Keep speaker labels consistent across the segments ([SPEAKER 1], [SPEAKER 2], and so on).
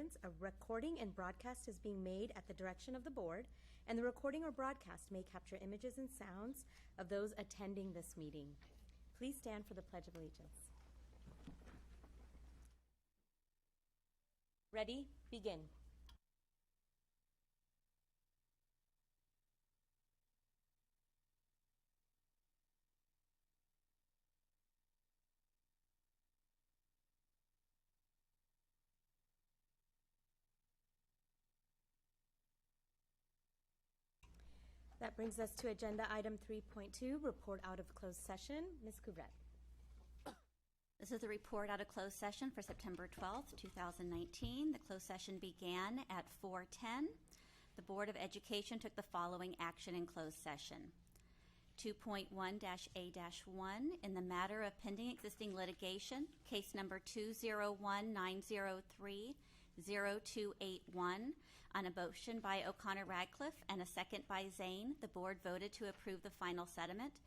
[SPEAKER 1] attendance, a recording and broadcast is being made at the direction of the board, and the recording or broadcast may capture images and sounds of those attending this meeting. Please stand for the Pledge of Allegiance. Ready? Begin. That brings us to agenda item 3.2, report out of closed session. Ms. Couvret.
[SPEAKER 2] This is a report out of closed session for September 12th, 2019. The closed session began at 4:10. The Board of Education took the following action in closed session. 2.1-A-1, in the matter of pending existing litigation, case number 201-903-0281, on a motion by O'Connor Radcliffe and a second by Zane, the board voted to approve the final settlement.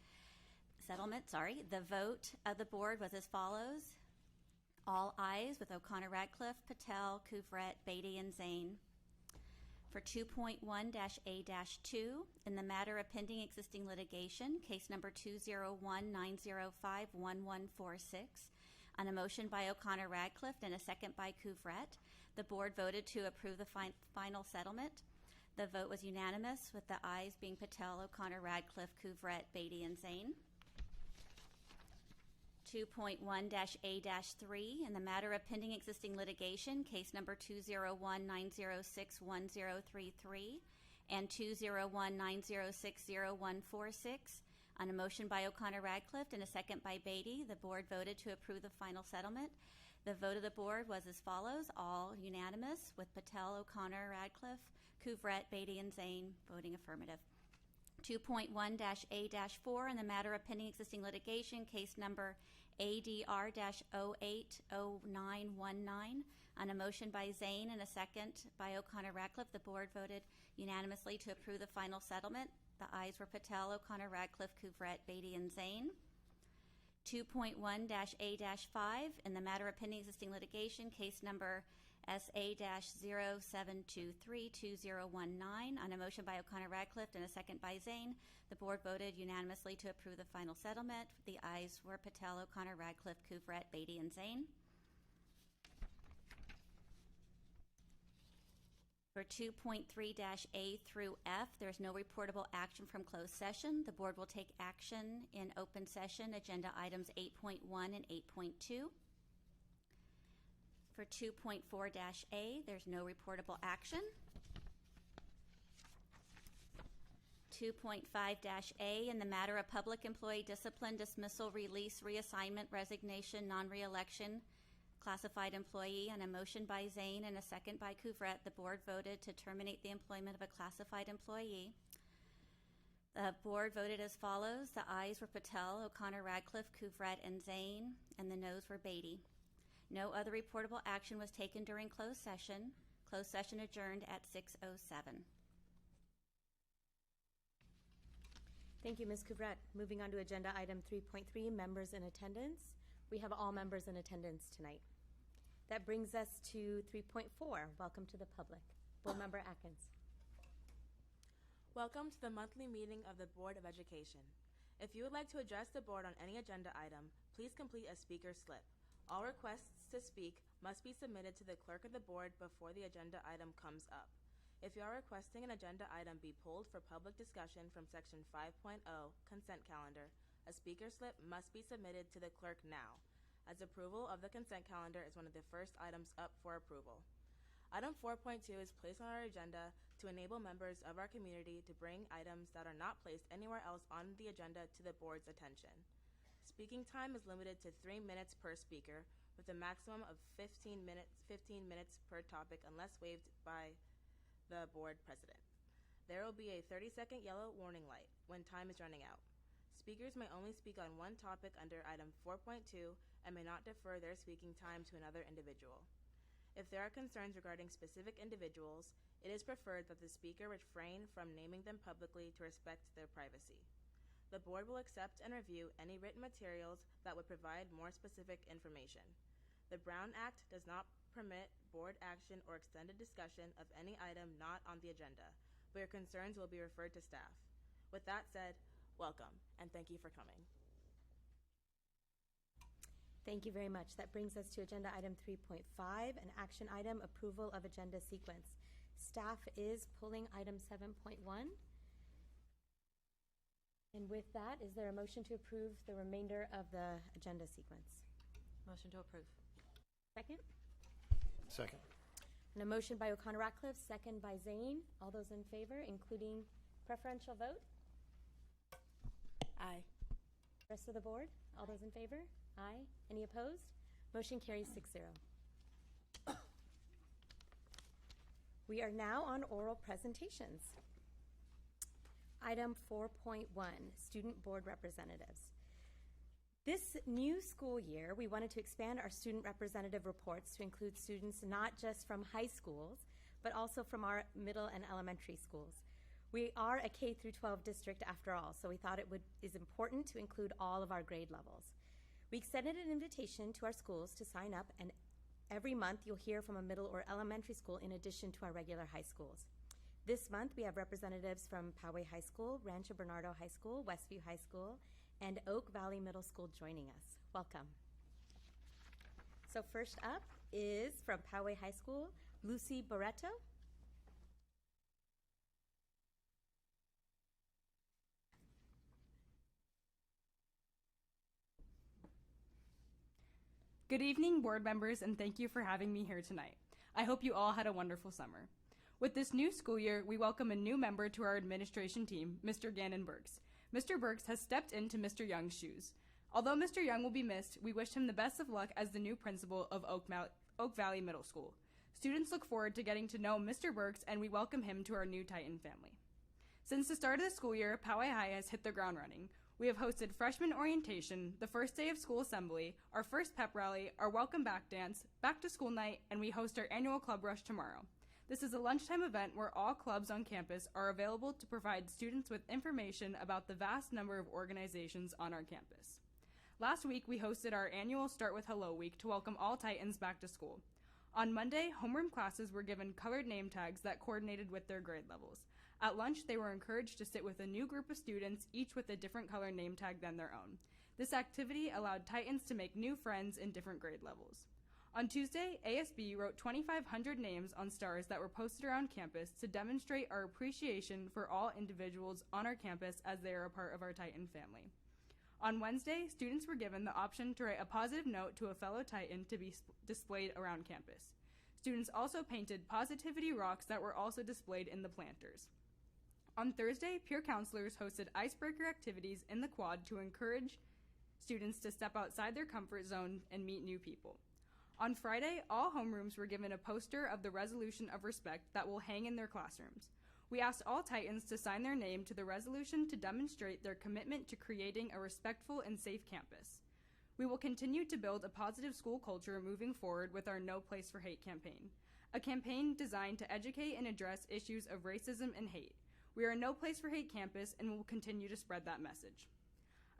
[SPEAKER 2] The vote of the board was as follows. All ayes with O'Connor Radcliffe, Patel, Couvret, Beatty, and Zane. For 2.1-A-2, in the matter of pending existing litigation, case number 201-905-1146, on a motion by O'Connor Radcliffe and a second by Couvret, the board voted to approve the final settlement. The vote was unanimous, with the ayes being Patel, O'Connor Radcliffe, Couvret, Beatty, and Zane. 2.1-A-3, in the matter of pending existing litigation, case number 201-906-1033 and 201-906-0146, on a motion by O'Connor Radcliffe and a second by Beatty, the board voted to approve the final settlement. The vote of the board was as follows, all unanimous, with Patel, O'Connor Radcliffe, Couvret, Beatty, and Zane voting affirmative. 2.1-A-4, in the matter of pending existing litigation, case number ADR-080919, on a motion by Zane and a second by O'Connor Radcliffe, the board voted unanimously to approve the final settlement. The ayes were Patel, O'Connor Radcliffe, Couvret, Beatty, and Zane. 2.1-A-5, in the matter of pending existing litigation, case number SA-07232019, on a motion by O'Connor Radcliffe and a second by Zane, the board voted unanimously to approve the final settlement. The ayes were Patel, O'Connor Radcliffe, Couvret, Beatty, and Zane. For 2.3-A through F, there's no reportable action from closed session. The board will take action in open session, agenda items 8.1 and 8.2. For 2.4-A, there's no reportable action. 2.5-A, in the matter of public employee discipline, dismissal, release, reassignment, resignation, non-reelection, classified employee, on a motion by Zane and a second by Couvret, the board voted to terminate the employment of a classified employee. The board voted as follows. The ayes were Patel, O'Connor Radcliffe, Couvret, and Zane, and the noes were Beatty. No other reportable action was taken during closed session. Closed session adjourned at 6:07.
[SPEAKER 1] Thank you, Ms. Couvret. Moving on to agenda item 3.3, members in attendance. We have all members in attendance tonight. That brings us to 3.4, welcome to the public. Board Member Atkins.
[SPEAKER 3] Welcome to the monthly meeting of the Board of Education. If you would like to address the board on any agenda item, please complete a speaker slip. All requests to speak must be submitted to the clerk of the board before the agenda item comes up. If you are requesting an agenda item be pulled for public discussion from section 5.0, consent calendar, a speaker slip must be submitted to the clerk now, as approval of the consent calendar is one of the first items up for approval. Item 4.2 is placed on our agenda to enable members of our community to bring items that are not placed anywhere else on the agenda to the board's attention. Speaking time is limited to 3 minutes per speaker, with a maximum of 15 minutes per topic unless waived by the board president. There will be a 30-second yellow warning light when time is running out. Speakers may only speak on one topic under item 4.2 and may not defer their speaking time to another individual. If there are concerns regarding specific individuals, it is preferred that the speaker refrain from naming them publicly to respect their privacy. The board will accept and review any written materials that would provide more specific information. The Brown Act does not permit board action or extended discussion of any item not on the agenda, but your concerns will be referred to staff. With that said, welcome, and thank you for coming.
[SPEAKER 1] Thank you very much. That brings us to agenda item 3.5, an action item, approval of agenda sequence. Staff is pulling item 7.1. And with that, is there a motion to approve the remainder of the agenda sequence?
[SPEAKER 4] Motion to approve.
[SPEAKER 1] Second?
[SPEAKER 5] Second.
[SPEAKER 1] And a motion by O'Connor Ratcliffe, second by Zane. All those in favor, including preferential vote?
[SPEAKER 3] Aye.
[SPEAKER 1] Rest of the board? All those in favor? Aye. Any opposed? Motion carries 6-0. We are now on oral presentations. Item 4.1, student board representatives. This new school year, we wanted to expand our student representative reports to include students not just from high schools, but also from our middle and elementary schools. We are a K through 12 district after all, so we thought it is important to include all of our grade levels. We extended an invitation to our schools to sign up, and every month you'll hear from a middle or elementary school in addition to our regular high schools. This month we have representatives from Poway High School, Rancho Bernardo High School, Westview High School, and Oak Valley Middle School joining us. Welcome. So first up is from Poway High School, Lucy Barreto.
[SPEAKER 6] Good evening, board members, and thank you for having me here tonight. I hope you all had a wonderful summer. With this new school year, we welcome a new member to our administration team, Mr. Gannon Burks. Mr. Burks has stepped into Mr. Young's shoes. Although Mr. Young will be missed, we wish him the best of luck as the new principal of Oak Valley Middle School. Students look forward to getting to know Mr. Burks, and we welcome him to our new Titan family. Since the start of the school year, Poway High has hit the ground running. We have hosted freshman orientation, the first day of school assembly, our first pep rally, our welcome back dance, back to school night, and we host our annual club rush tomorrow. This is a lunchtime event where all clubs on campus are available to provide students with information about the vast number of organizations on our campus. Last week, we hosted our annual Start with Hello week to welcome all Titans back to school. On Monday, homeroom classes were given colored name tags that coordinated with their grade levels. At lunch, they were encouraged to sit with a new group of students, each with a different color name tag than their own. This activity allowed Titans to make new friends in different grade levels. On Tuesday, ASB wrote 2,500 names on stars that were posted around campus to demonstrate our appreciation for all individuals on our campus as they are a part of our Titan family. On Wednesday, students were given the option to write a positive note to a fellow Titan to be displayed around campus. Students also painted positivity rocks that were also displayed in the planters. On Thursday, peer counselors hosted icebreaker activities in the quad to encourage students to step outside their comfort zone and meet new people. On Friday, all homerooms were given a poster of the resolution of respect that will hang in their classrooms. We asked all Titans to sign their name to the resolution to demonstrate their commitment to creating a respectful and safe campus. We will continue to build a positive school culture moving forward with our No Place for Hate campaign, a campaign designed to educate and address issues of racism and hate. We are a No Place for Hate campus and will continue to spread that message.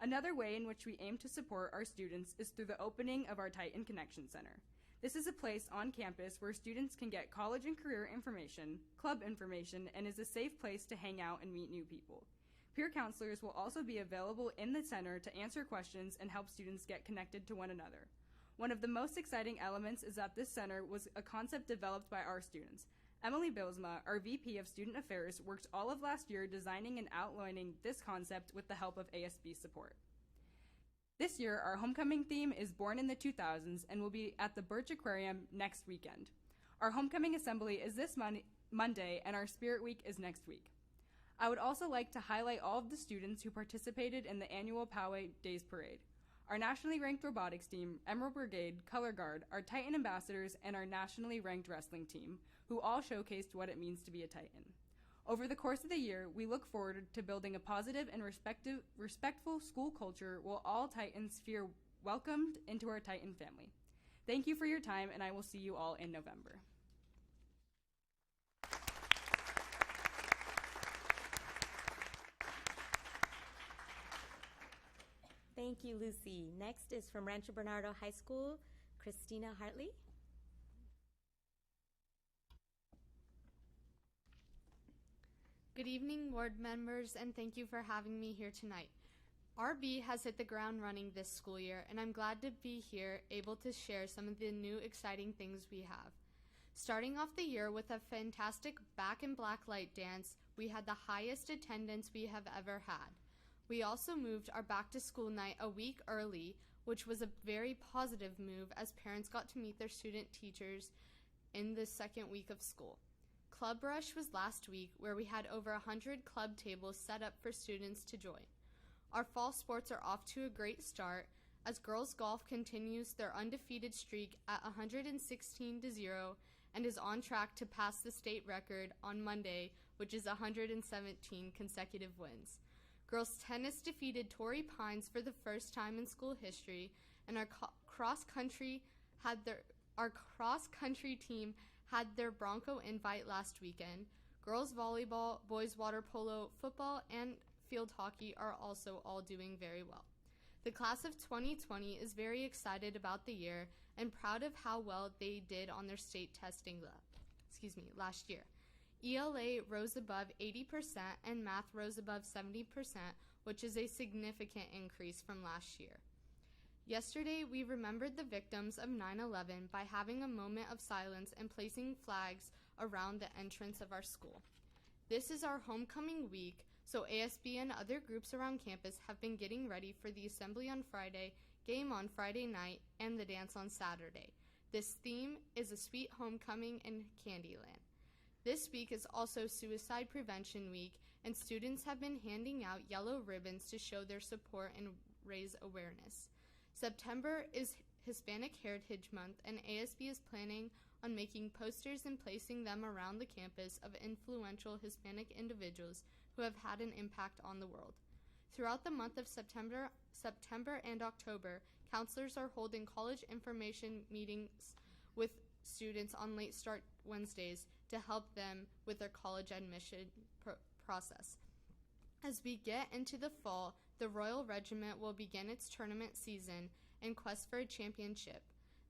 [SPEAKER 6] Another way in which we aim to support our students is through the opening of our Titan Connection Center. This is a place on campus where students can get college and career information, club information, and is a safe place to hang out and meet new people. Peer counselors will also be available in the center to answer questions and help students get connected to one another. One of the most exciting elements is that this center was a concept developed by our students. Emily Bilsma, our VP of Student Affairs, worked all of last year designing and outlining this concept with the help of ASB support. This year, our homecoming theme is Born in the 2000s and will be at the Birch Aquarium next weekend. Our homecoming assembly is this Monday, and our Spirit Week is next week. I would also like to highlight all of the students who participated in the annual Poway Days Parade. Our nationally ranked robotics team, Emerald Brigade, Color Guard, our Titan ambassadors, and our nationally ranked wrestling team, who all showcased what it means to be a Titan. Over the course of the year, we look forward to building a positive and respectful school culture where all Titans feel welcomed into our Titan family. Thank you for your time, and I will see you all in November.
[SPEAKER 1] Thank you, Lucy. Next is from Rancho Bernardo High School, Christina Hartley.
[SPEAKER 4] Good evening, board members, and thank you for having me here tonight. RB has hit the ground running this school year, and I'm glad to be here able to share some of the new exciting things we have. Starting off the year with a fantastic Back in Black light dance, we had the highest attendance we have ever had. We also moved our back to school night a week early, which was a very positive move as parents got to meet their student teachers in the second week of school. Club Rush was last week, where we had over 100 club tables set up for students to join. Our fall sports are off to a great start as girls golf continues their undefeated streak at 116-0 and is on track to pass the state record on Monday, which is 117 consecutive wins. Girls tennis defeated Torrey Pines for the first time in school history, and our cross country team had their Bronco invite last weekend. Girls volleyball, boys water polo, football, and field hockey are also all doing very well. The class of 2020 is very excited about the year and proud of how well they did on their state testing last year. ELA rose above 80% and math rose above 70%, which is a significant increase from last year. Yesterday, we remembered the victims of 9/11 by having a moment of silence and placing flags around the entrance of our school. This is our homecoming week, so ASB and other groups around campus have been getting ready for the assembly on Friday, game on Friday night, and the dance on Saturday. This theme is a sweet homecoming in Candyland. This week is also Suicide Prevention Week, and students have been handing out yellow ribbons to show their support and raise awareness. September is Hispanic Heritage Month, and ASB is planning on making posters and placing them around the campus of influential Hispanic individuals who have had an impact on the world. Throughout the month of September and October, counselors are holding college information meetings with students on late start Wednesdays to help them with their college admission process. As we get into the fall, the Royal Regiment will begin its tournament season and quest for a championship.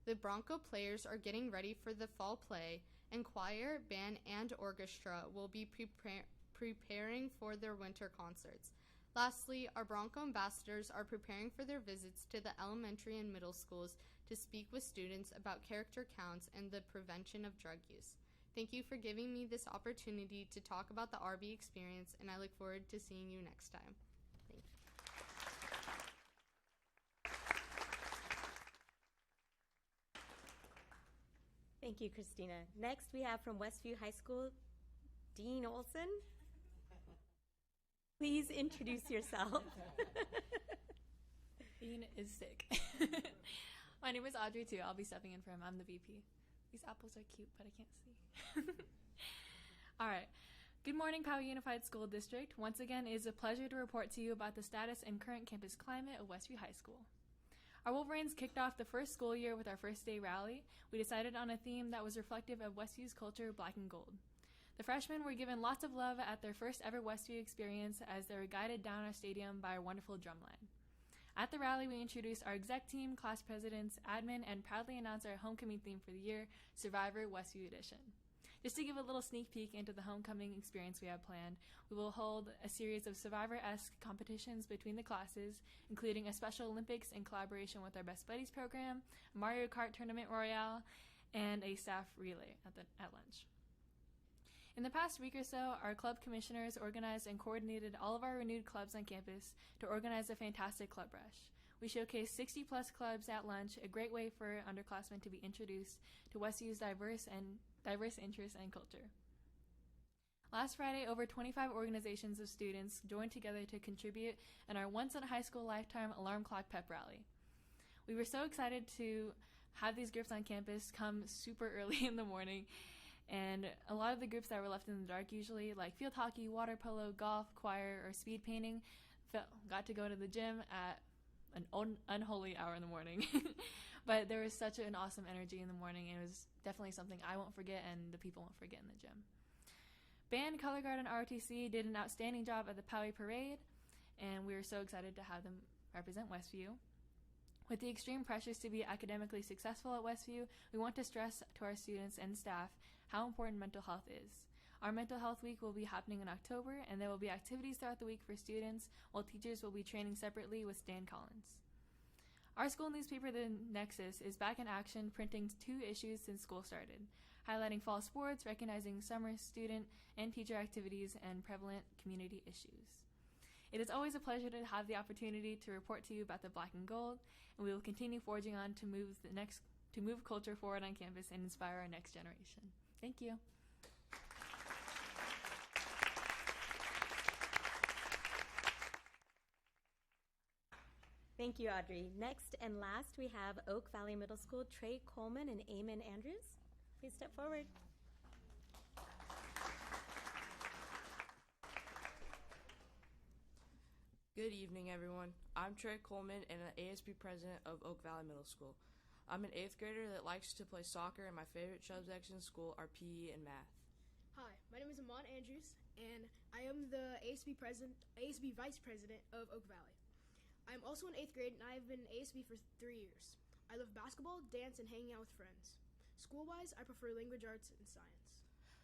[SPEAKER 4] The Bronco players are getting ready for the fall play, and choir, band, and orchestra will be preparing for their winter concerts. Lastly, our Bronco ambassadors are preparing for their visits to the elementary and middle schools to speak with students about character counts and the prevention of drug use. Thank you for giving me this opportunity to talk about the RB experience, and I look forward to seeing you next time. Thank you.
[SPEAKER 1] Thank you, Christina. Next, we have from Westview High School, Dean Olson. Please introduce yourself.
[SPEAKER 5] Dean is sick. My name is Audrey, too. I'll be stepping in for him. I'm the VP. These apples are cute, but I can't see. All right. Good morning, Poway Unified School District. Once again, it is a pleasure to report to you about the status and current campus climate of Westview High School. Our Wolverines kicked off the first school year with our first day rally. We decided on a theme that was reflective of Westview's culture, black and gold. The freshmen were given lots of love at their first ever Westview experience as they were guided down our stadium by our wonderful drumline. At the rally, we introduced our exec team, class presidents, admin, and proudly announced our homecoming theme for the year, Survivor Westview Edition. Just to give a little sneak peek into the homecoming experience we have planned, we will hold a series of Survivor-esque competitions between the classes, including a Special Olympics in collaboration with our Best Buddies program, a Mario Kart Tournament Royale, and a staff relay at lunch. In the past week or so, our club commissioners organized and coordinated all of our renewed clubs on campus to organize a fantastic club rush. We showcased 60-plus clubs at lunch, a great way for underclassmen to be introduced to Westview's diverse interests and culture. Last Friday, over 25 organizations of students joined together to contribute in our once-in-a-high-school-lifetime alarm clock pep rally. We were so excited to have these groups on campus come super early in the morning, and a lot of the groups that were left in the dark usually, like field hockey, water polo, golf, choir, or speed painting, got to go to the gym at an unholy hour in the morning. But there was such an awesome energy in the morning, and it was definitely something I won't forget and the people won't forget in the gym. Band, Color Guard, and ROTC did an outstanding job at the Poway Parade, and we were so excited to have them represent Westview. With the extreme pressures to be academically successful at Westview, we want to stress to our students and staff how important mental health is. Our mental health week will be happening in October, and there will be activities throughout the week for students, while teachers will be training separately with Stan Collins. Our school newspaper, The Nexus, is back in action, printing 2 issues since school started, highlighting fall sports, recognizing summer student and teacher activities, and prevalent community issues. It is always a pleasure to have the opportunity to report to you about the Black and Gold, and we will continue forging on to move culture forward on campus and inspire our next generation. Thank you.
[SPEAKER 1] Thank you, Audrey. Next and last, we have Oak Valley Middle School, Trey Coleman and Eamon Andrews. Please step forward.
[SPEAKER 7] Good evening, everyone. I'm Trey Coleman and the ASB president of Oak Valley Middle School. I'm an 8th grader that likes to play soccer, and my favorite subjects in school are PE and math.
[SPEAKER 8] Hi, my name is Amon Andrews, and I am the ASB vice president of Oak Valley. I'm also in 8th grade, and I have been in ASB for 3 years. I love basketball, dance, and hanging out with friends. School-wise, I prefer language arts and science.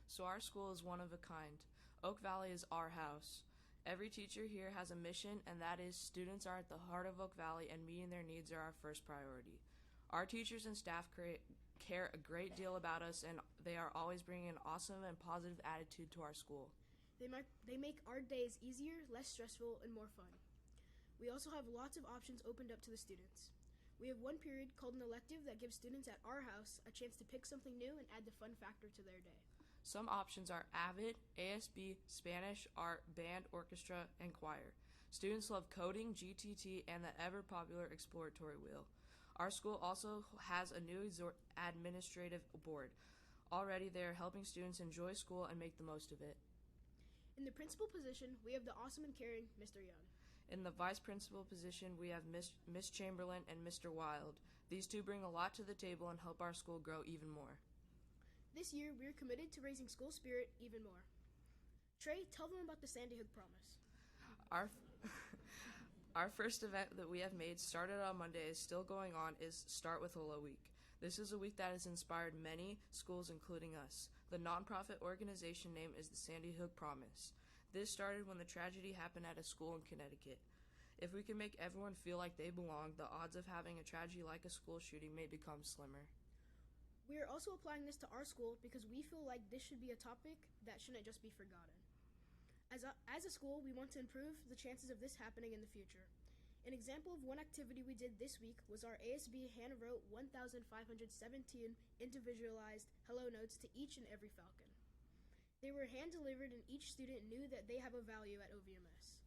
[SPEAKER 7] So our school is one of a kind. Oak Valley is our house. Every teacher here has a mission, and that is students are at the heart of Oak Valley, and meeting their needs are our first priority. Our teachers and staff care a great deal about us, and they are always bringing an awesome and positive attitude to our school.
[SPEAKER 8] They make our days easier, less stressful, and more fun. We also have lots of options opened up to the students. We have one period called an elective that gives students at our house a chance to pick something new and add the fun factor to their day.
[SPEAKER 7] Some options are AVID, ASB, Spanish, art, band, orchestra, and choir. Students love coding, GTT, and the ever-popular exploratory wheel. Our school also has a new administrative board. Already they are helping students enjoy school and make the most of it.
[SPEAKER 8] In the principal position, we have the awesome and caring Mr. Young.
[SPEAKER 7] In the vice principal position, we have Miss Chamberlain and Mr. Wild. These two bring a lot to the table and help our school grow even more.
[SPEAKER 8] This year, we are committed to raising school spirit even more. Trey, tell them about the Sandy Hook Promise.
[SPEAKER 7] Our first event that we have made, started on Monday, is still going on, is Start with Holo Week. This is a week that has inspired many schools, including us. The nonprofit organization name is the Sandy Hook Promise. This started when the tragedy happened at a school in Connecticut. If we can make everyone feel like they belong, the odds of having a tragedy like a school shooting may become slimmer.
[SPEAKER 8] We are also applying this to our school because we feel like this should be a topic that shouldn't just be forgotten. As a school, we want to improve the chances of this happening in the future. An example of one activity we did this week was our ASB hand-wrote 1,517 individualized hello notes to each and every Falcon. They were hand-delivered, and each student knew that they have a value at OVMS.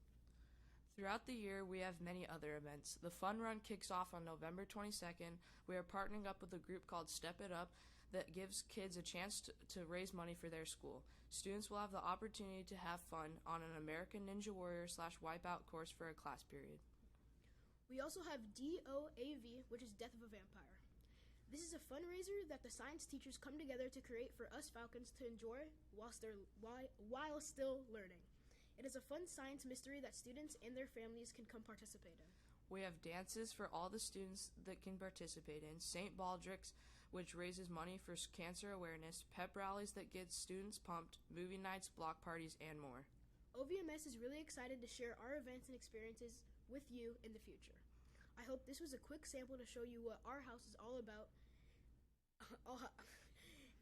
[SPEAKER 7] Throughout the year, we have many other events. The Fun Run kicks off on November 22nd. We are partnering up with a group called Step It Up that gives kids a chance to raise money for their school. Students will have the opportunity to have fun on an American Ninja Warrior / Wipeout course for a class period.
[SPEAKER 8] We also have DOAV, which is Death of a Vampire. This is a fundraiser that the science teachers come together to create for us Falcons to enjoy while still learning. It is a fun science mystery that students and their families can come participate in.
[SPEAKER 7] We have dances for all the students that can participate in, St. Baldrick's, which raises money for cancer awareness, pep rallies that get students pumped, movie nights, block parties, and more.
[SPEAKER 8] OVMS is really excited to share our events and experiences with you in the future. I hope this was a quick sample to show you what our house is all about.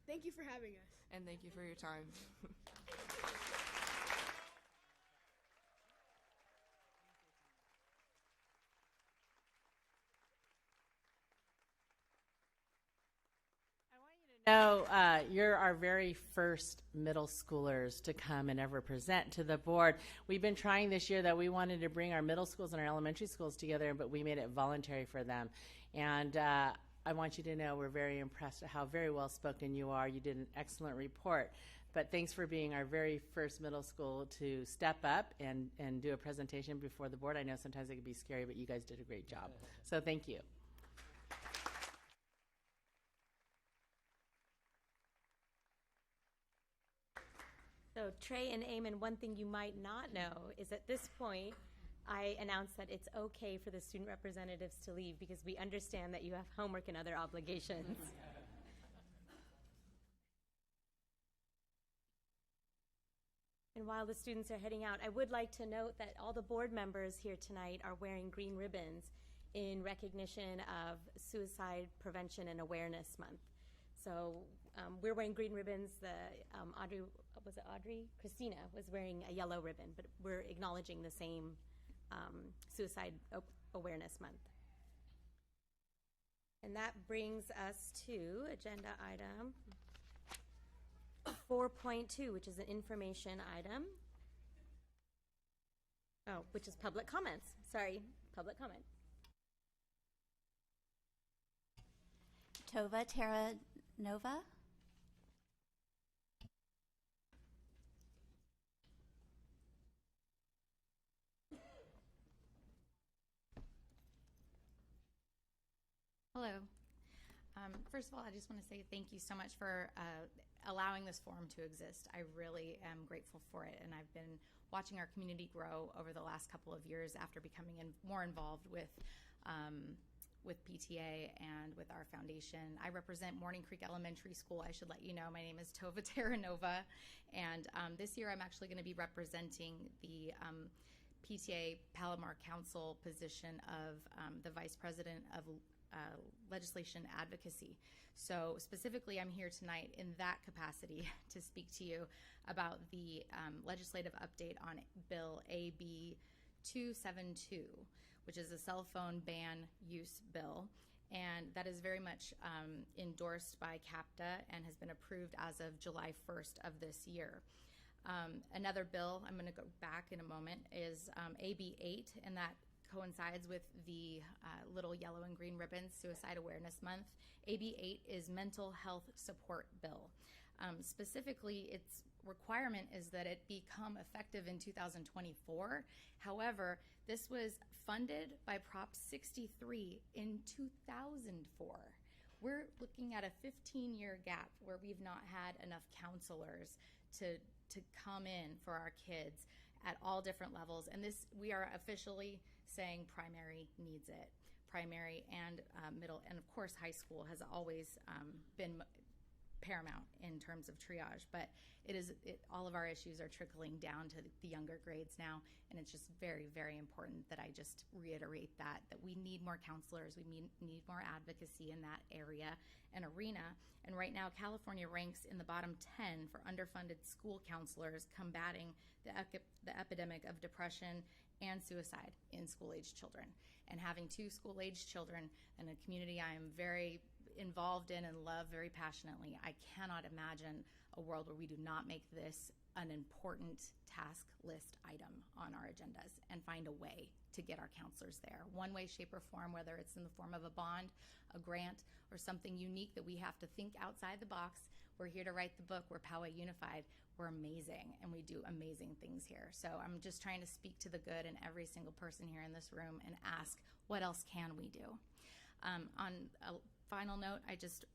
[SPEAKER 8] Thank you for having us.
[SPEAKER 7] And thank you for your time.
[SPEAKER 9] So you're our very first middle schoolers to come and ever present to the board. We've been trying this year that we wanted to bring our middle schools and our elementary schools together, but we made it voluntary for them. And I want you to know we're very impressed at how very well spoken you are. You did an excellent report. But thanks for being our very first middle school to step up and do a presentation before the board. I know sometimes it can be scary, but you guys did a great job. So thank you.
[SPEAKER 1] So Trey and Eamon, one thing you might not know is at this point, I announced that it's okay for the student representatives to leave because we understand that you have homework and other obligations. And while the students are heading out, I would like to note that all the board members here tonight are wearing green ribbons in recognition of Suicide Prevention and Awareness Month. So we're wearing green ribbons. Christina was wearing a yellow ribbon, but we're acknowledging the same Suicide Awareness Month. And that brings us to agenda item 4.2, which is an information item. Oh, which is public comments. Sorry, public comment.
[SPEAKER 2] Tova Terra Nova.
[SPEAKER 10] Hello. First of all, I just want to say thank you so much for allowing this forum to exist. I really am grateful for it, and I've been watching our community grow over the last couple of years after becoming more involved with PTA and with our foundation. I represent Morning Creek Elementary School. I should let you know my name is Tova Terranova, and this year I'm actually going to be representing the PTA Palomar Council position of the Vice President of Legislation Advocacy. So specifically, I'm here tonight in that capacity to speak to you about the legislative update on Bill AB 272, which is a cell phone ban use bill. And that is very much endorsed by CAPTA and has been approved as of July 1st of this year. Another bill, I'm going to go back in a moment, is AB 8, and that coincides with the little yellow and green ribbons, Suicide Awareness Month. AB 8 is Mental Health Support Bill. Specifically, its requirement is that it become effective in 2024. However, this was funded by Prop 63 in 2004. We're looking at a 15-year gap where we've not had enough counselors to come in for our kids at all different levels. And this, we are officially saying primary needs it. Primary and middle, and of course high school has always been paramount in terms of triage, but all of our issues are trickling down to the younger grades now, and it's just very, very important that I just reiterate that we need more counselors, we need more advocacy in that area and arena. And right now, California ranks in the bottom 10 for underfunded school counselors combating the epidemic of depression and suicide in school-aged children. And having two school-aged children in a community I am very involved in and love very passionately, I cannot imagine a world where we do not make this an important task list item on our agendas and find a way to get our counselors there. One way, shape, or form, whether it's in the form of a bond, a grant, or something unique that we have to think outside the box. We're here to write the book. We're Poway Unified. We're amazing, and we do amazing things here. So I'm just trying to speak to the good in every single person here in this room and ask, what else can we do? On a final note, I just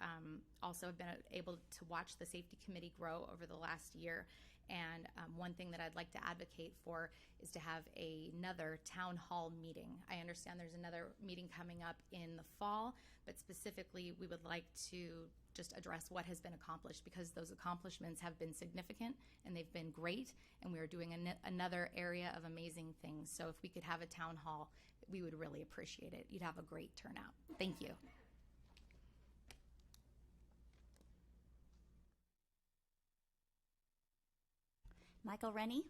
[SPEAKER 10] also have been able to watch the safety committee grow over the last year. And one thing that I'd like to advocate for is to have another town hall meeting. I understand there's another meeting coming up in the fall, but specifically we would like to just address what has been accomplished, because those accomplishments have been significant and they've been great, and we are doing another area of amazing things. So if we could have a town hall, we would really appreciate it. You'd have a great turnout. Thank you.
[SPEAKER 2] Michael Rennie.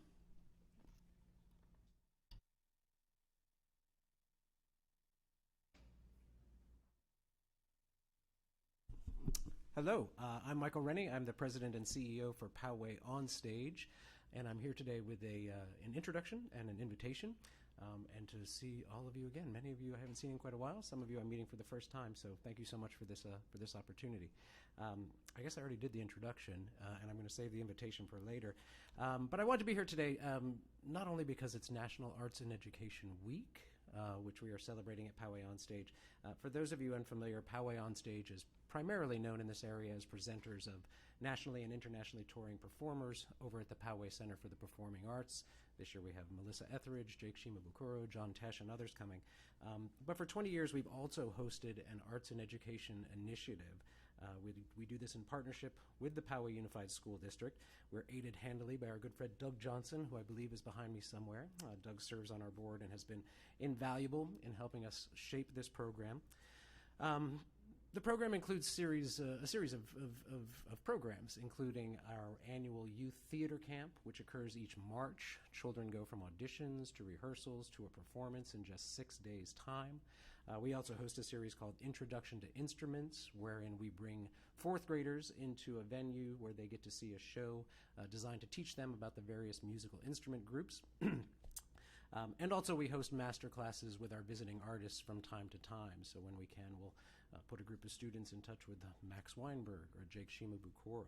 [SPEAKER 11] Hello, I'm Michael Rennie. I'm the president and CEO for Poway Onstage, and I'm here today with an introduction and an invitation, and to see all of you again. Many of you I haven't seen in quite a while. Some of you I'm meeting for the first time, so thank you so much for this opportunity. I guess I already did the introduction, and I'm going to save the invitation for later. But I wanted to be here today not only because it's National Arts and Education Week, which we are celebrating at Poway Onstage. For those of you unfamiliar, Poway Onstage is primarily known in this area as presenters of nationally and internationally touring performers over at the Poway Center for the Performing Arts. This year we have Melissa Etheridge, Jake Shimabukuro, John Tesh, and others coming. But for 20 years we've also hosted an arts and education initiative We do this in partnership with the Poway Unified School District. We're aided handily by our good friend Doug Johnson, who I believe is behind me somewhere. Doug serves on our board and has been invaluable in helping us shape this program. The program includes a series of programs, including our annual youth theater camp, which occurs each March. Children go from auditions to rehearsals to a performance in just 6 days' time. We also host a series called Introduction to Instruments, wherein we bring fourth graders into a venue where they get to see a show designed to teach them about the various musical instrument groups. And also we host master classes with our visiting artists from time to time. So when we can, we'll put a group of students in touch with Max Weinberg or Jake Shimabukuro.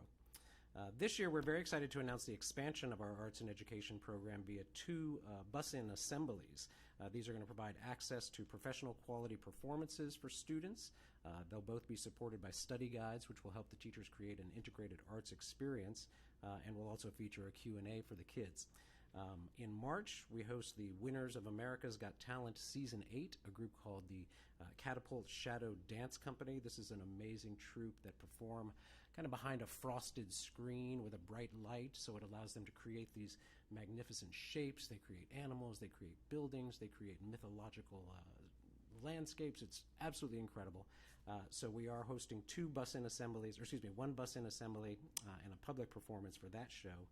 [SPEAKER 11] This year, we're very excited to announce the expansion of our arts and education program via 2 bus-in assemblies. These are going to provide access to professional quality performances for students. They'll both be supported by study guides, which will help the teachers create an integrated arts experience, and will also feature a Q&A for the kids. In March, we host the winners of America's Got Talent Season 8, a group called the Catapult Shadow Dance Company. This is an amazing troupe that perform kind of behind a frosted screen with a bright light, so it allows them to create these magnificent shapes. They create animals, they create buildings, they create mythological landscapes. It's absolutely incredible. So we are hosting 2 bus-in assemblies, or excuse me, 1 bus-in assembly and a public performance for that show.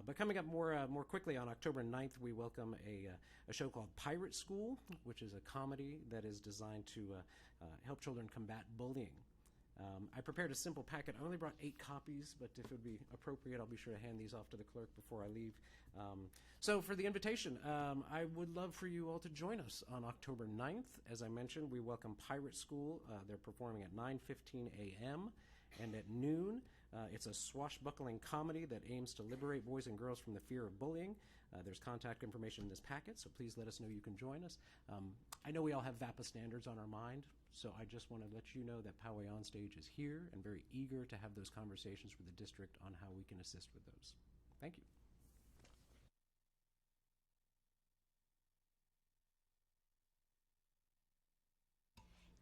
[SPEAKER 11] But coming up more quickly on October 9th, we welcome a show called Pirate School, which is a comedy that is designed to help children combat bullying. I prepared a simple packet. I only brought 8 copies, but if it would be appropriate, I'll be sure to hand these off to the clerk before I leave. So for the invitation, I would love for you all to join us on October 9th. As I mentioned, we welcome Pirate School. They're performing at 9:15 a.m. and at noon. It's a swashbuckling comedy that aims to liberate boys and girls from the fear of bullying. There's contact information in this packet, so please let us know you can join us. I know we all have VAPA standards on our mind, so I just want to let you know that Poway Onstage is here and very eager to have those conversations with the district on how we can assist with those. Thank you.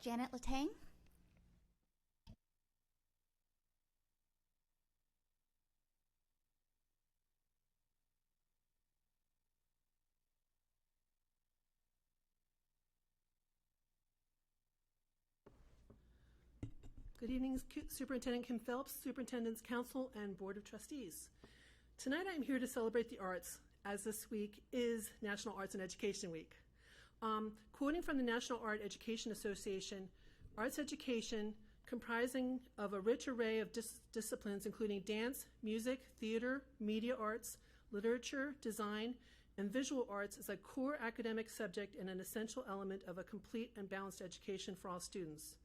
[SPEAKER 2] Janet Latang.
[SPEAKER 12] Good evening, Superintendent Kim Phelps, Superintendent's Council, and Board of Trustees. Tonight I'm here to celebrate the arts, as this week is National Arts and Education Week. Quoting from the National Art Education Association, arts education, comprising of a rich array of disciplines including dance, music, theater, media arts, literature, design, and visual arts, is a core academic subject and an essential element of a complete and balanced education for all students.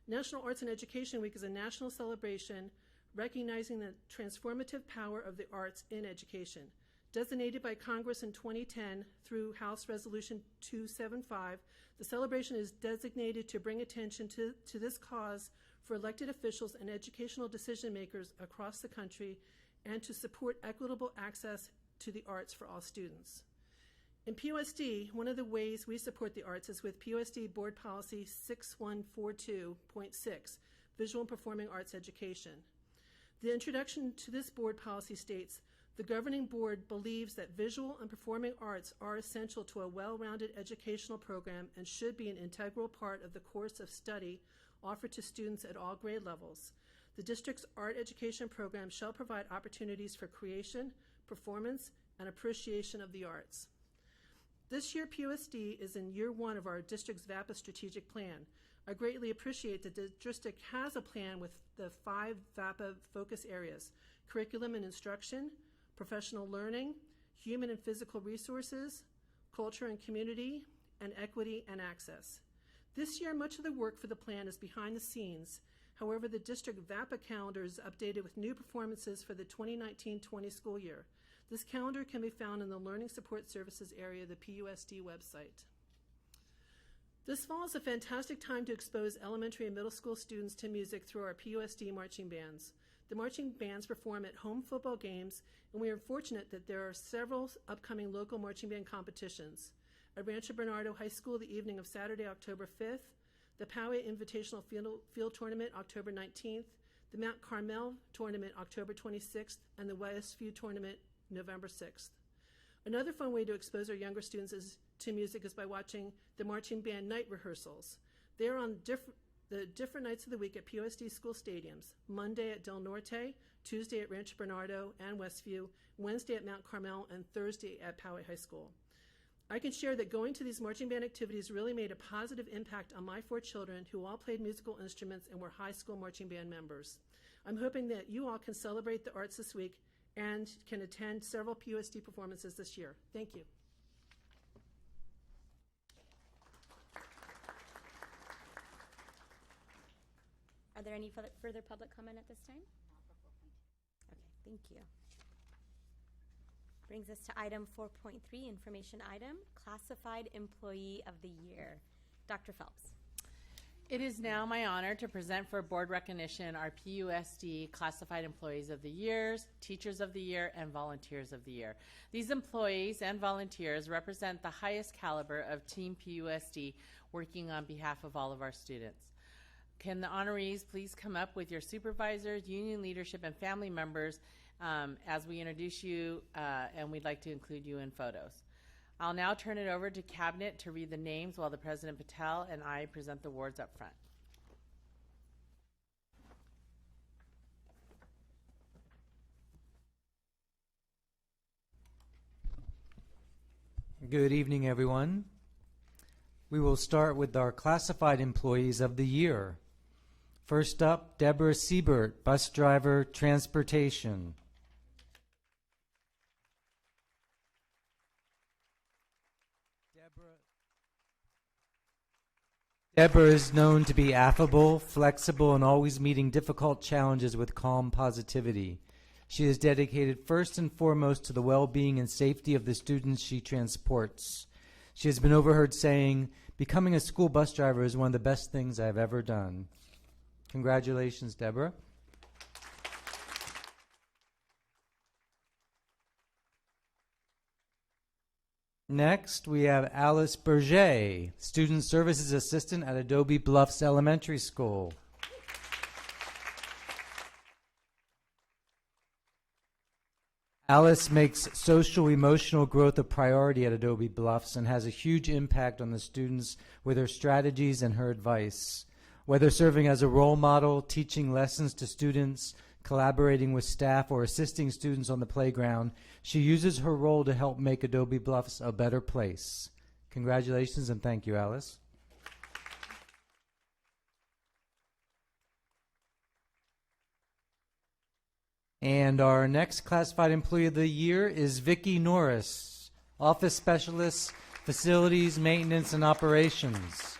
[SPEAKER 12] National Arts and Education Week is a national celebration recognizing the transformative power of the arts in education. Designated by Congress in 2010 through House Resolution 275, the celebration is designated to bring attention to this cause for elected officials and educational decision makers across the country and to support equitable access to the arts for all students. In PowayUSD, one of the ways we support the arts is with PowayUSD Board Policy 6142.6, Visual and Performing Arts Education. The introduction to this board policy states, the governing board believes that visual and performing arts are essential to a well-rounded educational program and should be an integral part of the course of study offered to students at all grade levels. The district's art education program shall provide opportunities for creation, performance, and appreciation of the arts. This year, PowayUSD is in year 1 of our district's VAPA strategic plan. I greatly appreciate that the district has a plan with the 5 VAPA focus areas: curriculum and instruction, professional learning, human and physical resources, culture and community, and equity and access. This year, much of the work for the plan is behind the scenes. However, the district VAPA calendar is updated with new performances for the 2019-20 school year. This calendar can be found in the Learning Support Services area of the PowayUSD website. This fall is a fantastic time to expose elementary and middle school students to music through our PowayUSD marching bands. The marching bands perform at home football games, and we are fortunate that there are several upcoming local marching band competitions. At Rancho Bernardo High School the evening of Saturday, October 5th, the Poway Invitational Field Tournament October 19th, the Mount Carmel Tournament October 26th, and the Westview Tournament November 6th. Another fun way to expose our younger students to music is by watching the marching band night rehearsals. They're on the different nights of the week at PowayUSD school stadiums: Monday at Del Norte, Tuesday at Rancho Bernardo and Westview, Wednesday at Mount Carmel, and Thursday at Poway High School. I can share that going to these marching band activities really made a positive impact on my 4 children, who all played musical instruments and were high school marching band members. I'm hoping that you all can celebrate the arts this week and can attend several PowayUSD performances this year. Thank you.
[SPEAKER 1] Are there any further public comment at this time? Okay, thank you. Brings us to item 4.3, information item, Classified Employee of the Year. Dr. Phelps.
[SPEAKER 9] It is now my honor to present for board recognition our PowayUSD Classified Employees of the Year, Teachers of the Year, and Volunteers of the Year. These employees and volunteers represent the highest caliber of Team PowayUSD working on behalf of all of our students. Can the honorees please come up with your supervisors, union leadership, and family members as we introduce you, and we'd like to include you in photos. I'll now turn it over to Cabinet to read the names while the President Patel and I present the awards up front.
[SPEAKER 13] Good evening, everyone. We will start with our Classified Employees of the Year. First up, Deborah Siebert, Bus Driver, Transportation. Deborah is known to be affable, flexible, and always meeting difficult challenges with calm positivity. She is dedicated first and foremost to the well-being and safety of the students she transports. She has been overheard saying, "Becoming a school bus driver is one of the best things I've ever done." Congratulations, Deborah. Next, we have Alice Berger, Student Services Assistant at Adobe Bluffs Elementary School. Alice makes social-emotional growth a priority at Adobe Bluffs and has a huge impact on the students with her strategies and her advice. Whether serving as a role model, teaching lessons to students, collaborating with staff, or assisting students on the playground, she uses her role to help make Adobe Bluffs a better place. Congratulations and thank you, Alice. And our next Classified Employee of the Year is Vicki Norris, Office Specialist, Facilities, Maintenance, and Operations.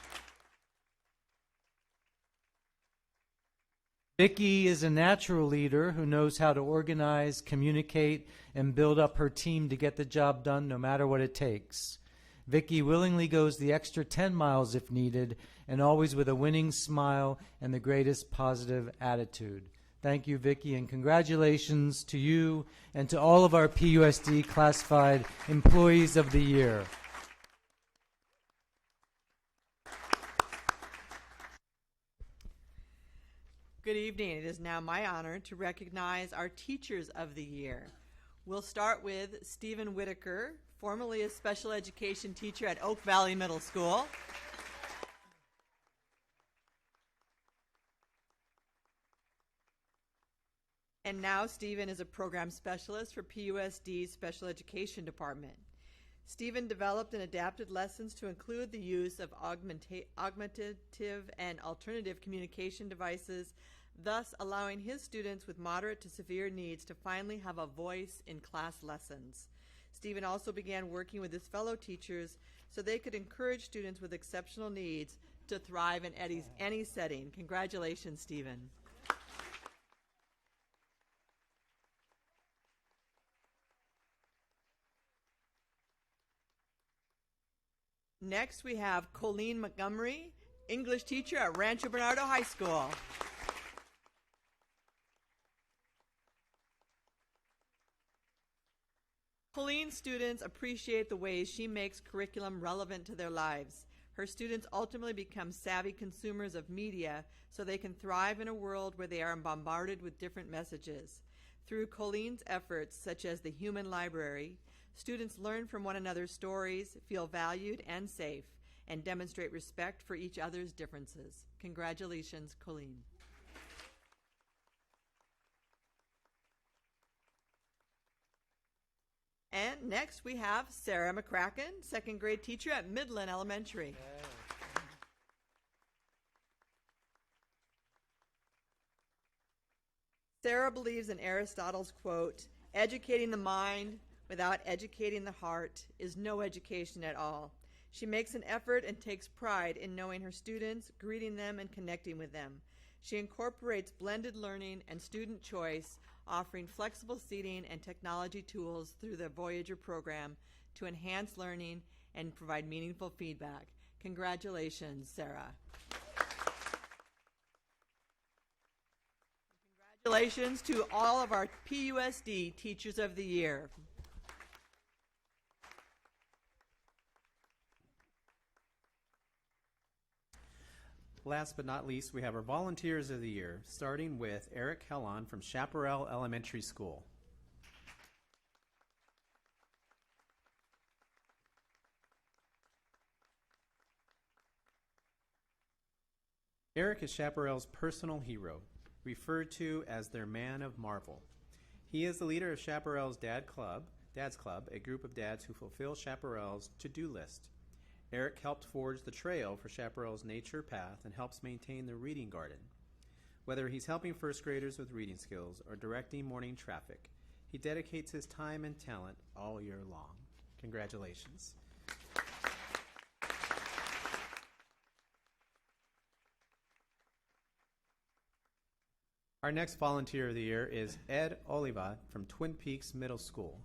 [SPEAKER 13] Vicki is a natural leader who knows how to organize, communicate, and build up her team to get the job done no matter what it takes. Vicki willingly goes the extra 10 miles if needed, and always with a winning smile and the greatest positive attitude. Thank you, Vicki, and congratulations to you and to all of our PowayUSD Classified Employees of the Year.
[SPEAKER 14] Good evening. It is now my honor to recognize our Teachers of the Year. We'll start with Stephen Whitaker, formerly a special education teacher at Oak Valley Middle School. And now Stephen is a program specialist for PowayUSD's Special Education Department. Stephen developed and adapted lessons to include the use of augmentative and alternative communication devices, thus allowing his students with moderate to severe needs to finally have a voice in class lessons. Stephen also began working with his fellow teachers so they could encourage students with exceptional needs to thrive in any setting. Congratulations, Stephen. Next, we have Colleen Montgomery, English teacher at Rancho Bernardo High School. Colleen's students appreciate the ways she makes curriculum relevant to their lives. Her students ultimately become savvy consumers of media so they can thrive in a world where they are bombarded with different messages. Through Colleen's efforts, such as the Human Library, students learn from one another's stories, feel valued and safe, and demonstrate respect for each other's differences. Congratulations, Colleen. And next we have Sarah McCracken, second grade teacher at Midland Elementary. Sarah believes in Aristotle's quote, "Educating the mind without educating the heart is no education at all." She makes an effort and takes pride in knowing her students, greeting them, and connecting with them. She incorporates blended learning and student choice, offering flexible seating and technology tools through the Voyager program to enhance learning and provide meaningful feedback. Congratulations, Sarah. Congratulations to all of our PUSD Teachers of the Year.
[SPEAKER 11] Last but not least, we have our Volunteers of the Year, starting with Eric Hellon from Chaparral Elementary School. Eric is Chaparral's personal hero, referred to as their man of marvel. He is the leader of Chaparral's Dad's Club, a group of dads who fulfill Chaparral's to-do list. Eric helped forge the trail for Chaparral's nature path and helps maintain the reading garden. Whether he's helping first graders with reading skills or directing morning traffic, he dedicates his time and talent all year long. Congratulations. Our next Volunteer of the Year is Ed Oliva from Twin Peaks Middle School.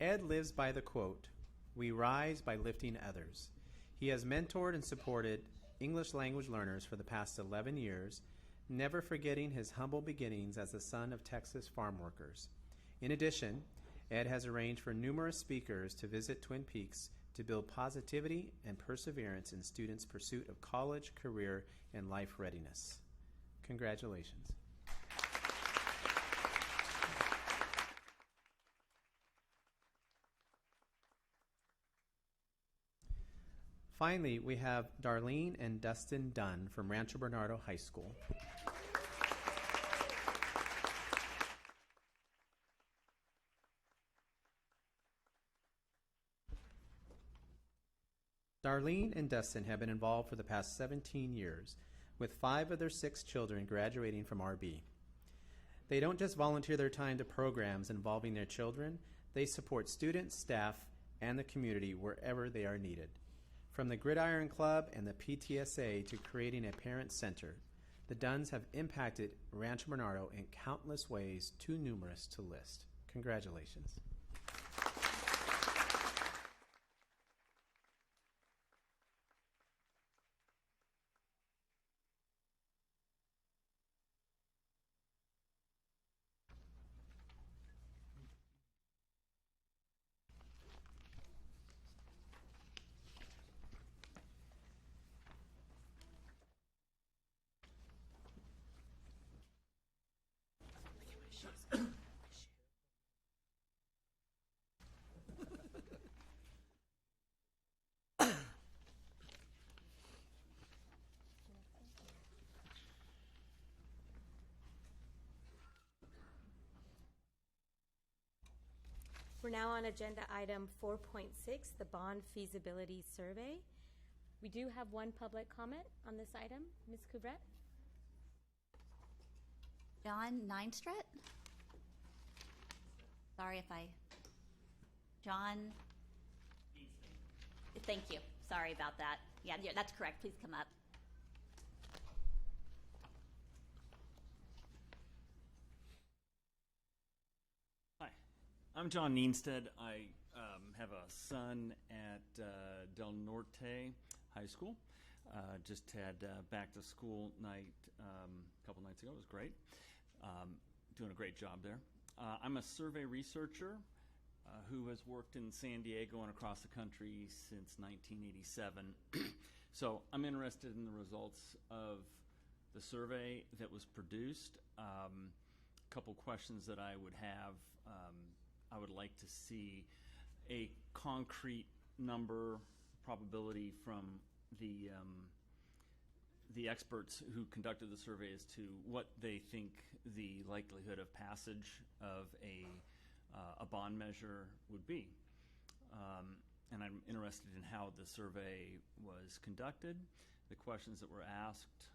[SPEAKER 11] Ed lives by the quote, "We rise by lifting others." He has mentored and supported English language learners for the past 11 years, never forgetting his humble beginnings as the son of Texas farm workers. In addition, Ed has arranged for numerous speakers to visit Twin Peaks to build positivity and perseverance in students' pursuit of college, career, and life readiness. Congratulations. Finally, we have Darlene and Dustin Dunn from Rancho Bernardo High School. Darlene and Dustin have been involved for the past 17 years, with 5 of their 6 children graduating from RB. They don't just volunteer their time to programs involving their children, they support students, staff, and the community wherever they are needed. From the Gridiron Club and the PTSA to creating a parent center, the Dunns have impacted Rancho Bernardo in countless ways too numerous to list. Congratulations.
[SPEAKER 1] We're now on agenda item 4.6, the Bond Feasibility Survey. We do have one public comment on this item. Ms. Couvret?
[SPEAKER 2] John Neinstret? Sorry if I... John? Thank you. Sorry about that. Yeah, that's correct. Please come up.
[SPEAKER 15] I'm John Neinstead. I have a son at Del Norte High School. Just had back to school night a couple nights ago. It was great. doing a great job there. I'm a survey researcher who has worked in San Diego and across the country since 1987. So I'm interested in the results of the survey that was produced. A couple questions that I would have. I would like to see a concrete number, probability from the experts who conducted the survey as to what they think the likelihood of passage of a bond measure would be. And I'm interested in how the survey was conducted, the questions that were asked,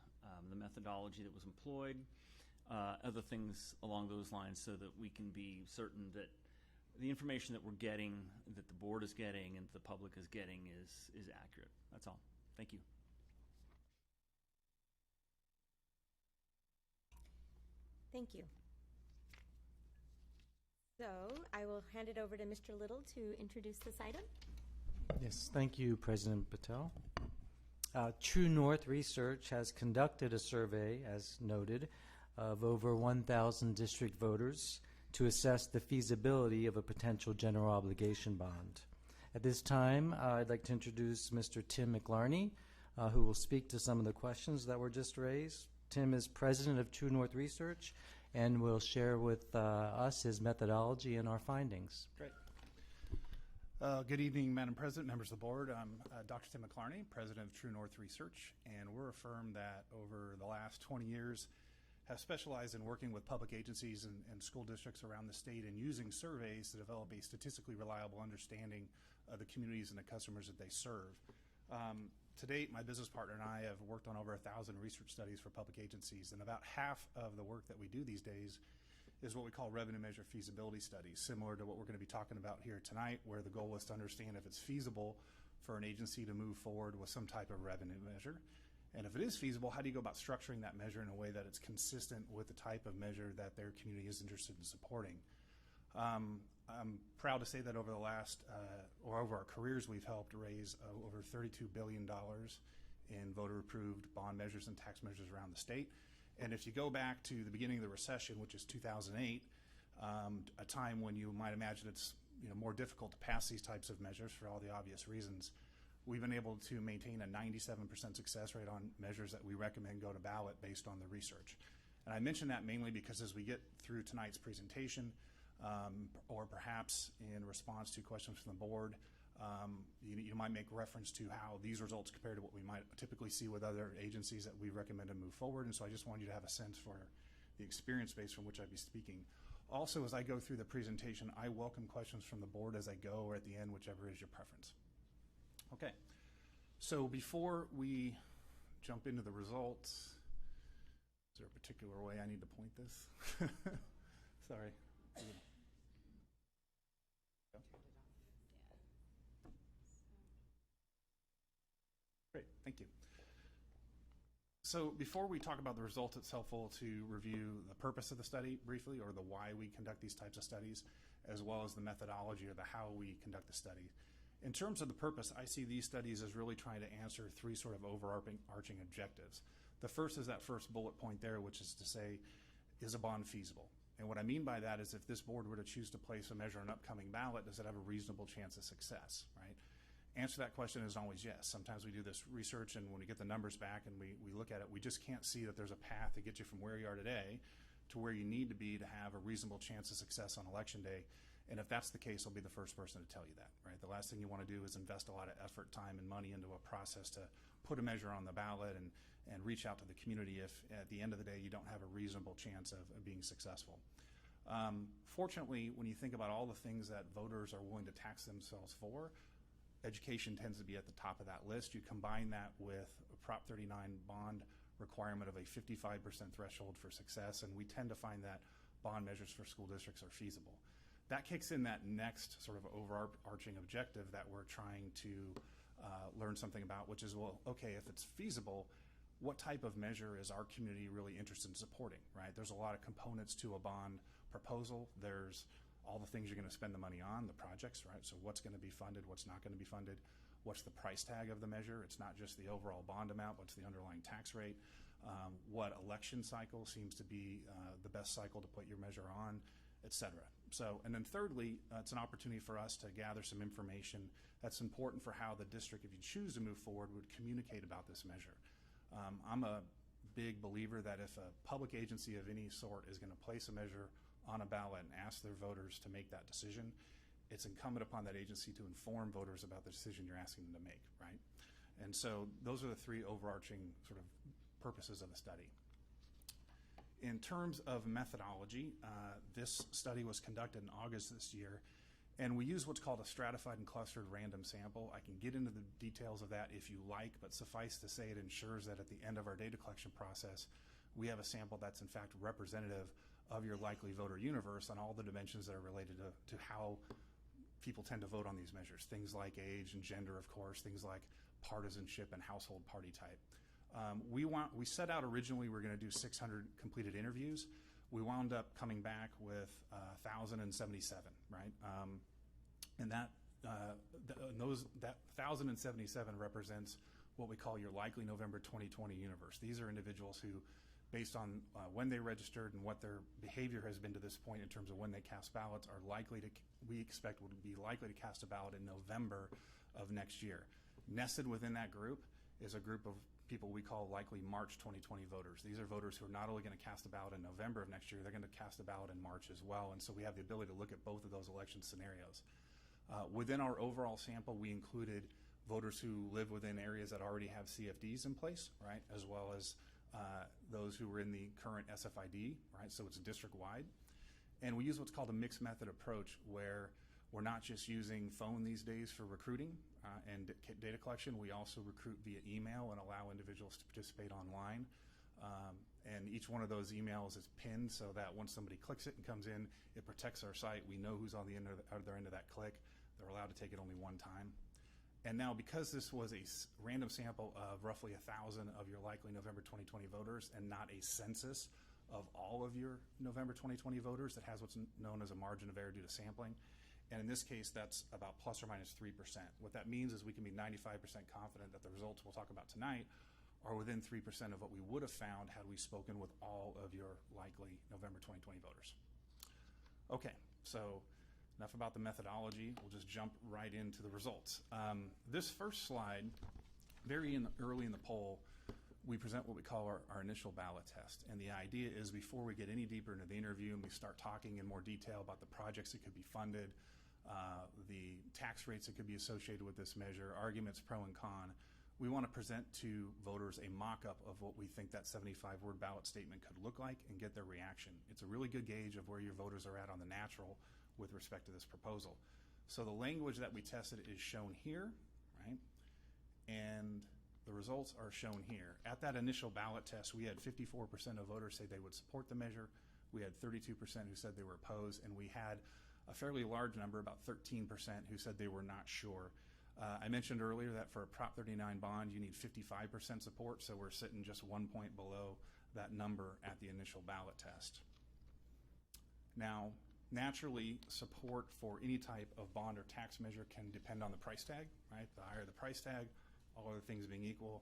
[SPEAKER 15] the methodology that was employed, other things along those lines, so that we can be certain that the information that we're getting, that the board is getting, and the public is getting is accurate. That's all. Thank you.
[SPEAKER 1] Thank you. So I will hand it over to Mr. Little to introduce this item.
[SPEAKER 13] Yes, thank you, President Patel. True North Research has conducted a survey, as noted, of over 1,000 district voters to assess the feasibility of a potential general obligation bond. At this time, I'd like to introduce Mr. Tim McLarney, who will speak to some of the questions that were just raised. Tim is president of True North Research and will share with us his methodology and our findings.
[SPEAKER 16] Great. Good evening, Madam President, members of the board. I'm Dr. Tim McLarney, president of True North Research, and we're a firm that over the last 20 years have specialized in working with public agencies and school districts around the state and using surveys to develop a statistically reliable understanding of the communities and the customers that they serve. To date, my business partner and I have worked on over 1,000 research studies for public agencies, and about half of the work that we do these days is what we call revenue measure feasibility studies, similar to what we're going to be talking about here tonight, where the goal is to understand if it's feasible for an agency to move forward with some type of revenue measure. And if it is feasible, how do you go about structuring that measure in a way that it's consistent with the type of measure that their community is interested in supporting? I'm proud to say that over the last, or over our careers, we've helped raise over $32 billion in voter-approved bond measures and tax measures around the state. And if you go back to the beginning of the recession, which is 2008, a time when you might imagine it's more difficult to pass these types of measures for all the obvious reasons, we've been able to maintain a 97% success rate on measures that we recommend go to ballot based on the research. And I mention that mainly because as we get through tonight's presentation, or perhaps in response to questions from the board, you might make reference to how these results compare to what we might typically see with other agencies that we recommend to move forward. And so I just want you to have a sense for the experience base from which I'd be speaking. Also, as I go through the presentation, I welcome questions from the board as I go or at the end, whichever is your preference. Okay, so before we jump into the results, is there a particular way I need to point this? Sorry. Great, thank you. So before we talk about the results, it's helpful to review the purpose of the study briefly, or the why we conduct these types of studies, as well as the methodology or the how we conduct the study. In terms of the purpose, I see these studies as really trying to answer three sort of overarching objectives. The first is that first bullet point there, which is to say, is a bond feasible? And what I mean by that is if this board were to choose to place a measure on an upcoming ballot, does it have a reasonable chance of success, right? Answer to that question is always yes. Sometimes we do this research and when we get the numbers back and we look at it, we just can't see that there's a path to get you from where you are today to where you need to be to have a reasonable chance of success on election day. And if that's the case, I'll be the first person to tell you that, right? The last thing you want to do is invest a lot of effort, time, and money into a process to put a measure on the ballot and reach out to the community if at the end of the day you don't have a reasonable chance of being successful. Fortunately, when you think about all the things that voters are willing to tax themselves for, education tends to be at the top of that list. You combine that with a Prop 39 bond requirement of a 55% threshold for success, and we tend to find that bond measures for school districts are feasible. That kicks in that next sort of overarching objective that we're trying to learn something about, which is, well, okay, if it's feasible, what type of measure is our community really interested in supporting, right? There's a lot of components to a bond proposal. There's all the things you're going to spend the money on, the projects, right? So what's going to be funded, what's not going to be funded, what's the price tag of the measure? It's not just the overall bond amount, what's the underlying tax rate? what election cycle seems to be the best cycle to put your measure on, et cetera. So, and then thirdly, it's an opportunity for us to gather some information that's important for how the district, if you choose to move forward, would communicate about this measure. I'm a big believer that if a public agency of any sort is going to place a measure on a ballot and ask their voters to make that decision, it's incumbent upon that agency to inform voters about the decision you're asking them to make, right? And so those are the three overarching sort of purposes of the study. In terms of methodology, this study was conducted in August this year, and we use what's called a stratified and clustered random sample. I can get into the details of that if you like, but suffice to say it ensures that at the end of our data collection process, we have a sample that's in fact representative of your likely voter universe on all the dimensions that are related to how people tend to vote on these measures. Things like age and gender, of course, things like partisanship and household party type. We set out originally we're going to do 600 completed interviews. We wound up coming back with 1,077, right? And that 1,077 represents what we call your likely November 2020 universe. These are individuals who, based on when they registered and what their behavior has been to this point in terms of when they cast ballots, are likely to, we expect would be likely to cast a ballot in November of next year. Nested within that group is a group of people we call likely March 2020 voters. These are voters who are not only going to cast a ballot in November of next year, they're going to cast a ballot in March as well. And so we have the ability to look at both of those election scenarios. Within our overall sample, we included voters who live within areas that already have CFDs in place, right, as well as those who were in the current SFID, right, so it's district-wide. And we use what's called a mixed method approach, where we're not just using phone these days for recruiting and data collection. We also recruit via email and allow individuals to participate online. And each one of those emails is pinned so that once somebody clicks it and comes in, it protects our site. We know who's on the other end of that click. They're allowed to take it only one time. And now, because this was a random sample of roughly 1,000 of your likely November 2020 voters and not a census of all of your November 2020 voters that has what's known as a margin of error due to sampling, and in this case, that's about plus or minus 3%. What that means is we can be 95% confident that the results we'll talk about tonight are within 3% of what we would have found had we spoken with all of your likely November 2020 voters. Okay, so enough about the methodology. We'll just jump right into the results. This first slide, very early in the poll, we present what we call our initial ballot test. And the idea is before we get any deeper into the interview and we start talking in more detail about the projects that could be funded, the tax rates that could be associated with this measure, arguments pro and con, we want to present to voters a mock-up of what we think that 75-word ballot statement could look like and get their reaction. It's a really good gauge of where your voters are at on the natural with respect to this proposal. So the language that we tested is shown here, right? And the results are shown here. At that initial ballot test, we had 54% of voters say they would support the measure. We had 32% who said they were opposed, and we had a fairly large number, about 13%, who said they were not sure. I mentioned earlier that for a Prop 39 bond, you need 55% support, so we're sitting just 1 point below that number at the initial ballot test. Now, naturally, support for any type of bond or tax measure can depend on the price tag, right? The higher the price tag, all other things being equal,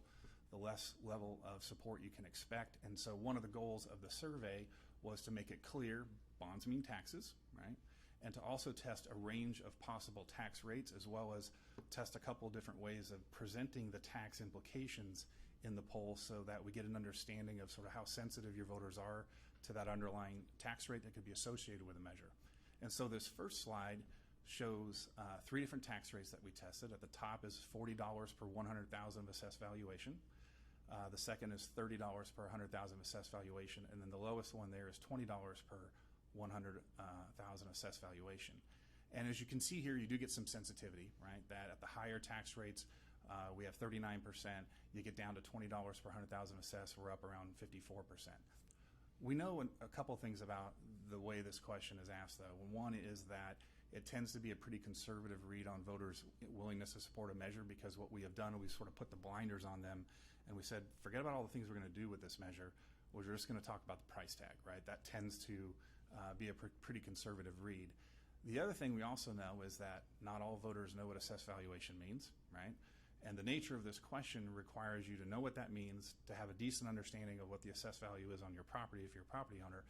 [SPEAKER 16] the less level of support you can expect. And so one of the goals of the survey was to make it clear bonds mean taxes, right? And to also test a range of possible tax rates, as well as test a couple different ways of presenting the tax implications in the poll so that we get an understanding of sort of how sensitive your voters are to that underlying tax rate that could be associated with a measure. And so this first slide shows 3 different tax rates that we tested. At the top is $40 per 100,000 of assessed valuation. The second is $30 per 100,000 of assessed valuation, and then the lowest one there is $20 per 100,000 assessed valuation. And as you can see here, you do get some sensitivity, right? That at the higher tax rates, we have 39%. You get down to $20 per 100,000 assessed, we're up around 54%. We know a couple things about the way this question is asked, though. One is that it tends to be a pretty conservative read on voters' willingness to support a measure, because what we have done, we sort of put the blinders on them and we said, forget about all the things we're going to do with this measure. We're just going to talk about the price tag, right? That tends to be a pretty conservative read. The other thing we also know is that not all voters know what assessed valuation means, right? And the nature of this question requires you to know what that means, to have a decent understanding of what the assessed value is on your property if you're a property owner,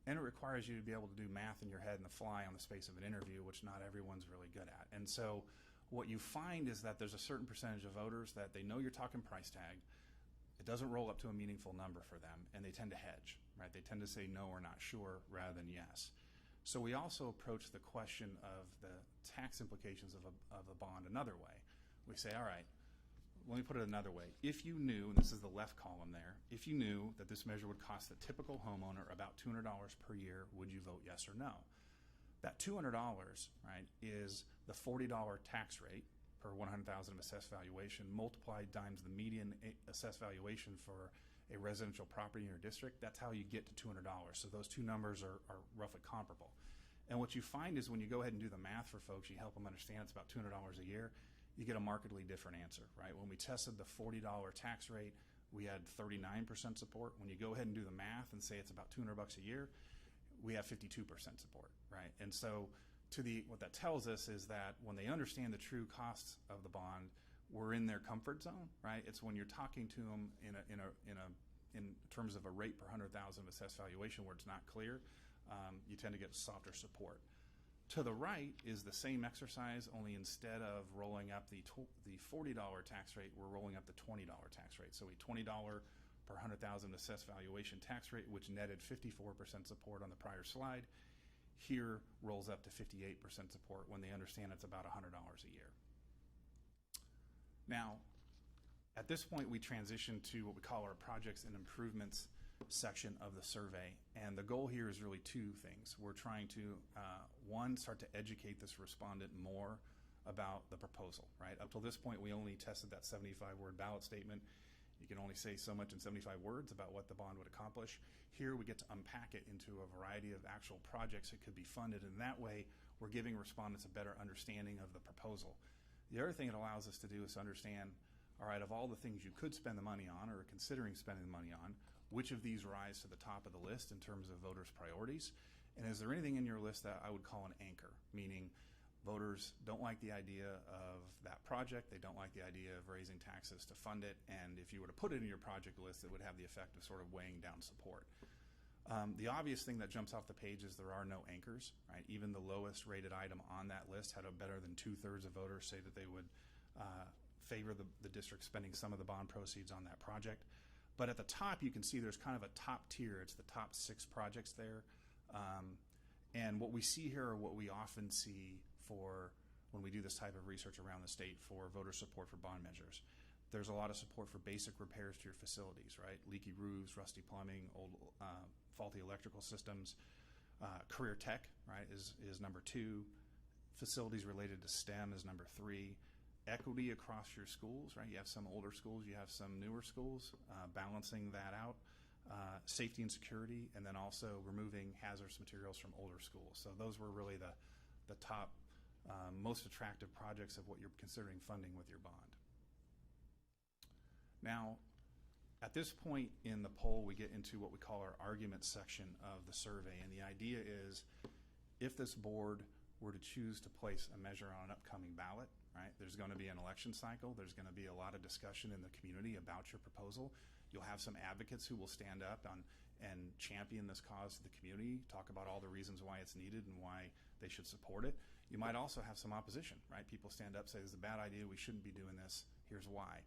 [SPEAKER 16] and it requires you to be able to do math in your head and the fly on the space of an interview, which not everyone's really good at. And so what you find is that there's a certain percentage of voters that they know you're talking price tag. It doesn't roll up to a meaningful number for them, and they tend to hedge, right? They tend to say no or not sure rather than yes. So we also approach the question of the tax implications of a bond another way. We say, all right, let me put it another way. If you knew, and this is the left column there, if you knew that this measure would cost the typical homeowner about $200 per year, would you vote yes or no? That $200, right, is the $40 tax rate per 100,000 of assessed valuation multiplied times the median assessed valuation for a residential property in your district. That's how you get to $200. So those two numbers are roughly comparable. And what you find is when you go ahead and do the math for folks, you help them understand it's about $200 a year, you get a markedly different answer, right? When we tested the $40 tax rate, we had 39% support. When you go ahead and do the math and say it's about $200 a year, we have 52% support, right? And so what that tells us is that when they understand the true costs of the bond, we're in their comfort zone, right? It's when you're talking to them in terms of a rate per 100,000 of assessed valuation where it's not clear, you tend to get softer support. To the right is the same exercise, only instead of rolling up the $40 tax rate, we're rolling up the $20 tax rate. So a $20 per 100,000 assessed valuation tax rate, which netted 54% support on the prior slide, here rolls up to 58% support when they understand it's about $100 a year. Now, at this point, we transition to what we call our projects and improvements section of the survey, and the goal here is really two things. We're trying to, one, start to educate this respondent more about the proposal, right? Up till this point, we only tested that 75-word ballot statement. You can only say so much in 75 words about what the bond would accomplish. Here, we get to unpack it into a variety of actual projects that could be funded, and that way, we're giving respondents a better understanding of the proposal. The other thing it allows us to do is to understand, all right, of all the things you could spend the money on or are considering spending the money on, which of these rise to the top of the list in terms of voters' priorities? And is there anything in your list that I would call an anchor, meaning voters don't like the idea of that project, they don't like the idea of raising taxes to fund it, and if you were to put it in your project list, it would have the effect of sort of weighing down support. The obvious thing that jumps off the page is there are no anchors, right? Even the lowest rated item on that list had a better than 2/3 of voters say that they would favor the district spending some of the bond proceeds on that project. But at the top, you can see there's kind of a top tier. It's the top 6 projects there. And what we see here are what we often see for when we do this type of research around the state for voter support for bond measures. There's a lot of support for basic repairs to your facilities, right? Leaky roofs, rusty plumbing, old faulty electrical systems. Career tech, right, is number 2. Facilities related to STEM is number 3. Equity across your schools, right? You have some older schools, you have some newer schools, balancing that out. Safety and security, and then also removing hazardous materials from older schools. So those were really the top, most attractive projects of what you're considering funding with your bond. Now, at this point in the poll, we get into what we call our argument section of the survey, and the idea is if this board were to choose to place a measure on an upcoming ballot, right, there's going to be an election cycle. There's going to be a lot of discussion in the community about your proposal. You'll have some advocates who will stand up and champion this cause to the community, talk about all the reasons why it's needed and why they should support it. You might also have some opposition, right? People stand up, say this is a bad idea, we shouldn't be doing this, here's why.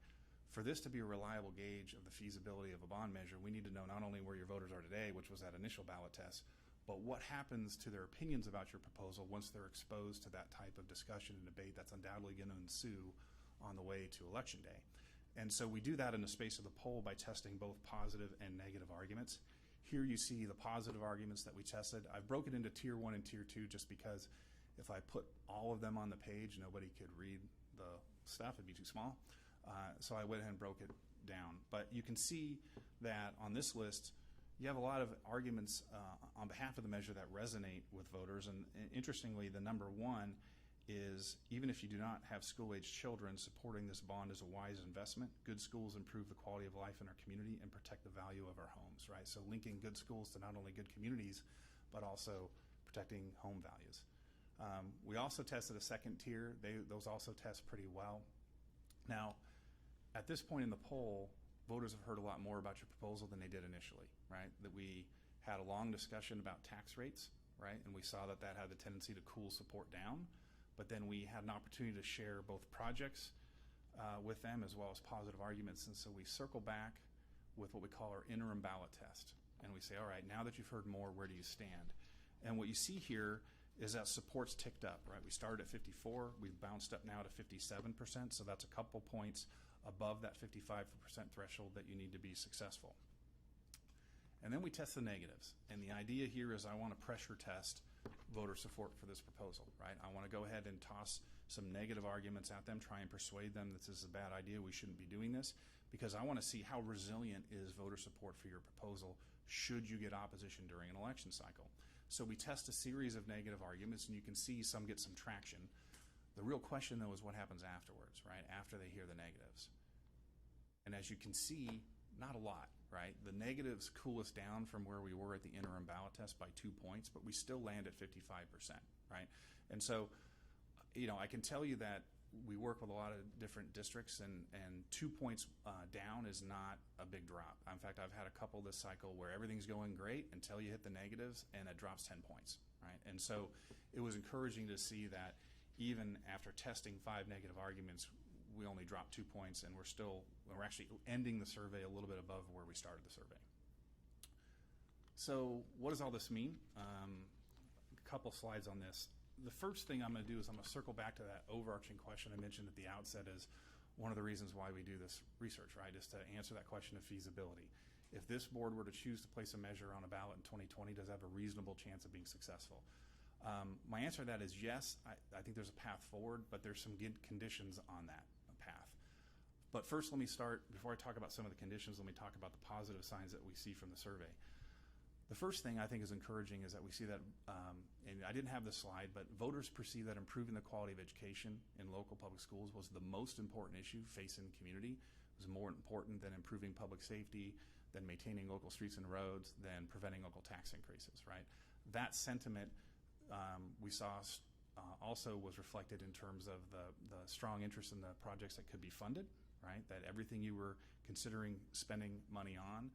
[SPEAKER 16] For this to be a reliable gauge of the feasibility of a bond measure, we need to know not only where your voters are today, which was that initial ballot test, but what happens to their opinions about your proposal once they're exposed to that type of discussion and debate that's undoubtedly going to ensue on the way to Election Day. And so we do that in the space of the poll by testing both positive and negative arguments. Here you see the positive arguments that we tested. I've broken into Tier 1 and Tier 2 just because if I put all of them on the page, nobody could read the stuff. It'd be too small. So I went ahead and broke it down. But you can see that on this list, you have a lot of arguments on behalf of the measure that resonate with voters. And interestingly, the number 1 is even if you do not have school-age children, supporting this bond is a wise investment. Good schools improve the quality of life in our community and protect the value of our homes, right? So linking good schools to not only good communities, but also protecting home values. We also tested a second tier. Those also test pretty well. Now, At this point in the poll, voters have heard a lot more about your proposal than they did initially, right? That we had a long discussion about tax rates, right? And we saw that that had the tendency to cool support down. But then we had an opportunity to share both projects with them as well as positive arguments. And so we circle back with what we call our interim ballot test. And we say, all right, now that you've heard more, where do you stand? And what you see here is that support's ticked up, right? We started at 54, we've bounced up now to 57%, so that's a couple points above that 55% threshold that you need to be successful. And then we test the negatives. And the idea here is I want to pressure test voter support for this proposal, right? I want to go ahead and toss some negative arguments at them, try and persuade them that this is a bad idea, we shouldn't be doing this, because I want to see how resilient is voter support for your proposal should you get opposition during an election cycle. So we test a series of negative arguments, and you can see some get some traction. The real question, though, is what happens afterwards, right, after they hear the negatives. And as you can see, not a lot, right? The negatives cool us down from where we were at the interim ballot test by 2 points, but we still land at 55%, right? And so, you know, I can tell you that we work with a lot of different districts, and 2 points down is not a big drop. In fact, I've had a couple this cycle where everything's going great until you hit the negatives, and it drops 10 points, right? And so it was encouraging to see that even after testing 5 negative arguments, we only dropped 2 points, and we're actually ending the survey a little bit above where we started the survey. So what does all this mean? A couple slides on this. The first thing I'm going to do is I'm going to circle back to that overarching question I mentioned at the outset as one of the reasons why we do this research, right, is to answer that question of feasibility. If this board were to choose to place a measure on a ballot in 2020, does it have a reasonable chance of being successful? My answer to that is yes. I think there's a path forward, but there's some good conditions on that path. But first, let me start, before I talk about some of the conditions, let me talk about the positive signs that we see from the survey. The first thing I think is encouraging is that we see that, and I didn't have this slide, but voters perceive that improving the quality of education in local public schools was the most important issue facing the community. It was more important than improving public safety, than maintaining local streets and roads, than preventing local tax increases, right? That sentiment we saw also was reflected in terms of the strong interest in the projects that could be funded, right? That everything you were considering spending money on,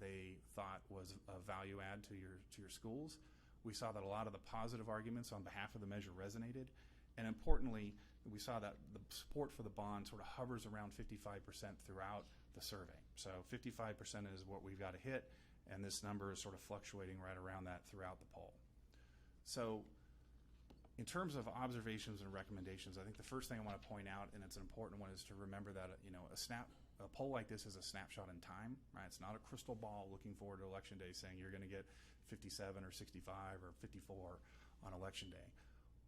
[SPEAKER 16] they thought was a value add to your schools. We saw that a lot of the positive arguments on behalf of the measure resonated, and importantly, we saw that the support for the bond sort of hovers around 55% throughout the survey. So 55% is what we've got to hit, and this number is sort of fluctuating right around that throughout the poll. So in terms of observations and recommendations, I think the first thing I want to point out, and it's an important one, is to remember that a poll like this is a snapshot in time, right? It's not a crystal ball looking forward to Election Day saying you're going to get 57 or 65 or 54 on Election Day.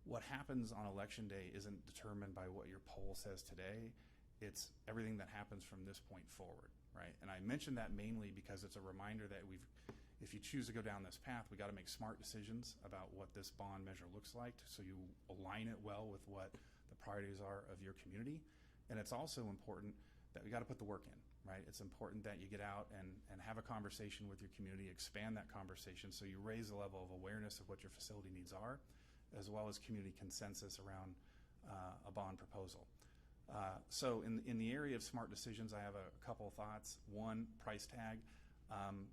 [SPEAKER 16] What happens on Election Day isn't determined by what your poll says today. It's everything that happens from this point forward, right? And I mention that mainly because it's a reminder that if you choose to go down this path, we got to make smart decisions about what this bond measure looks like so you align it well with what the priorities are of your community. And it's also important that we got to put the work in, right? It's important that you get out and have a conversation with your community, expand that conversation so you raise the level of awareness of what your facility needs are, as well as community consensus around a bond proposal. So in the area of smart decisions, I have a couple of thoughts. One, price tag.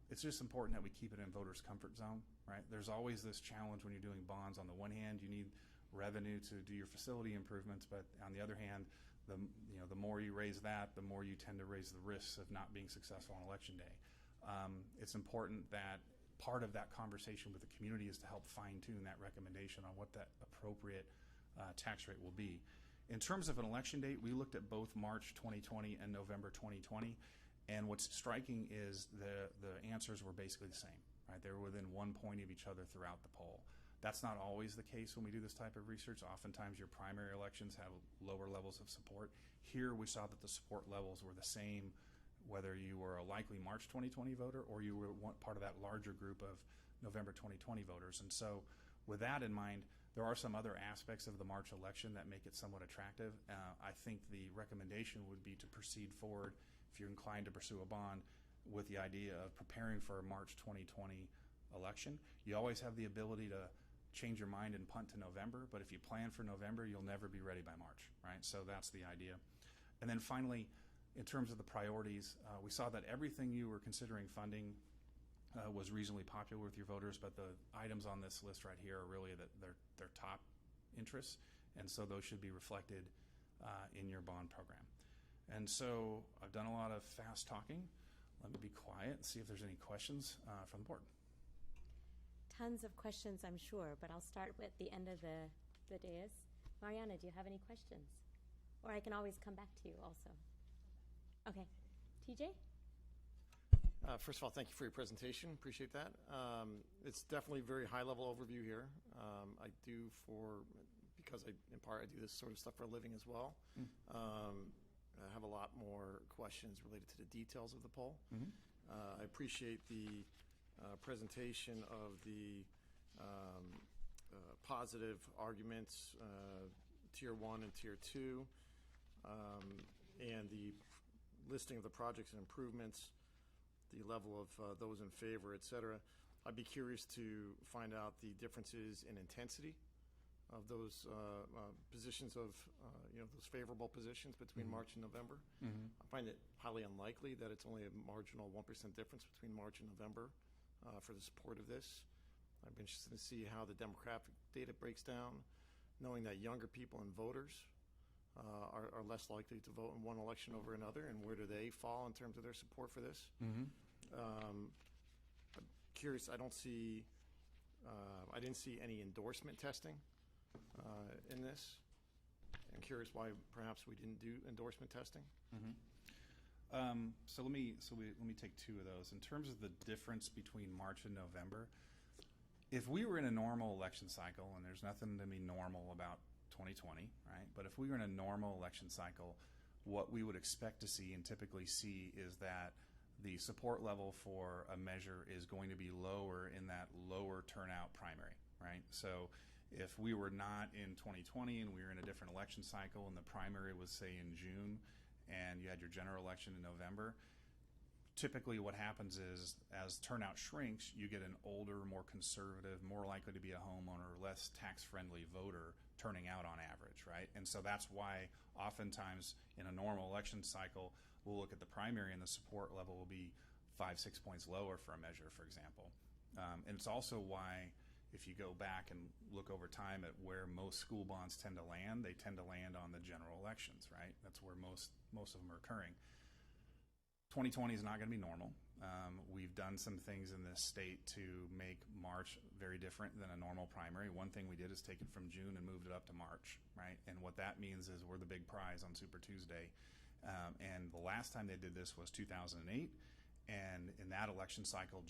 [SPEAKER 16] It's just important that we keep it in voters' comfort zone, right? There's always this challenge when you're doing bonds. On the one hand, you need revenue to do your facility improvements, but on the other hand, the more you raise that, the more you tend to raise the risks of not being successful on Election Day. It's important that part of that conversation with the community is to help fine-tune that recommendation on what that appropriate tax rate will be. In terms of an election date, we looked at both March 2020 and November 2020, and what's striking is the answers were basically the same, right? They were within 1 point of each other throughout the poll. That's not always the case when we do this type of research. Oftentimes your primary elections have lower levels of support. Here we saw that the support levels were the same whether you were a likely March 2020 voter or you were part of that larger group of November 2020 voters. And so with that in mind, there are some other aspects of the March election that make it somewhat attractive. I think the recommendation would be to proceed forward if you're inclined to pursue a bond with the idea of preparing for a March 2020 election. You always have the ability to change your mind and punt to November, but if you plan for November, you'll never be ready by March, right? So that's the idea. And then finally, in terms of the priorities, we saw that everything you were considering funding was reasonably popular with your voters, but the items on this list right here are really their top interests, and so those should be reflected in your bond program. And so I've done a lot of fast talking. Let me be quiet and see if there's any questions from the board.
[SPEAKER 1] Tons of questions, I'm sure, but I'll start with the end of the dais. Mariana, do you have any questions? Or I can always come back to you also. Okay. TJ?
[SPEAKER 17] First of all, thank you for your presentation. Appreciate that. It's definitely a very high-level overview here. Because in part I do this sort of stuff for a living as well. I have a lot more questions related to the details of the poll. I appreciate the presentation of the positive arguments, Tier 1 and Tier 2, and the listing of the projects and improvements, the level of those in favor, et cetera. I'd be curious to find out the differences in intensity of those positions of, those favorable positions between March and November. I find it highly unlikely that it's only a marginal 1% difference between March and November for the support of this. I'd be interested to see how the demographic data breaks down, knowing that younger people and voters are less likely to vote in one election over another, and where do they fall in terms of their support for this. I'm curious, I didn't see any endorsement testing in this. I'm curious why perhaps we didn't do endorsement testing.
[SPEAKER 16] So let me take two of those. In terms of the difference between March and November, if we were in a normal election cycle, and there's nothing to be normal about 2020, right? But if we were in a normal election cycle, what we would expect to see and typically see is that the support level for a measure is going to be lower in that lower turnout primary, right? So if we were not in 2020 and we were in a different election cycle and the primary was, say, in June and you had your general election in November, typically what happens is as turnout shrinks, you get an older, more conservative, more likely to be a homeowner, less tax-friendly voter turning out on average, right? And so that's why oftentimes in a normal election cycle, we'll look at the primary and the support level will be 5-6 points lower for a measure, for example. And it's also why if you go back and look over time at where most school bonds tend to land, they tend to land on the general elections, right? That's where most of them are occurring. 2020 is not going to be normal. We've done some things in this state to make March very different than a normal primary. One thing we did is take it from June and moved it up to March, right? And what that means is we're the big prize on Super Tuesday. And the last time they did this was 2008. And in that election cycle,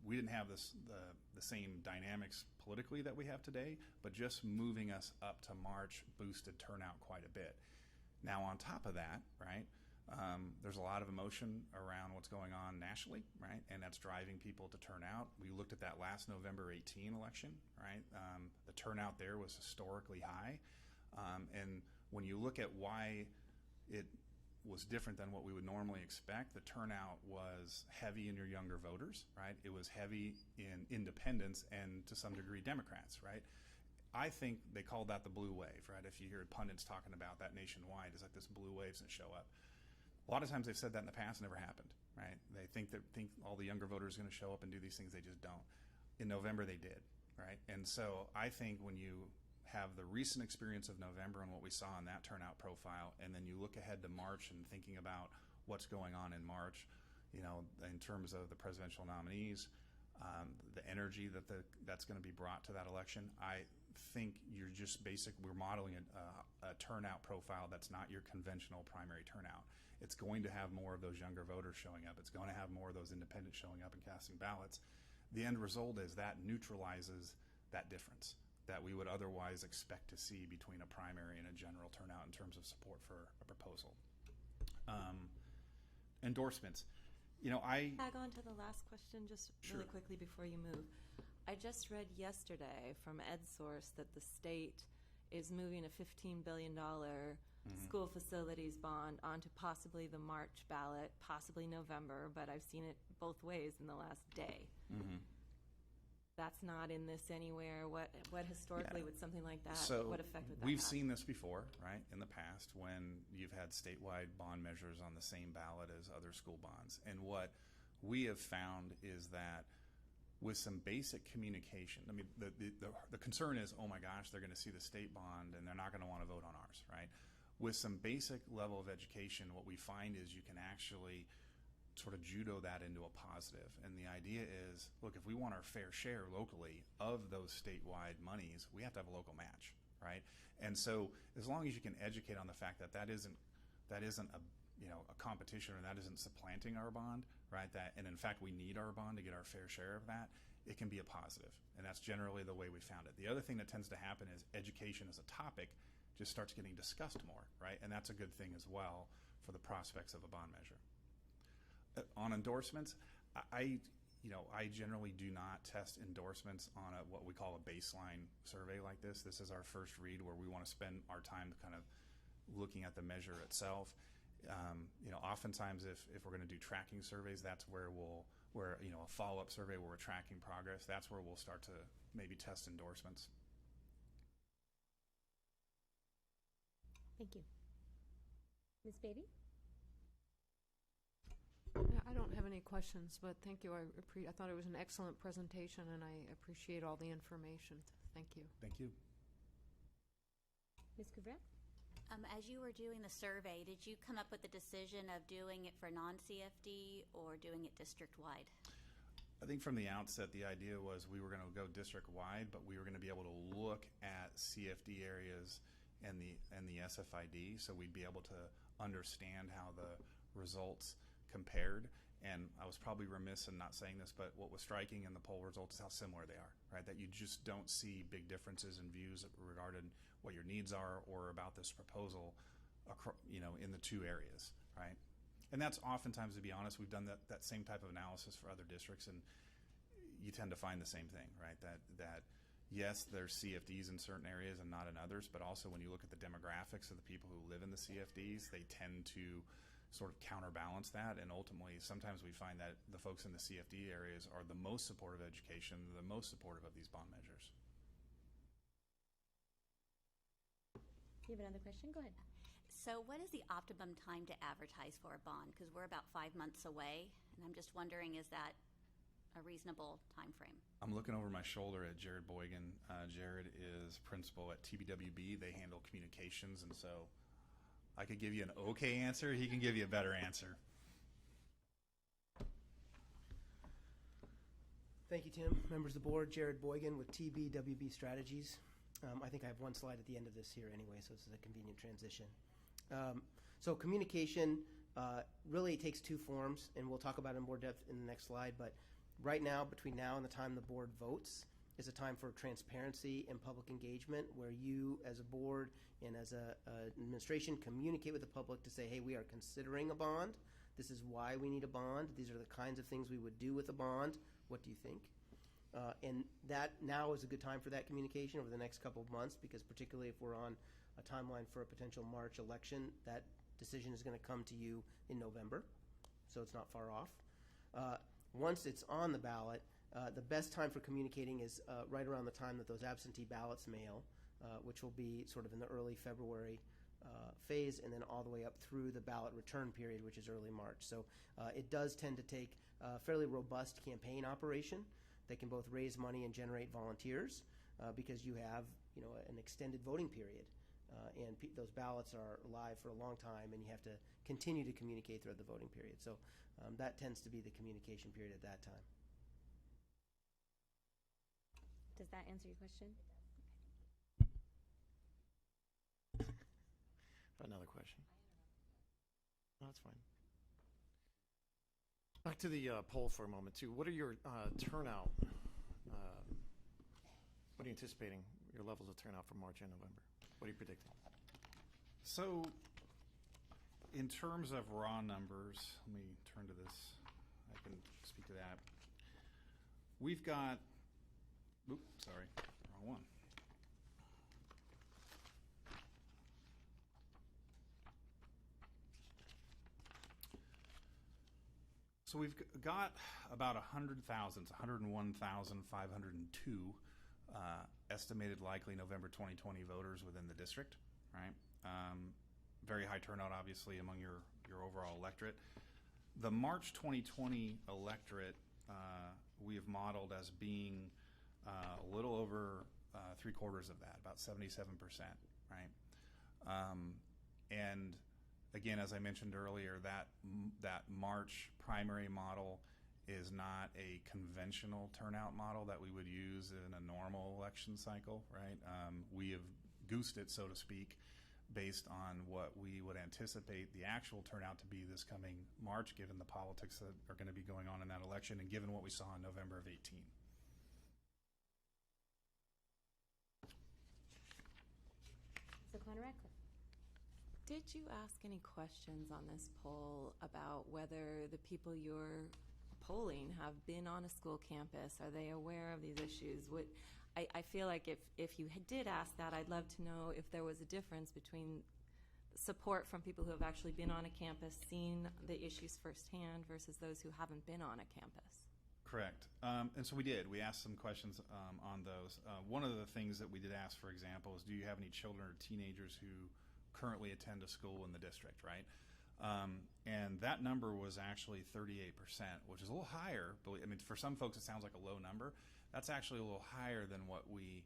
[SPEAKER 16] we didn't have the same dynamics politically that we have today, but just moving us up to March boosted turnout quite a bit. Now, on top of that, right, there's a lot of emotion around what's going on nationally, right, and that's driving people to turn out. We looked at that last November 18 election, right? The turnout there was historically high. And when you look at why it was different than what we would normally expect, the turnout was heavy in your younger voters, right? It was heavy in independents and to some degree Democrats, right? I think they called that the blue wave, right? If you hear pundits talking about that nationwide, it's like this blue wave's gonna show up. A lot of times they've said that in the past, never happened, right? They think all the younger voters are gonna show up and do these things, they just don't. In November they did, right? And so I think when you have the recent experience of November and what we saw in that turnout profile, and then you look ahead to March and thinking about what's going on in March, in terms of the presidential nominees, the energy that's going to be brought to that election, I think we're modeling a turnout profile that's not your conventional primary turnout. It's going to have more of those younger voters showing up. It's going to have more of those independents showing up and casting ballots. The end result is that neutralizes that difference that we would otherwise expect to see between a primary and a general turnout in terms of support for a proposal. Endorsements.
[SPEAKER 18] Tag on to the last question just really quickly before you move. I just read yesterday from EdSource that the state is moving a $15 billion school facilities bond onto possibly the March ballot, possibly November, but I've seen it both ways in the last day. that's not in this anywhere? What historically would something like that,
[SPEAKER 16] So
[SPEAKER 18] what effect would that
[SPEAKER 16] we've
[SPEAKER 18] have?
[SPEAKER 16] seen this before, right, in the past when you've had statewide bond measures on the same ballot as other school bonds. And what we have found is that with some basic communication, I mean, the concern is, oh my gosh, they're going to see the state bond and they're not going to want to vote on ours, right? With some basic level of education, what we find is you can actually sort of judo that into a positive. And the idea is, look, if we want our fair share locally of those statewide monies, we have to have a local match, right? And so as long as you can educate on the fact that that isn't a competition, or that isn't supplanting our bond, right? That, and in fact, we need our bond to get our fair share of that, it can be a positive. And that's generally the way we found it. The other thing that tends to happen is education as a topic just starts getting discussed more, right? And that's a good thing as well for the prospects of a bond measure. On endorsements, I generally do not test endorsements on what we call a baseline survey like this. This is our first read where we want to spend our time kind of looking at the measure itself. Oftentimes if we're going to do tracking surveys, that's where a follow-up survey where we're tracking progress, that's where we'll start to maybe test endorsements.
[SPEAKER 1] Thank you. Ms. Beatty?
[SPEAKER 19] I don't have any questions, but thank you. I thought it was an excellent presentation, and I appreciate all the information. Thank you.
[SPEAKER 16] Thank you.
[SPEAKER 1] Ms. Couvret?
[SPEAKER 2] As you were doing the survey, did you come up with the decision of doing it for non-CFD or doing it district-wide?
[SPEAKER 16] I think from the outset, the idea was we were going to go district-wide, but we were going to be able to look at CFD areas and the SFID, so we'd be able to understand how the results compared. And I was probably remiss in not saying this, but what was striking in the poll results is how similar they are, right? That you just don't see big differences in views regarding what your needs are or about this proposal, in the two areas, right? And that's oftentimes, to be honest, we've done that same type of analysis for other districts, and you tend to find the same thing, right? That yes, there's CFDs in certain areas and not in others, but also when you look at the demographics of the people who live in the CFDs, they tend to sort of counterbalance that, and ultimately sometimes we find that the folks in the CFD areas are the most supportive of education, the most supportive of these bond measures.
[SPEAKER 1] You have another question? Go ahead.
[SPEAKER 2] So what is the optimum time to advertise for a bond? Because we're about 5 months away, and I'm just wondering, is that a reasonable time frame?
[SPEAKER 16] I'm looking over my shoulder at Jared Boygan. Jared is principal at TBWB. They handle communications, and so I could give you an okay answer. He can give you a better answer.
[SPEAKER 20] Thank you, Tim. Members of the board, Jared Boygan with TBWB Strategies. I think I have one slide at the end of this here anyway, so this is a convenient transition. So communication really takes two forms, and we'll talk about it in more depth in the next slide. But right now, between now and the time the board votes, is a time for transparency and public engagement, where you as a board and as an administration communicate with the public to say, hey, we are considering a bond. This is why we need a bond. These are the kinds of things we would do with a bond. What do you think? And that now is a good time for that communication over the next couple of months, because particularly if we're on a timeline for a potential March election, that decision is going to come to you in November, so it's not far off. Once it's on the ballot, the best time for communicating is right around the time that those absentee ballots mail, which will be sort of in the early February phase, and then all the way up through the ballot return period, which is early March. So it does tend to take a fairly robust campaign operation that can both raise money and generate volunteers, because you have an extended voting period, and those ballots are live for a long time, and you have to continue to communicate throughout the voting period. So that tends to be the communication period at that time.
[SPEAKER 1] Does that answer your question?
[SPEAKER 17] Another question. No, that's fine. Back to the poll for a moment, too. What are your turnout? What are you anticipating, your levels of turnout for March and November? What are you predicting?
[SPEAKER 16] So, in terms of raw numbers, let me turn to this. I can speak to that. We've got, oops, sorry, wrong one. So we've got about 101,502 estimated likely November 2020 voters within the district, right? Very high turnout, obviously, among your overall electorate. The March 2020 electorate we have modeled as being a little over 3/4 of that, about 77%, right? And again, as I mentioned earlier, that March primary model is not a conventional turnout model that we would use in a normal election cycle, right? We have goosed it, so to speak, based on what we would anticipate the actual turnout to be this coming March, given the politics that are going to be going on in that election and given what we saw in November of 18.
[SPEAKER 1] So, Connor Radcliffe.
[SPEAKER 18] Did you ask any questions on this poll about whether the people you're polling have been on a school campus? Are they aware of these issues? I feel like if you did ask that, I'd love to know if there was a difference between support from people who have actually been on a campus, seen the issues firsthand, versus those who haven't been on a campus.
[SPEAKER 16] Correct. And so we did. We asked some questions on those. One of the things that we did ask, for example, is do you have any children or teenagers who currently attend a school in the district, right? And that number was actually 38%, which is a little higher. But I mean, for some folks, it sounds like a low number. That's actually a little higher than what we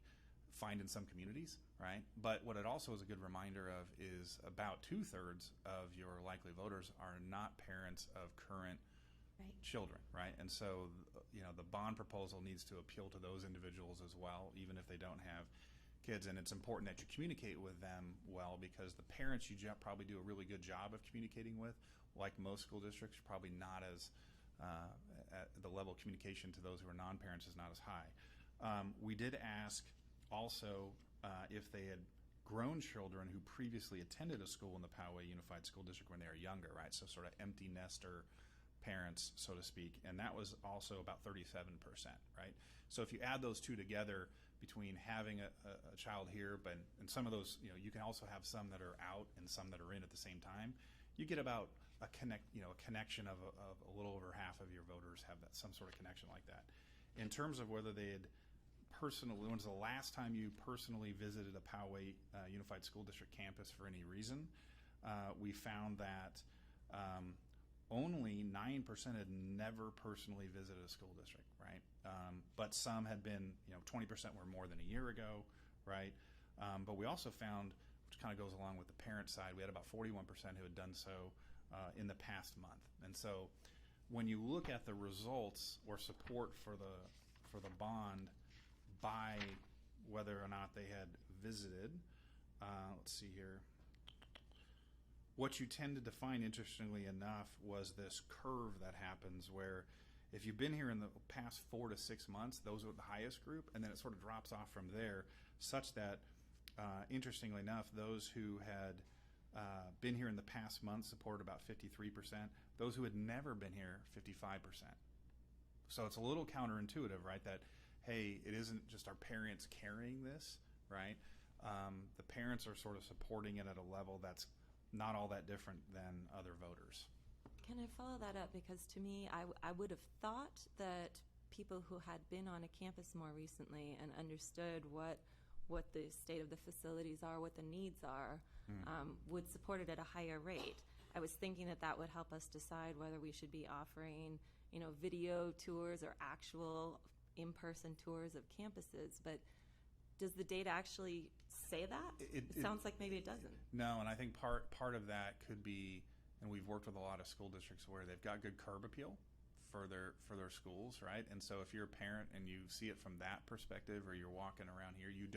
[SPEAKER 16] find in some communities, right? But what it also is a good reminder of is about 2/3 of your likely voters are not parents of current children, right? And so, the bond proposal needs to appeal to those individuals as well, even if they don't have kids. And it's important that you communicate with them well, because the parents you probably do a really good job of communicating with. Like most school districts, probably not as the level of communication to those who are non-parents is not as high. We did ask also if they had grown children who previously attended a school in the Poway Unified School District when they were younger, right? So sort of empty nester parents, so to speak, and that was also about 37%, right? So if you add those two together, between having a child here, and some of those, you can also have some that are out and some that are in at the same time, you get about a connection of a little over half of your voters have some sort of connection like that. In terms of whether they had personally, when's the last time you personally visited a Poway Unified School District campus for any reason, we found that only 9% had never personally visited a school district, right? But some had been, 20% were more than a year ago, right? But we also found, which kind of goes along with the parent side, we had about 41% who had done so in the past month. And so when you look at the results or support for the bond by whether or not they had visited, let's see here. What you tended to find, interestingly enough, was this curve that happens where if you've been here in the past 4 to 6 months, those are the highest group, and then it sort of drops off from there, such that, interestingly enough, those who had been here in the past month supported about 53%. Those who had never been here, 55%. So it's a little counterintuitive, right, that, hey, it isn't just our parents carrying this, right? The parents are sort of supporting it at a level that's not all that different than other voters.
[SPEAKER 18] Can I follow that up? Because to me, I would have thought that people who had been on a campus more recently and understood what the state of the facilities are, what the needs are, would support it at a higher rate. I was thinking that would help us decide whether we should be offering, video tours or actual in-person tours of campuses. But does the data actually say that? It sounds like maybe it doesn't.
[SPEAKER 16] No, and I think part of that could be, and we've worked with a lot of school districts where they've got good curb appeal for their schools, right? And so if you're a parent and you see it from that perspective, or you're walking around here, you're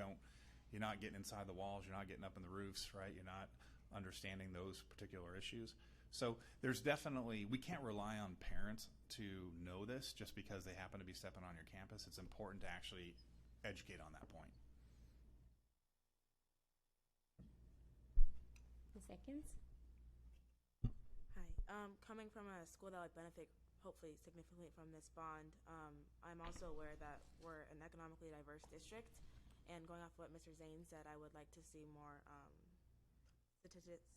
[SPEAKER 16] not getting inside the walls, you're not getting up in the roofs, right? You're not understanding those particular issues. So there's definitely, we can't rely on parents to know this just because they happen to be stepping on your campus. It's important to actually educate on that point.
[SPEAKER 1] Ms. Atkins?
[SPEAKER 3] Hi. Coming from a school that would benefit hopefully significantly from this bond, I'm also aware that we're an economically diverse district, and going off what Mr. Zane said, I would like to see more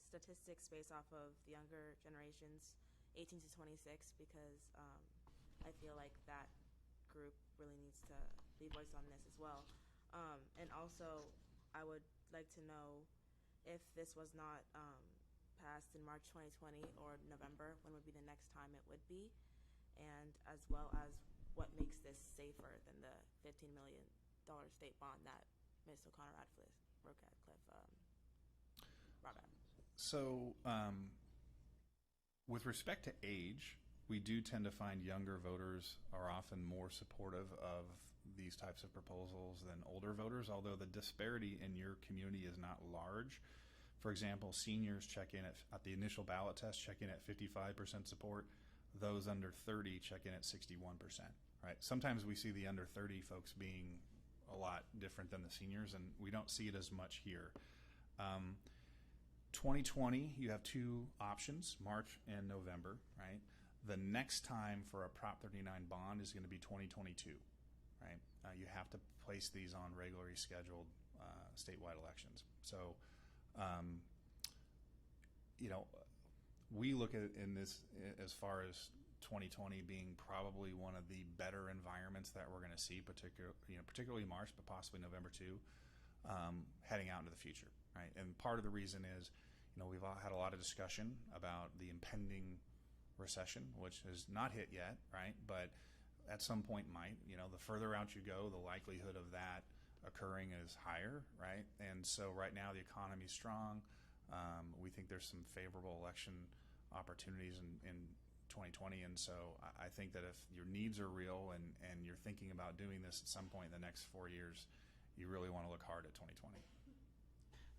[SPEAKER 3] statistics based off of the younger generations 18 to 26 because I feel like that group really needs to be voiced on this as well. And also, I would like to know if this was not passed in March 2020 or November, when would be the next time it would be, and as well as what makes this safer than the $15 million state bond that Ms. O'Connor Radcliffe brought up.
[SPEAKER 21] So, with respect to age, we do tend to find younger voters are often more supportive of these types of proposals than older voters, although the disparity in your community is not large. For example, seniors check in at the initial ballot test, check in at 55% support. Those under 30 check in at 61%, right? Sometimes we see the under 30 folks being a lot different than the seniors, and we don't see it as much here. 2020, you have two options, March and November, right? The next time for a Prop 39 bond is going to be 2022, right? You have to place these on regularly scheduled statewide elections. So, we look at it in this as far as 2020 being probably one of the better environments that we're going to see, particularly March, but possibly November too, heading out into the future, right? And part of the reason is, we've all had a lot of discussion about the impending recession, which has not hit yet, right? But at some point might. The further out you go, the likelihood of that occurring is higher, right? And so right now the economy's strong. We think there's some favorable election opportunities in 2020, and so I think that if your needs are real and you're thinking about doing this at some point in the next 4 years, you really want to look hard at 2020.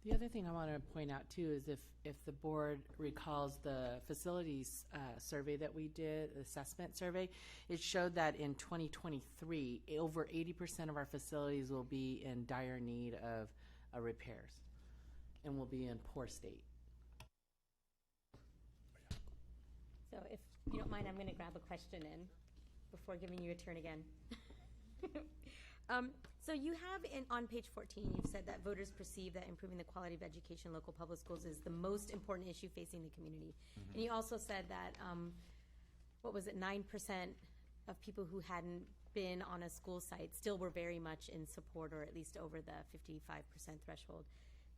[SPEAKER 9] The other thing I want to point out too is if the board recalls the facilities survey that we did, the assessment survey, it showed that in 2023, over 80% of our facilities will be in dire need of repairs and will be in poor state.
[SPEAKER 1] So if you don't mind, I'm going to grab a question in before giving you a turn again. So you have on page 14, you've said that voters perceive that improving the quality of education in local public schools is the most important issue facing the community. Mm-hmm. And you also said that, 9% of people who hadn't been on a school site still were very much in support, or at least over the 55% threshold.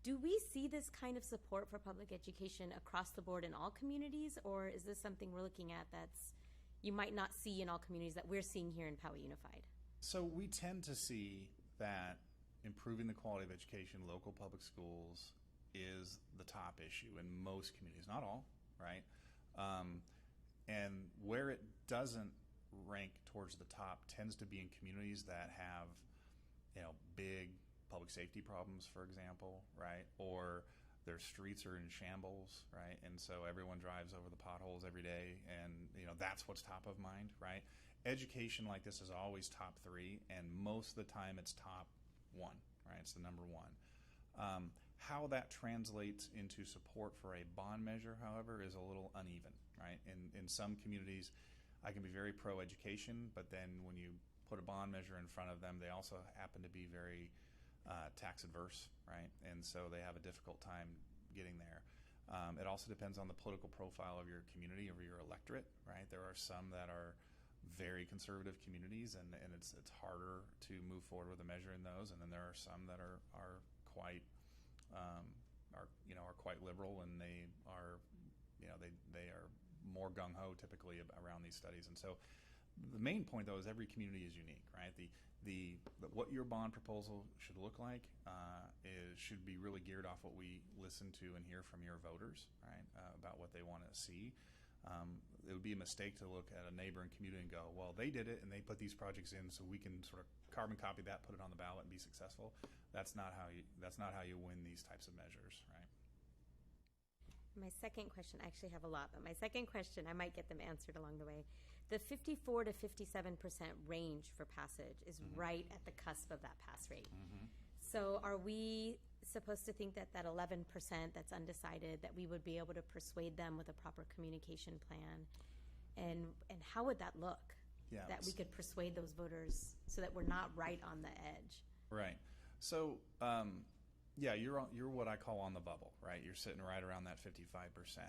[SPEAKER 1] Do we see this kind of support for public education across the board in all communities, or is this something we're looking at that's you might not see in all communities that we're seeing here in Poway Unified?
[SPEAKER 21] So we tend to see that improving the quality of education in local public schools is the top issue in most communities, not all, right? And where it doesn't rank towards the top tends to be in communities that have, big public safety problems, for example, right? Or their streets are in shambles, right? And so everyone drives over the potholes every day, and that's what's top of mind, right? Education like this is always top 3, and most of the time it's top 1, right? It's the number 1. How that translates into support for a bond measure, however, is a little uneven, right? In some communities, I can be very pro-education, but then when you put a bond measure in front of them, they also happen to be very tax adverse, right? And so they have a difficult time getting there. It also depends on the political profile of your community, of your electorate, right? There are some that are very conservative communities, and it's harder to move forward with a measure in those, and then there are some that are quite quite liberal, and they are more gung-ho typically around these studies. And so the main point though is every community is unique, right? What your bond proposal should look like should be really geared off what we listen to and hear from your voters, right? About what they want to see. It would be a mistake to look at a neighboring community and go, well, they did it and they put these projects in, so we can sort of carbon copy that, put it on the ballot, and be successful. That's not how you win these types of measures, right?
[SPEAKER 1] My second question, I actually have a lot, but my second question, I might get them answered along the way. The 54 to 57% range for passage is right at the cusp of that pass rate. Mm-hmm. So are we supposed to think that 11% that's undecided, that we would be able to persuade them with a proper communication plan? And how would that look? Yeah, that we could persuade those voters so that we're not right on the edge.
[SPEAKER 21] Right. So, you're what I call on the bubble, right? You're sitting right around that 55%.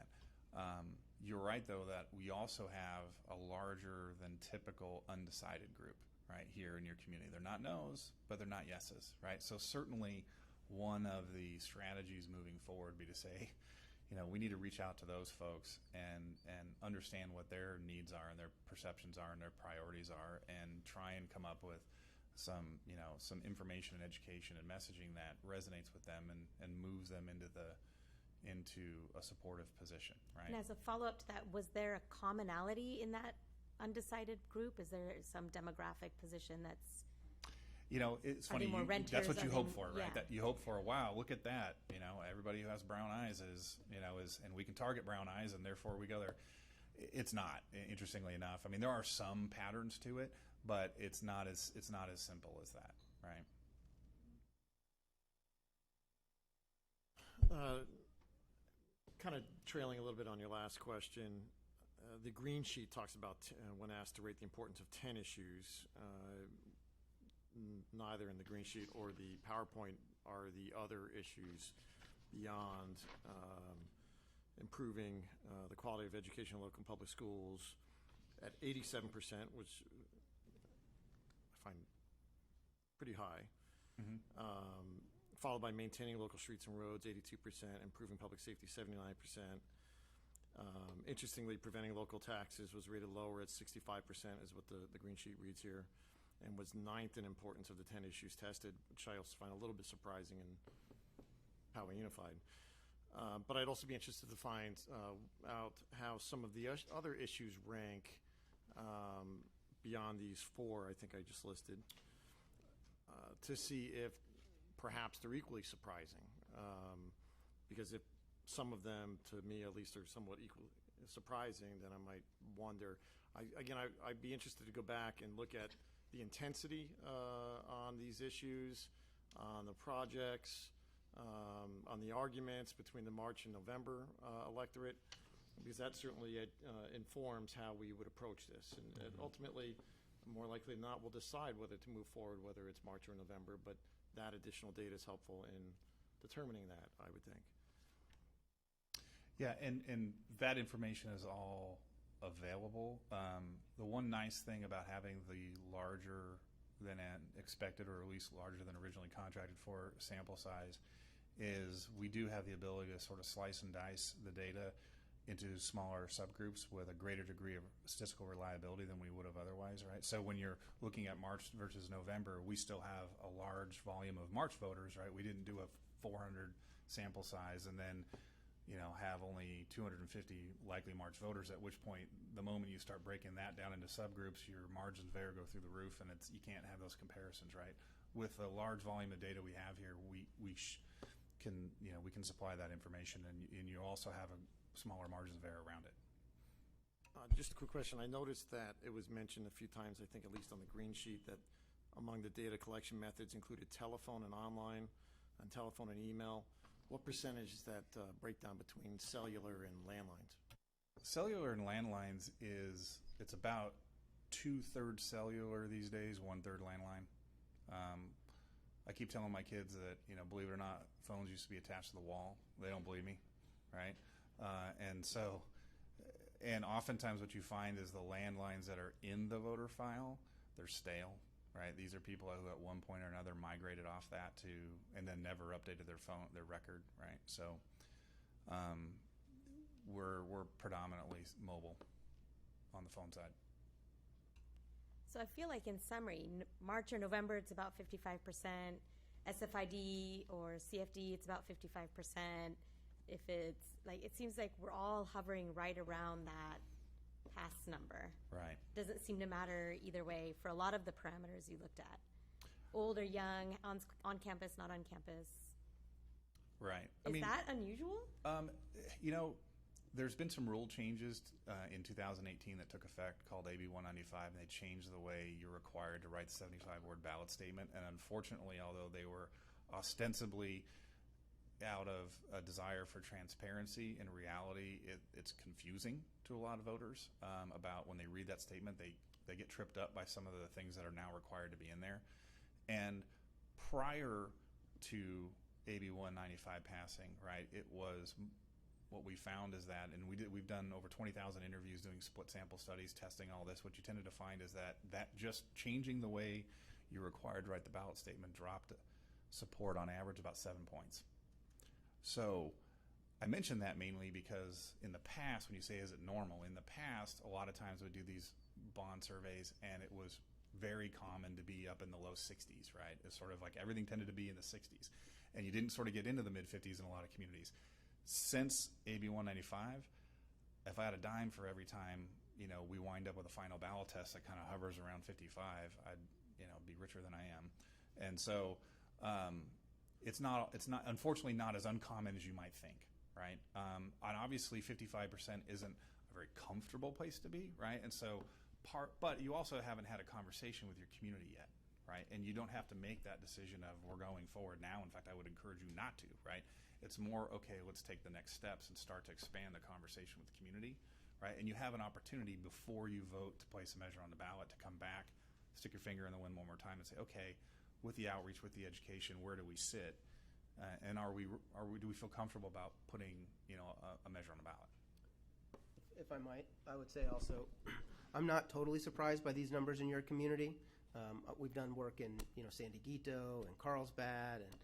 [SPEAKER 21] You're right, though, that we also have a larger than typical undecided group, right, here in your community. They're not no's, but they're not yeses, right? So certainly one of the strategies moving forward be to say, we need to reach out to those folks and understand what their needs are and their perceptions are and their priorities are, and try and come up with some information and education and messaging that resonates with them and moves them into a supportive position, right?
[SPEAKER 1] And as a follow-up to that, was there a commonality in that undecided group? Is there some demographic position that's
[SPEAKER 21] it's
[SPEAKER 1] Are they
[SPEAKER 21] funny.
[SPEAKER 1] more renters?
[SPEAKER 21] That's what you
[SPEAKER 1] Are
[SPEAKER 21] hope
[SPEAKER 1] they-
[SPEAKER 21] for, right?
[SPEAKER 1] yeah.
[SPEAKER 21] That you hope for. Wow, look at that. Everybody who has brown eyes is, and we can target brown eyes, and therefore we go there. It's not. Interestingly enough, I mean, there are some patterns to it, but it's not as simple as that, right?
[SPEAKER 17] Kind of trailing a little bit on your last question, the green sheet talks about, when asked to rate the importance of 10 issues, neither in the green sheet or the PowerPoint are the other issues beyond improving the quality of education in local public schools at 87%, which I find pretty high. Followed by maintaining local streets and roads, 82%, improving public safety, 79%. Interestingly, preventing local taxes was rated lower at 65%, is what the green sheet reads here, and was 9th in importance of the 10 issues tested, which I also find a little bit surprising in Poway Unified. But I'd also be interested to find out how some of the other issues rank beyond these 4 I think I just listed, to see if perhaps they're equally surprising. Because if some of them, to me at least, are somewhat equally surprising, then I might wonder. I'd be interested to go back and look at the intensity on these issues, on the projects, on the arguments between the March and November electorate, because that certainly informs how we would approach this. And ultimately, more likely than not, we'll decide whether to move forward, whether it's March or November, but that additional data is helpful in determining that, I would think.
[SPEAKER 21] Yeah, and that information is all available. The one nice thing about having the larger than expected, or at least larger than originally contracted for sample size, is we do have the ability to sort of slice and dice the data into smaller subgroups with a greater degree of statistical reliability than we would have otherwise, right? So when you're looking at March versus November, we still have a large volume of March voters, right? We didn't do a 400 sample size and then have only 250 likely March voters, at which point, the moment you start breaking that down into subgroups, your margins there go through the roof, and you can't have those comparisons, right? With the large volume of data we have here, we can supply that information, and you also have a smaller margins of error around it.
[SPEAKER 17] Just a quick question. I noticed that it was mentioned a few times, I think at least on the green sheet, that among the data collection methods included telephone and online, and telephone and email. What percentage is that breakdown between cellular and landlines?
[SPEAKER 21] Cellular and landlines it's about 2/3 cellular these days, 1/3 landline. I keep telling my kids that, believe it or not, phones used to be attached to the wall. They don't believe me, right? And oftentimes what you find is the landlines that are in the voter file, they're stale, right? These are people who at one point or another migrated off that and then never updated their record, right? So we're predominantly mobile on the phone side.
[SPEAKER 1] So I feel like in summary, March or November, it's about 55%. SFID or CFD, it's about 55%. If it's it seems like we're all hovering right around that pass number.
[SPEAKER 21] Right.
[SPEAKER 1] Doesn't seem to matter either way for a lot of the parameters you looked at. Old or young, on campus, not on campus.
[SPEAKER 21] Right.
[SPEAKER 1] Is that unusual?
[SPEAKER 21] There's been some rule changes in 2018 that took effect called AB 195, and they changed the way you're required to write the 75-word ballot statement. And unfortunately, although they were ostensibly out of a desire for transparency, in reality, it's confusing to a lot of voters about when they read that statement. They get tripped up by some of the things that are now required to be in there. And prior to AB 195 passing, right, it was what we found is that, and we've done over 20,000 interviews doing split sample studies, testing all this. What you tended to find is that just changing the way you're required to write the ballot statement dropped support on average about 7 points. So I mention that mainly because in the past, when you say is it normal, in the past, a lot of times we would do these bond surveys and it was very common to be up in the low 60s, right? It's sort of like everything tended to be in the 60s. And you didn't sort of get into the mid 50s in a lot of communities. Since AB 195, if I had a dime for every time, we wind up with a final ballot test that kind of hovers around 55, I'd, be richer than I am. And so it's not unfortunately not as uncommon as you might think, right? And obviously 55% isn't a very comfortable place to be, right? And so but you also haven't had a conversation with your community yet, right? And you don't have to make that decision of we're going forward now. In fact, I would encourage you not to, right? It's more, okay, let's take the next steps and start to expand the conversation with the community, right? And you have an opportunity before you vote to place a measure on the ballot to come back, stick your finger in the wind one more time and say, okay, with the outreach, with the education, where do we sit? And do we feel comfortable about putting, a measure on the ballot?
[SPEAKER 20] If I might, I would say also, I'm not totally surprised by these numbers in your community. We've done work in, San Dieguito and Carlsbad and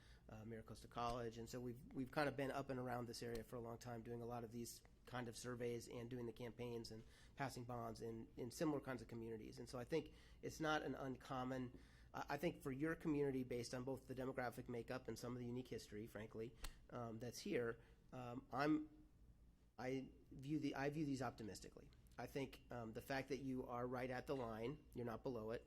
[SPEAKER 20] Miracosta College, and so we've kind of been up and around this area for a long time, doing a lot of these kind of surveys and doing the campaigns and passing bonds in similar kinds of communities. And so I think it's not an uncommon. I think for your community, based on both the demographic makeup and some of the unique history, frankly, that's here, I view these optimistically. I think the fact that you are right at the line, you're not below it,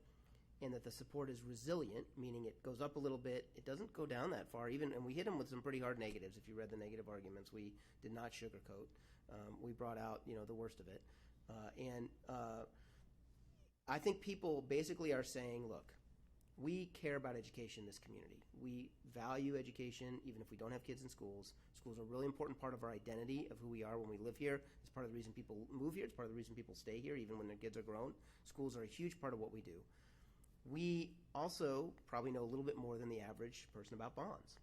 [SPEAKER 20] and that the support is resilient, meaning it goes up a little bit, it doesn't go down that far, and we hit them with some pretty hard negatives. If you read the negative arguments, we did not sugarcoat. We brought out, the worst of it. I think people basically are saying, look, we care about education in this community. We value education, even if we don't have kids in schools. Schools are a really important part of our identity of who we are when we live here. It's part of the reason people move here. It's part of the reason people stay here, even when their kids are grown. Schools are a huge part of what we do. We also probably know a little bit more than the average person about bonds.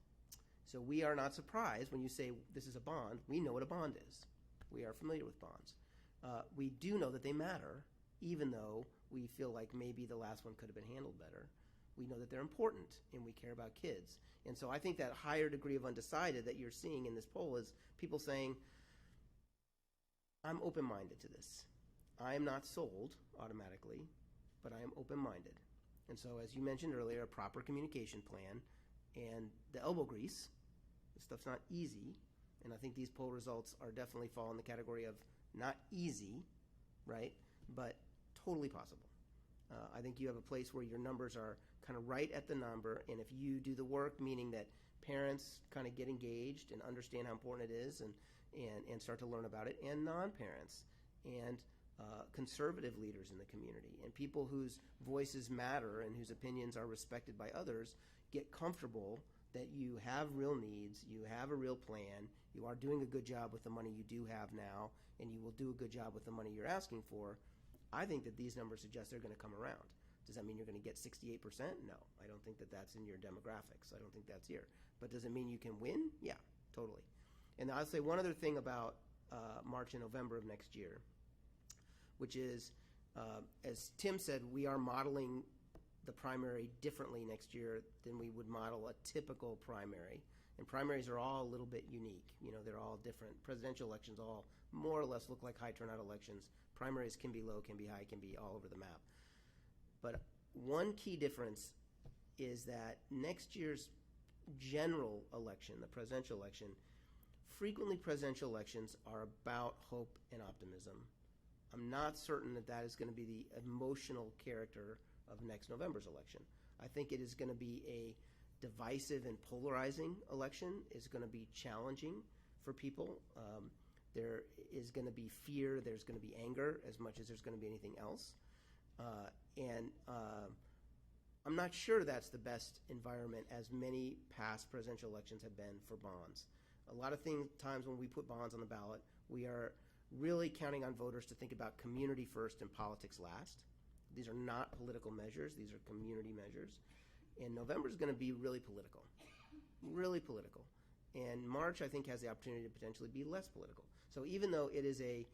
[SPEAKER 20] So we are not surprised when you say this is a bond. We know what a bond is. We are familiar with bonds. We do know that they matter, even though we feel like maybe the last one could have been handled better. We know that they're important, and we care about kids. And so I think that higher degree of undecided that you're seeing in this poll is people saying, I'm open-minded to this. I am not sold automatically, but I am open-minded. And so, as you mentioned earlier, a proper communication plan and the elbow grease. This stuff's not easy, and I think these poll results are definitely fall in the category of not easy, right, but totally possible. I think you have a place where your numbers are kind of right at the number, and if you do the work, meaning that parents kind of get engaged and understand how important it is and start to learn about it, and non-parents, and conservative leaders in the community, and people whose voices matter and whose opinions are respected by others get comfortable that you have real needs, you have a real plan, you are doing a good job with the money you do have now, and you will do a good job with the money you're asking for. I think that these numbers suggest they're going to come around. Does that mean you're going to get 68%? No, I don't think that that's in your demographics. I don't think that's here. But does it mean you can win? Yeah, totally. And I'll say one other thing about March and November of next year, which is, as Tim said, we are modeling the primary differently next year than we would model a typical primary. And primaries are all a little bit unique. They're all different. Presidential elections all more or less look like high turnout elections. Primaries can be low, can be high, can be all over the map. But one key difference is that next year's general election, the presidential election, frequently presidential elections are about hope and optimism. I'm not certain that that is going to be the emotional character of next November's election. I think it is going to be a divisive and polarizing election. It's going to be challenging for people. There is going to be fear. There's going to be anger as much as there's going to be anything else. I'm not sure that's the best environment, as many past presidential elections have been for bonds. A lot of times when we put bonds on the ballot, we are really counting on voters to think about community first and politics last. These are not political measures. These are community measures. And November is going to be really political, really political. And March, I think, has the opportunity to potentially be less political. So even though it is a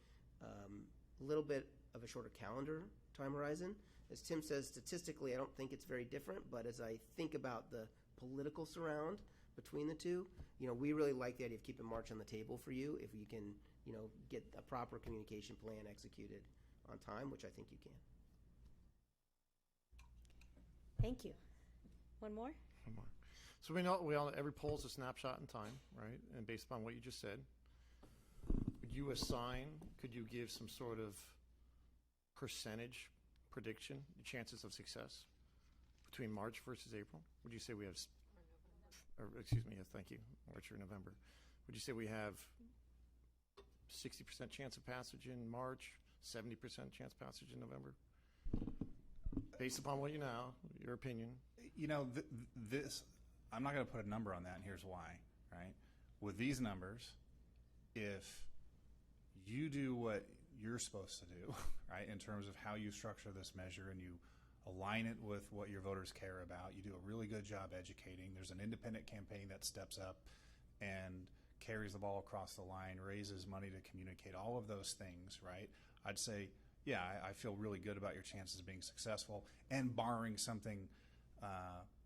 [SPEAKER 20] little bit of a shorter calendar time horizon, as Tim says, statistically, I don't think it's very different, but as I think about the political surround between the two, we really like the idea of keeping March on the table for you if you can, get a proper communication plan executed on time, which I think you can.
[SPEAKER 1] Thank you. One more?
[SPEAKER 17] One more. So we know every poll is a snapshot in time, right? And based upon what you just said, could you give some sort of percentage prediction, chances of success between March versus April? Would you say we have, thank you, March or November. Would you say we have 60% chance of passage in March, 70% chance of passage in November? Based upon what you know, your opinion.
[SPEAKER 21] This, I'm not going to put a number on that, and here's why, right? With these numbers, if you do what you're supposed to do, right, in terms of how you structure this measure and you align it with what your voters care about, you do a really good job educating, there's an independent campaign that steps up and carries the ball across the line, raises money to communicate, all of those things, right? I'd say, yeah, I feel really good about your chances of being successful, and barring something,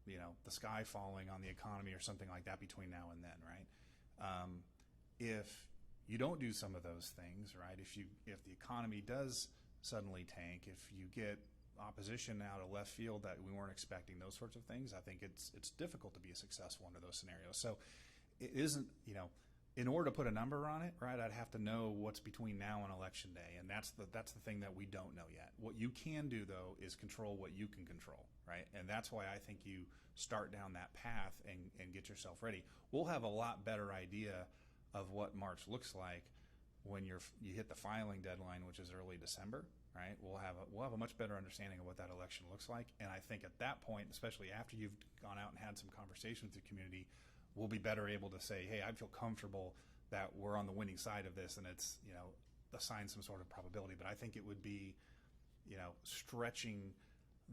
[SPEAKER 21] the sky falling on the economy or something like that between now and then, right? If you don't do some of those things, right, if the economy does suddenly tank, if you get opposition out of left field that we weren't expecting, those sorts of things, I think it's difficult to be successful under those scenarios. So it isn't, in order to put a number on it, right, I'd have to know what's between now and Election Day, and that's the thing that we don't know yet. What you can do, though, is control what you can control, right? And that's why I think you start down that path and get yourself ready. We'll have a lot better idea of what March looks like when you hit the filing deadline, which is early December, right? We'll have a much better understanding of what that election looks like, and I think at that point, especially after you've gone out and had some conversation with the community, we'll be better able to say, hey, I feel comfortable that we're on the winning side of this, and it's, assign some sort of probability. But I think it would be, stretching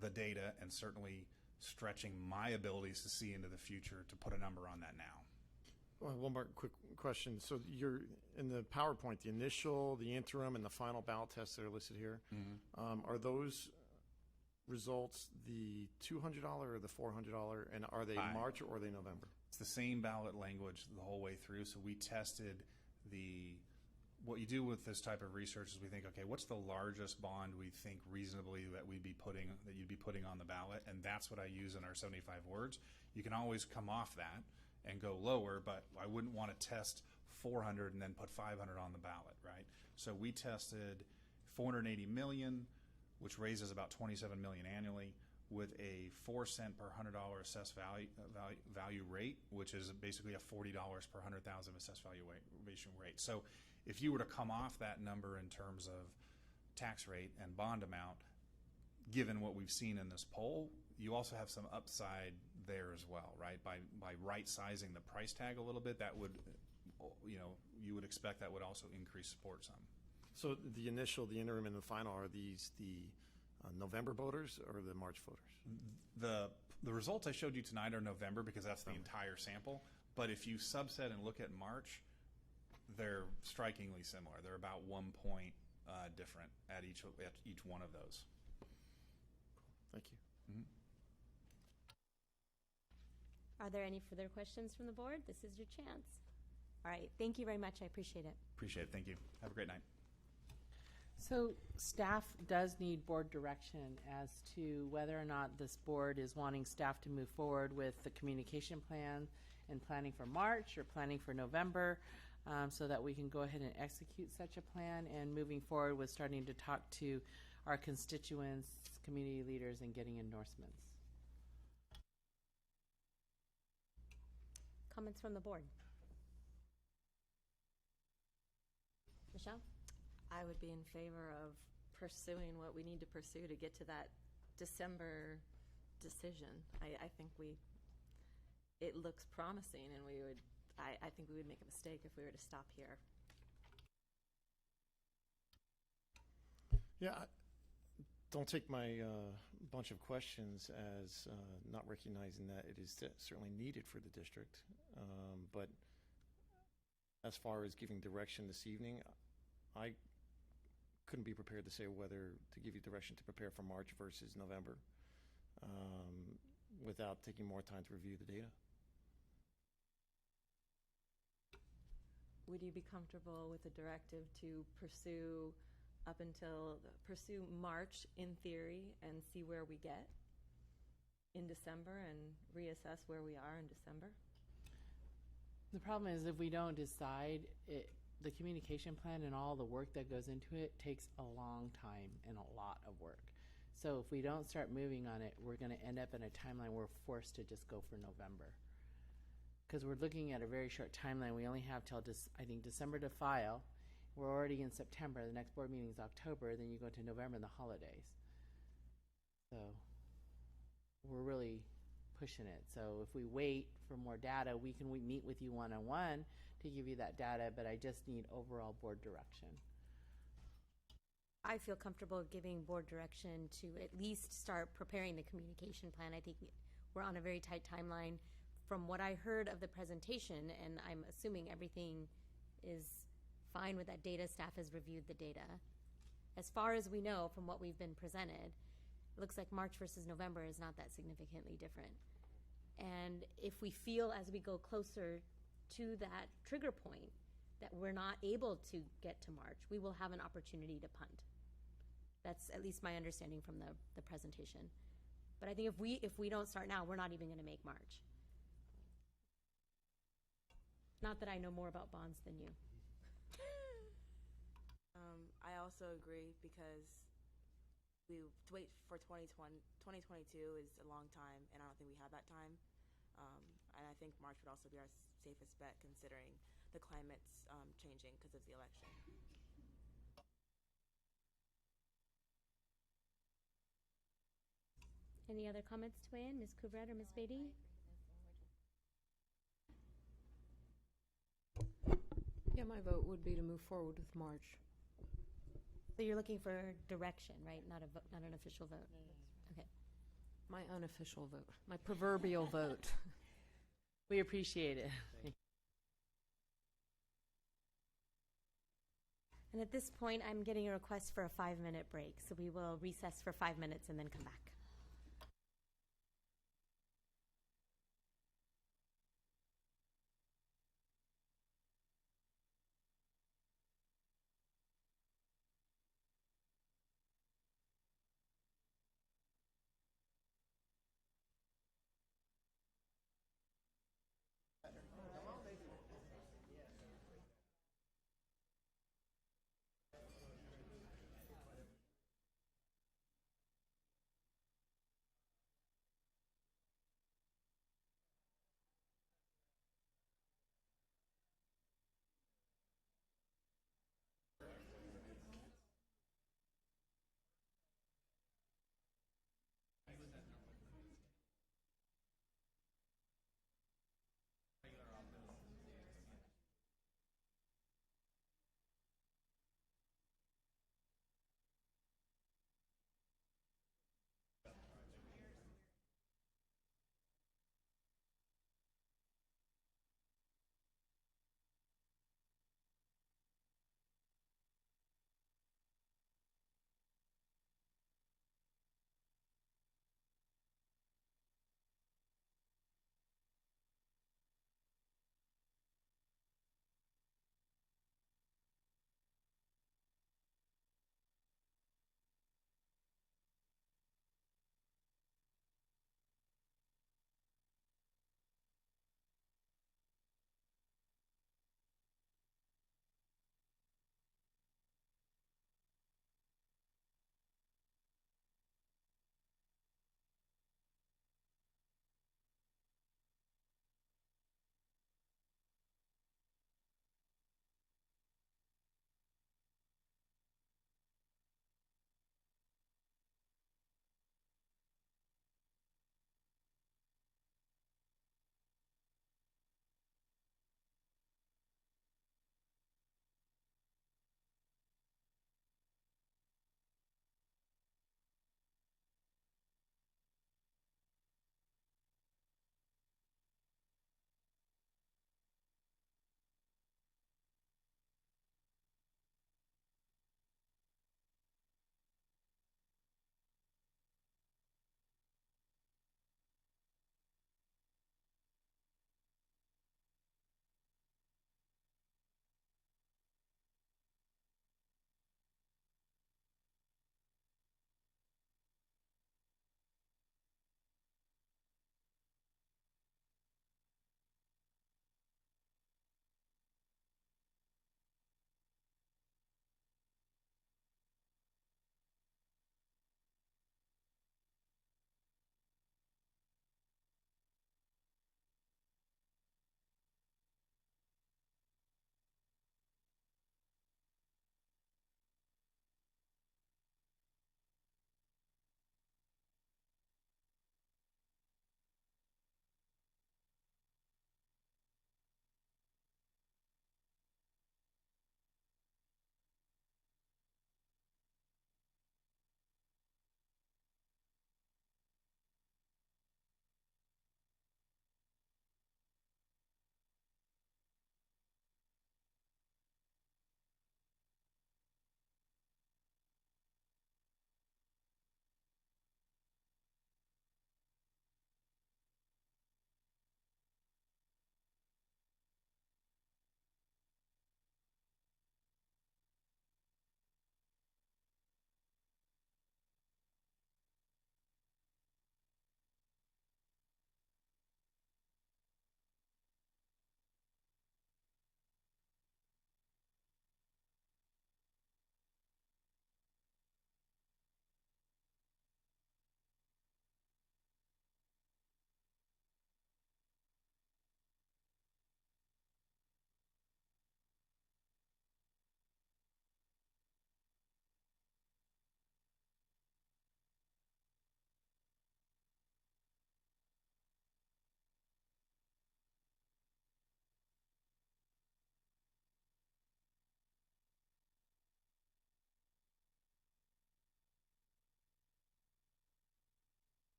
[SPEAKER 21] the data and certainly stretching my abilities to see into the future to put a number on that now.
[SPEAKER 17] Well, one more quick question. So you're in the PowerPoint, the initial, the interim, and the final ballot tests that are listed here.
[SPEAKER 21] Mm-hmm.
[SPEAKER 17] Are those results the $200 or the $400, and are they March or are they November?
[SPEAKER 21] It's the same ballot language the whole way through. So we tested what you do with this type of research is we think, okay, what's the largest bond we think reasonably that you'd be putting on the ballot, and that's what I use in our 75 words. You can always come off that and go lower, but I wouldn't want to test 400 and then put 500 on the ballot, right? So we tested 480 million, which raises about 27 million annually, with a 4 cent per $100 assessed value rate, which is basically a $40 per 100,000 assessed valuation rate. So if you were to come off that number in terms of tax rate and bond amount, given what we've seen in this poll, you also have some upside there as well, right? By right sizing the price tag a little bit, that would, you would expect that would also increase support some.
[SPEAKER 17] So the initial, the interim, and the final, are these the November voters or the March voters?
[SPEAKER 21] The results I showed you tonight are November because that's the entire sample. But if you subset and look at March, they're strikingly similar. They're about 1 point different at each one of those.
[SPEAKER 17] Thank you.
[SPEAKER 21] Mm-hmm.
[SPEAKER 1] Are there any further questions from the board? This is your chance. All right. Thank you very much. I appreciate it.
[SPEAKER 21] Appreciate it. Thank you. Have a great night.
[SPEAKER 9] So staff does need board direction as to whether or not this board is wanting staff to move forward with the communication plan and planning for March or planning for November, so that we can go ahead and execute such a plan and moving forward with starting to talk to our constituents, community leaders, and getting endorsements.
[SPEAKER 1] Comments from the board? Michelle?
[SPEAKER 18] I would be in favor of pursuing what we need to pursue to get to that December decision. I think it looks promising, and I think we would make a mistake if we were to stop here.
[SPEAKER 17] Yeah, don't take my bunch of questions as not recognizing that it is certainly needed for the district, but as far as giving direction this evening, I couldn't be prepared to say whether to give you direction to prepare for March versus November without taking more time to review the data.
[SPEAKER 18] Would you be comfortable with a directive to pursue March in theory and see where we get in December and reassess where we are in December?
[SPEAKER 9] The problem is if we don't decide it, the communication plan and all the work that goes into it takes a long time and a lot of work. So if we don't start moving on it, we're going to end up in a timeline we're forced to just go for November. Because we're looking at a very short timeline. We only have till I think December to file. We're already in September. The next board meeting is October. Then you go to November and the holidays. So we're really pushing it. So if we wait for more data, we meet with you one-on-one to give you that data, but I just need overall board direction.
[SPEAKER 1] I feel comfortable giving board direction to at least start preparing the communication plan. I think we're on a very tight timeline. From what I heard of the presentation, and I'm assuming everything is fine with that data, staff has reviewed the data. As far as we know from what we've been presented, it looks like March versus November is not that significantly different. And if we feel as we go closer to that trigger point that we're not able to get to March, we will have an opportunity to punt. That's at least my understanding from the presentation. But I think if we don't start now, we're not even going to make March. Not that I know more about bonds than you.
[SPEAKER 3] I also agree because to wait for 2022 is a long time, and I don't think we have that time. And I think March would also be our safest bet considering the climate's changing because of the election.
[SPEAKER 1] Any other comments to weigh in, Ms. Couvret or Ms. Beatty?
[SPEAKER 19] Yeah, my vote would be to move forward with March.
[SPEAKER 1] So you're looking for direction, right? Not an official vote. Okay.
[SPEAKER 19] My unofficial vote, my proverbial vote.
[SPEAKER 9] We appreciate it.
[SPEAKER 1] And at this point, I'm getting a request for a 5-minute break. So we will recess for 5 minutes and then come back.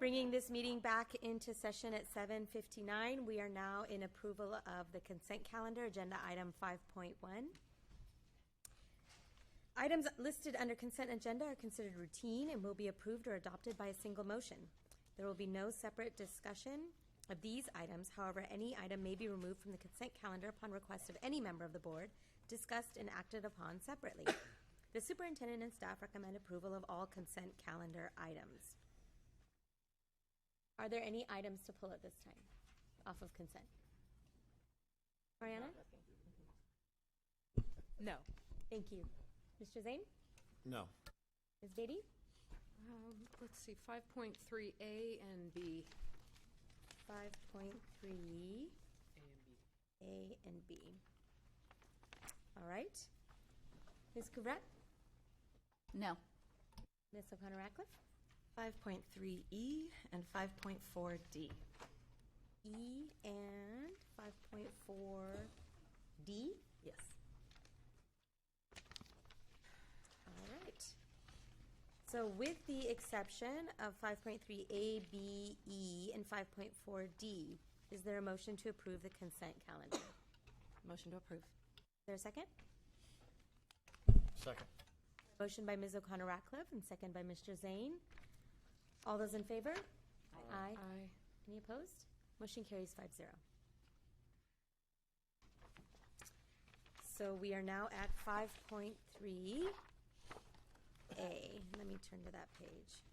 [SPEAKER 1] Bringing this meeting back into session at 7:59, we are now in approval of the consent calendar, agenda item 5.1. Items listed under consent agenda are considered routine and will be approved or adopted by a single motion. There will be no separate discussion of these items. However, any item may be removed from the consent calendar upon request of any member of the board, discussed and acted upon separately. The superintendent and staff recommend approval of all consent calendar items. Are there any items to pull at this time off of consent? Mariana?
[SPEAKER 3] No.
[SPEAKER 1] Thank you. Mr. Zane?
[SPEAKER 17] No.
[SPEAKER 1] Ms. Beatty?
[SPEAKER 19] Let's see, 5.3A and B.
[SPEAKER 1] 5.3 A and B. All right. Ms. Couvret?
[SPEAKER 2] No.
[SPEAKER 1] Ms. O'Connor-Ratcliffe?
[SPEAKER 18] 5.3E and 5.4D.
[SPEAKER 1] E and 5.4D?
[SPEAKER 18] Yes.
[SPEAKER 1] All right. So with the exception of 5.3A, B, E, and 5.4D, is there a motion to approve the consent calendar?
[SPEAKER 18] Motion to approve.
[SPEAKER 1] Is there a second?
[SPEAKER 17] Second.
[SPEAKER 1] Motion by Ms. O'Connor-Ratcliffe and second by Mr. Zane. All those in favor? Aye.
[SPEAKER 19] Aye.
[SPEAKER 1] Any opposed? Motion carries 5-0. So we are now at 5.3A. Let me turn to that page.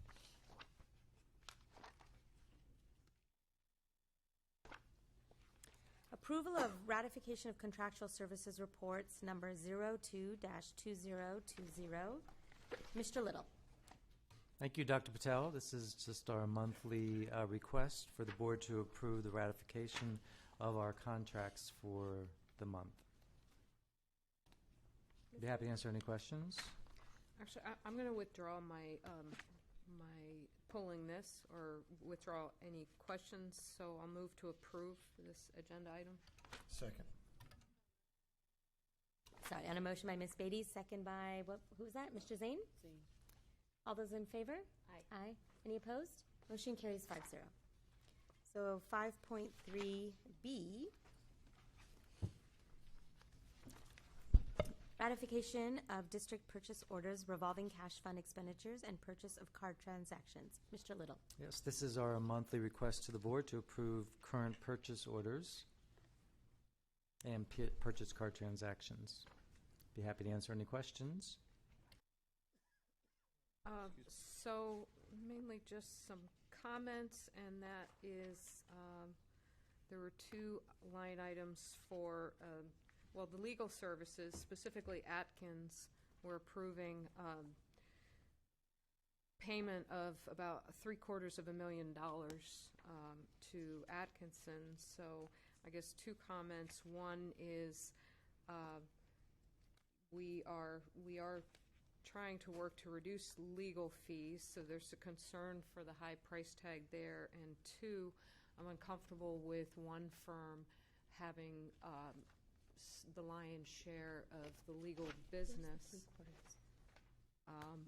[SPEAKER 1] Approval of ratification of contractual services reports number 02-2020. Mr. Little.
[SPEAKER 13] Thank you, Dr. Patel. This is just our monthly request for the board to approve the ratification of our contracts for the month. Be happy to answer any questions.
[SPEAKER 19] Actually, I'm going to withdraw my pulling this or withdraw any questions, so I'll move to approve this agenda item.
[SPEAKER 17] Second.
[SPEAKER 1] Sorry, on a motion by Ms. Beatty, second by, who was that? Mr. Zane?
[SPEAKER 19] Zane.
[SPEAKER 1] All those in favor?
[SPEAKER 19] Aye.
[SPEAKER 1] Aye. Any opposed? Motion carries 5-0. So 5.3B, ratification of district purchase orders, revolving cash fund expenditures, and purchase of card transactions. Mr. Little.
[SPEAKER 13] Yes, this is our monthly request to the board to approve current purchase orders and purchase card transactions. Be happy to answer any questions.
[SPEAKER 19] So mainly just some comments, and that is there were two line items for the legal services, specifically Atkins. We're approving payment of about $750,000 to Atkinson. So I guess two comments. One is we are trying to work to reduce legal fees, so there's a concern for the high price tag there. And two, I'm uncomfortable with one firm having the lion's share of the legal business,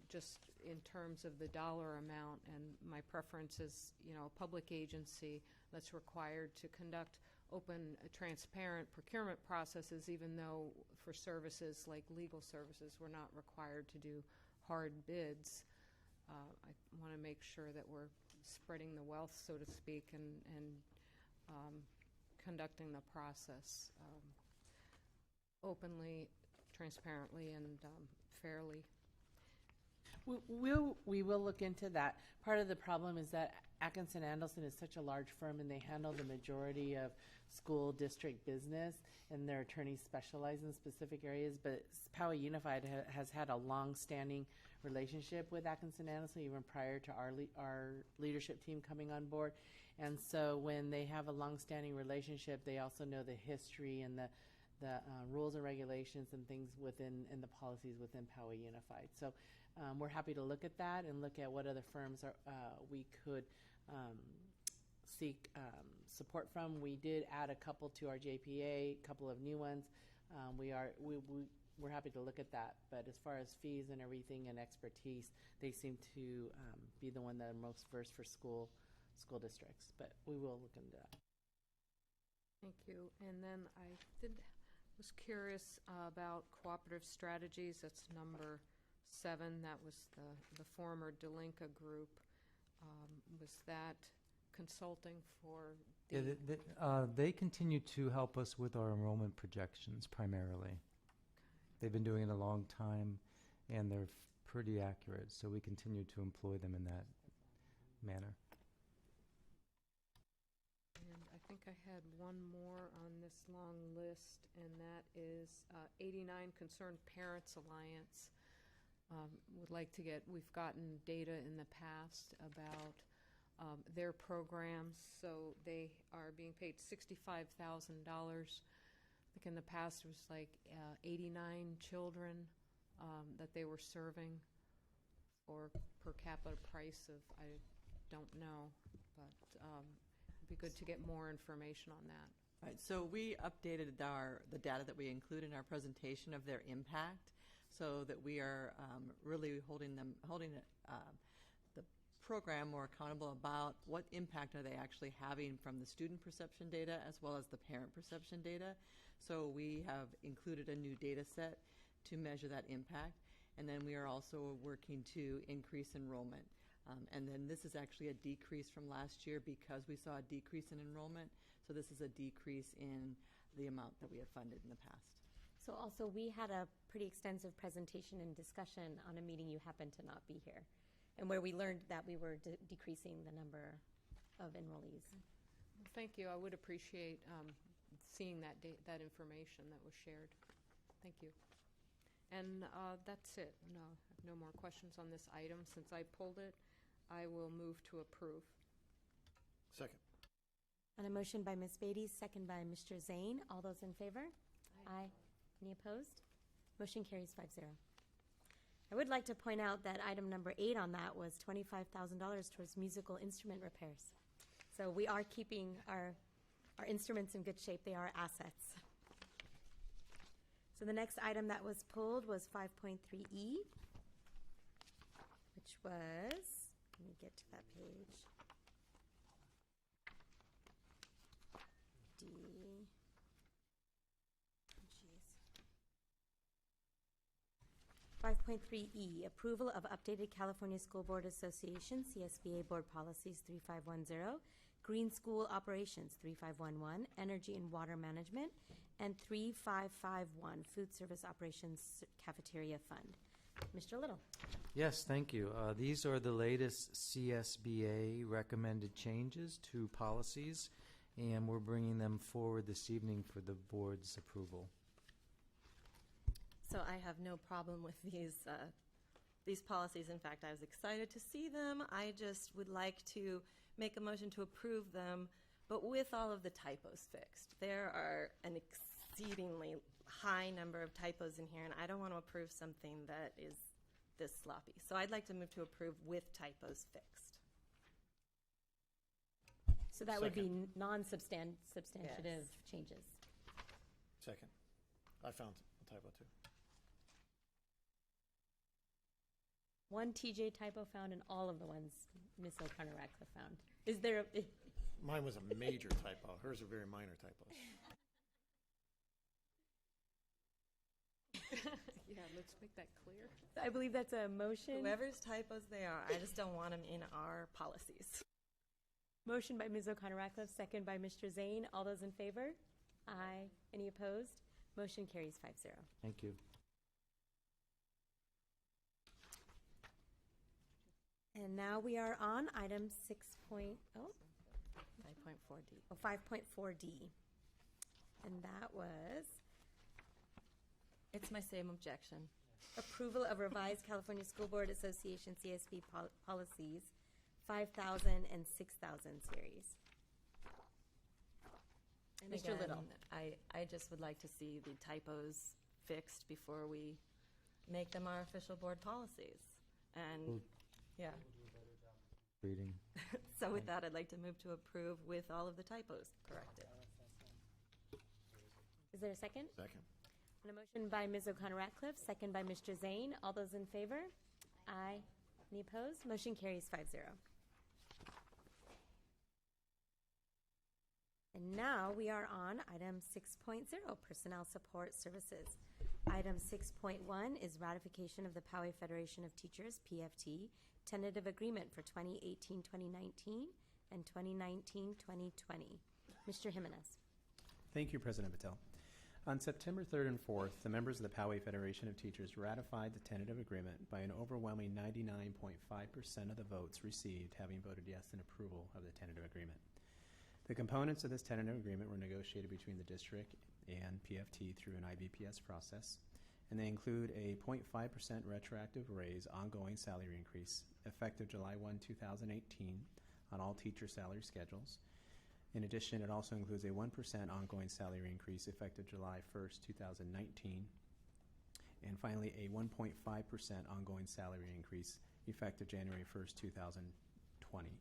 [SPEAKER 19] just in terms of the dollar amount. And my preference is, a public agency that's required to conduct open, transparent procurement processes, even though for services like legal services, we're not required to do hard bids. I want to make sure that we're spreading the wealth, so to speak, and conducting the process openly, transparently, and fairly.
[SPEAKER 9] We will look into that. Part of the problem is that Atkinson Anderson is such a large firm, and they handle the majority of school district business, and their attorneys specialize in specific areas. But Poway Unified has had a long-standing relationship with Atkinson Anderson, even prior to our leadership team coming on board. And so when they have a long-standing relationship, they also know the history and the rules and regulations and things and the policies within Poway Unified. So we're happy to look at that and look at what other firms we could seek support from. We did add a couple to our JPA, a couple of new ones. We're happy to look at that. But as far as fees and everything and expertise, they seem to be the one that are most versed for school school districts, but we will look into that.
[SPEAKER 19] Thank you. And then was curious about cooperative strategies. That's number 7. That was the former Delinka group. Was that consulting for the...
[SPEAKER 13] Yeah, they continue to help us with our enrollment projections primarily. They've been doing it a long time, and they're pretty accurate, so we continue to employ them in that manner.
[SPEAKER 19] And I think I had one more on this long list, and that is 89 Concerned Parents Alliance. We've gotten data in the past about their programs, so they are being paid $65,000. I think in the past it was like 89 children that they were serving for per capita price of, I don't know, but it'd be good to get more information on that.
[SPEAKER 14] Right, so we updated the data that we include in our presentation of their impact, so that we are really holding the program more accountable about what impact are they actually having from the student perception data as well as the parent perception data. So we have included a new data set to measure that impact, and then we are also working to increase enrollment. And then this is actually a decrease from last year because we saw a decrease in enrollment. So this is a decrease in the amount that we have funded in the past.
[SPEAKER 1] So also, we had a pretty extensive presentation and discussion on a meeting you happened to not be here, and where we learned that we were decreasing the number of enrollees.
[SPEAKER 19] Well, thank you. I would appreciate seeing that information that was shared. Thank you. And that's it. No more questions on this item. Since I pulled it, I will move to approve.
[SPEAKER 17] Second.
[SPEAKER 1] On a motion by Ms. Beatty, second by Mr. Zane. All those in favor? Aye. Any opposed? Motion carries 5-0. I would like to point out that item number 8 on that was $25,000 towards musical instrument repairs. So we are keeping our instruments in good shape. They are assets. So the next item that was pulled was 5.3E, which was, let me get to that page. D. 5.3E, approval of updated California School Board Association, CSBA Board Policies 3510, Green School Operations 3511, Energy and Water Management, and 3551, Food Service Operations Cafeteria Fund. Mr. Little.
[SPEAKER 13] Yes, thank you. These are the latest CSBA recommended changes to policies, and we're bringing them forward this evening for the board's approval.
[SPEAKER 6] So I have no problem with these policies. In fact, I was excited to see them. I just would like to make a motion to approve them, but with all of the typos fixed. There are an exceedingly high number of typos in here, and I don't want to approve something that is this sloppy. So I'd like to move to approve with typos fixed.
[SPEAKER 1] So that would be non-substantive changes.
[SPEAKER 17] Second. I found a typo too.
[SPEAKER 1] One TJ typo found in all of the ones Ms. O'Connor-Ratcliffe found. Is there a...
[SPEAKER 17] Mine was a major typo. Hers are very minor typos.
[SPEAKER 19] Yeah, let's make that clear.
[SPEAKER 1] I believe that's a motion.
[SPEAKER 6] Whoever's typos they are, I just don't want them in our policies.
[SPEAKER 1] Motion by Ms. O'Connor-Ratcliffe, second by Mr. Zane. All those in favor? Aye. Any opposed? Motion carries 5-0.
[SPEAKER 13] Thank you.
[SPEAKER 1] And now we are on item 5.4D. Oh, 5.4D. And that was
[SPEAKER 6] It's my same objection.
[SPEAKER 1] approval of revised California School Board Association CSB policies 5,000 and 6,000 series.
[SPEAKER 6] And
[SPEAKER 1] Mr.
[SPEAKER 6] again,
[SPEAKER 1] Little.
[SPEAKER 6] I just would like to see the typos fixed before we make them our official board policies. And, yeah.
[SPEAKER 13] Reading.
[SPEAKER 6] So with that, I'd like to move to approve with all of the typos corrected.
[SPEAKER 1] Is there a second?
[SPEAKER 17] Second.
[SPEAKER 1] And a motion by Ms. O'Connor-Ratcliffe, second by Mr. Zane. All those in favor? Aye. Any opposed? Motion carries 5-0. And now we are on item 6.0, Personnel Support Services. Item 6.1 is ratification of the Poway Federation of Teachers, PFT, tentative agreement for 2018-2019 and 2019-2020. Mr. Jimenez.
[SPEAKER 4] Thank you, President Patel. On September 3rd and 4th, the members of the Poway Federation of Teachers ratified the tentative agreement by an overwhelming 99.5% of the votes received having voted yes in approval of the tentative agreement. The components of this tentative agreement were negotiated between the district and PFT through an IBPS process, and they include a 0.5% retroactive raise ongoing salary increase effective July 1, 2018 on all teacher salary schedules. In addition, it also includes a 1% ongoing salary increase effective July 1st, 2019, and finally a 1.5% ongoing salary increase effective January 1st, 2020.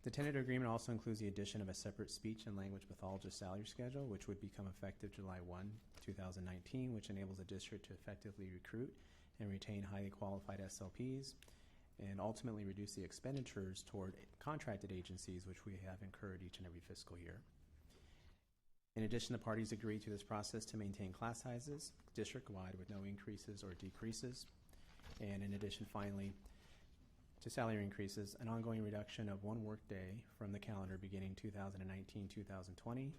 [SPEAKER 4] The tentative agreement also includes the addition of a separate speech and language pathologist salary schedule, which would become effective July 1, 2019, which enables the district to effectively recruit and retain highly qualified SLPs, and ultimately reduce the expenditures toward contracted agencies, which we have incurred each and every fiscal year. In addition, the parties agreed to this process to maintain class sizes district-wide with no increases or decreases. And in addition, finally, to salary increases, an ongoing reduction of one workday from the calendar beginning 2019-2020,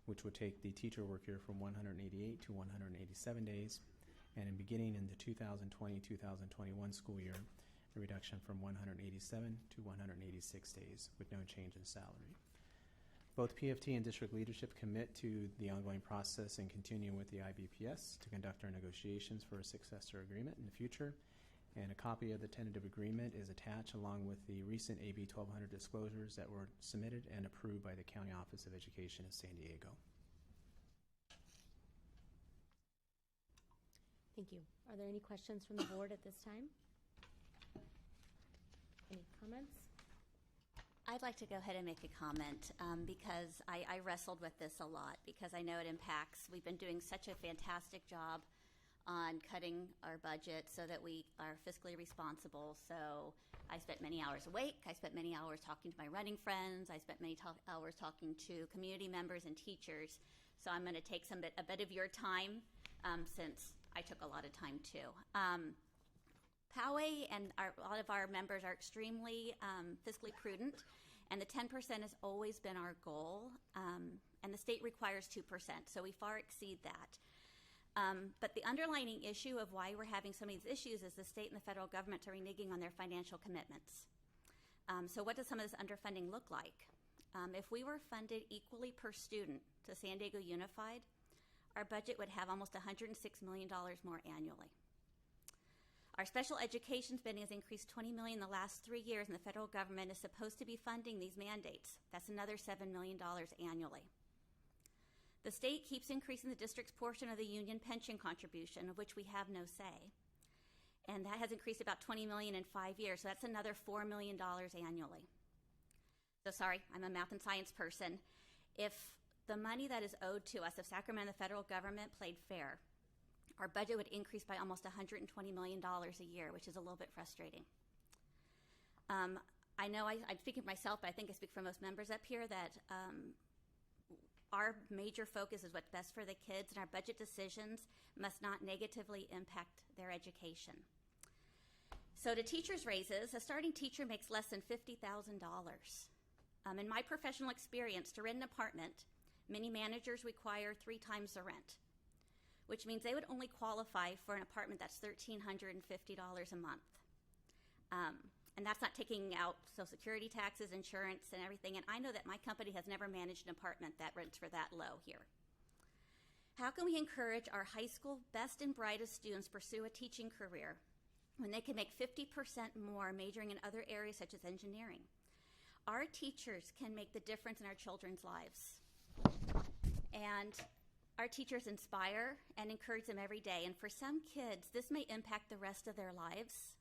[SPEAKER 4] which would take the teacher work year from 188 to 187 days, and in beginning in the 2020-2021 school year, a reduction from 187 to 186 days with no change in salary. Both PFT and district leadership commit to the ongoing process and continue with the IBPS to conduct our negotiations for a successor agreement in the future. And a copy of the tentative agreement is attached along with the recent AB 1200 disclosures that were submitted and approved by the County Office of Education of San Diego.
[SPEAKER 1] Thank you. Are there any questions from the board at this time? Any comments?
[SPEAKER 2] I'd like to go ahead and make a comment because I wrestled with this a lot because I know it impacts. We've been doing such a fantastic job on cutting our budget so that we are fiscally responsible. So I spent many hours awake. I spent many hours talking to my running friends. I spent many hours talking to community members and teachers. So I'm going to take a bit of your time since I took a lot of time too. Poway and a lot of our members are extremely fiscally prudent, and the 10% has always been our goal, and the state requires 2%, so we far exceed that. But the underlying issue of why we're having some of these issues is the state and the federal government are reneging on their financial commitments. So what does some of this underfunding look like? If we were funded equally per student to San Diego Unified, our budget would have almost $106 million more annually. Our special education spending has increased $20 million in the last 3 years, and the federal government is supposed to be funding these mandates. That's another $7 million annually. The state keeps increasing the district's portion of the union pension contribution, of which we have no say. And that has increased about $20 million in 5 years, so that's another $4 million annually. So sorry, I'm a math and science person. If the money that is owed to us, if Sacramento and the federal government played fair, our budget would increase by almost $120 million a year, which is a little bit frustrating. I know I'm speaking for myself, but I think I speak for most members up here that our major focus is what's best for the kids, and our budget decisions must not negatively impact their education. So to teachers' raises, a starting teacher makes less than $50,000. In my professional experience, to rent an apartment, many managers require 3 times the rent, which means they would only qualify for an apartment that's $1,350 a month. And that's not taking out Social Security taxes, insurance, and everything. And I know that my company has never managed an apartment that rents for that low here. How can we encourage our high school best and brightest students pursue a teaching career when they can make 50% more majoring in other areas such as engineering? Our teachers can make the difference in our children's lives. And our teachers inspire and encourage them every day. And for some kids, this may impact the rest of their lives.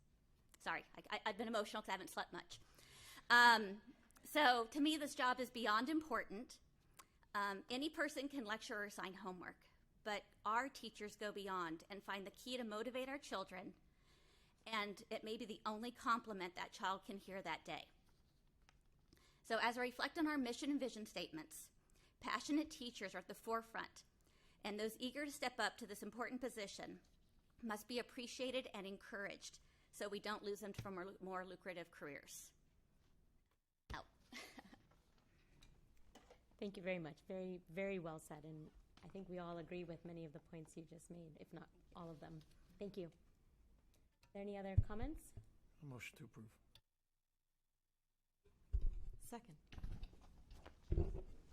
[SPEAKER 2] Sorry, I've been emotional because I haven't slept much. So to me, this job is beyond important. Any person can lecture or assign homework, but our teachers go beyond and find the key to motivate our children, and it may be the only compliment that child can hear that day. So as I reflect on our mission and vision statements, passionate teachers are at the forefront, and those eager to step up to this important position must be appreciated and encouraged so we don't lose them from more lucrative careers. Out.
[SPEAKER 1] Thank you very much. Very, very well said. And I think we all agree with many of the points you just made, if not all of them. Thank you. Are there any other comments?
[SPEAKER 17] A motion to approve.
[SPEAKER 18] Second.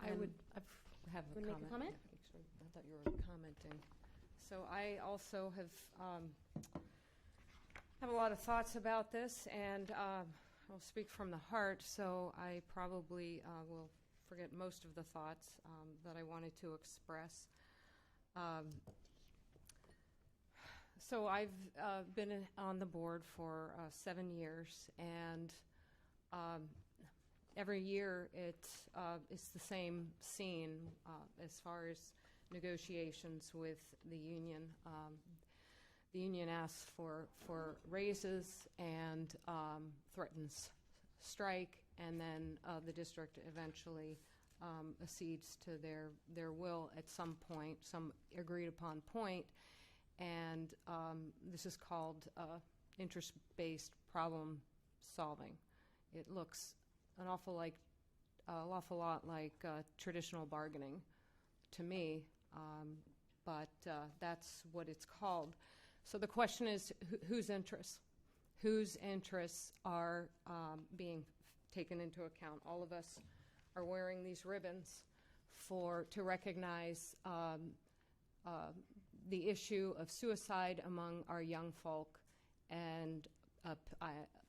[SPEAKER 19] I have a
[SPEAKER 1] Would make a comment?
[SPEAKER 19] Yeah, actually, I thought you were commenting. So I also have a lot of thoughts about this, and I'll speak from the heart, so I probably will forget most of the thoughts that I wanted to express. So I've been on the board for 7 years, and every year it's the same scene as far as negotiations with the union. The union asks for raises and threatens strike, and then the district eventually accedes to their will at some point, some agreed upon point, and this is called interest-based problem solving. It looks an awful lot like traditional bargaining to me, but that's what it's called. So the question is, whose interests? Whose interests are being taken into account? All of us are wearing these ribbons to recognize the issue of suicide among our young folk, and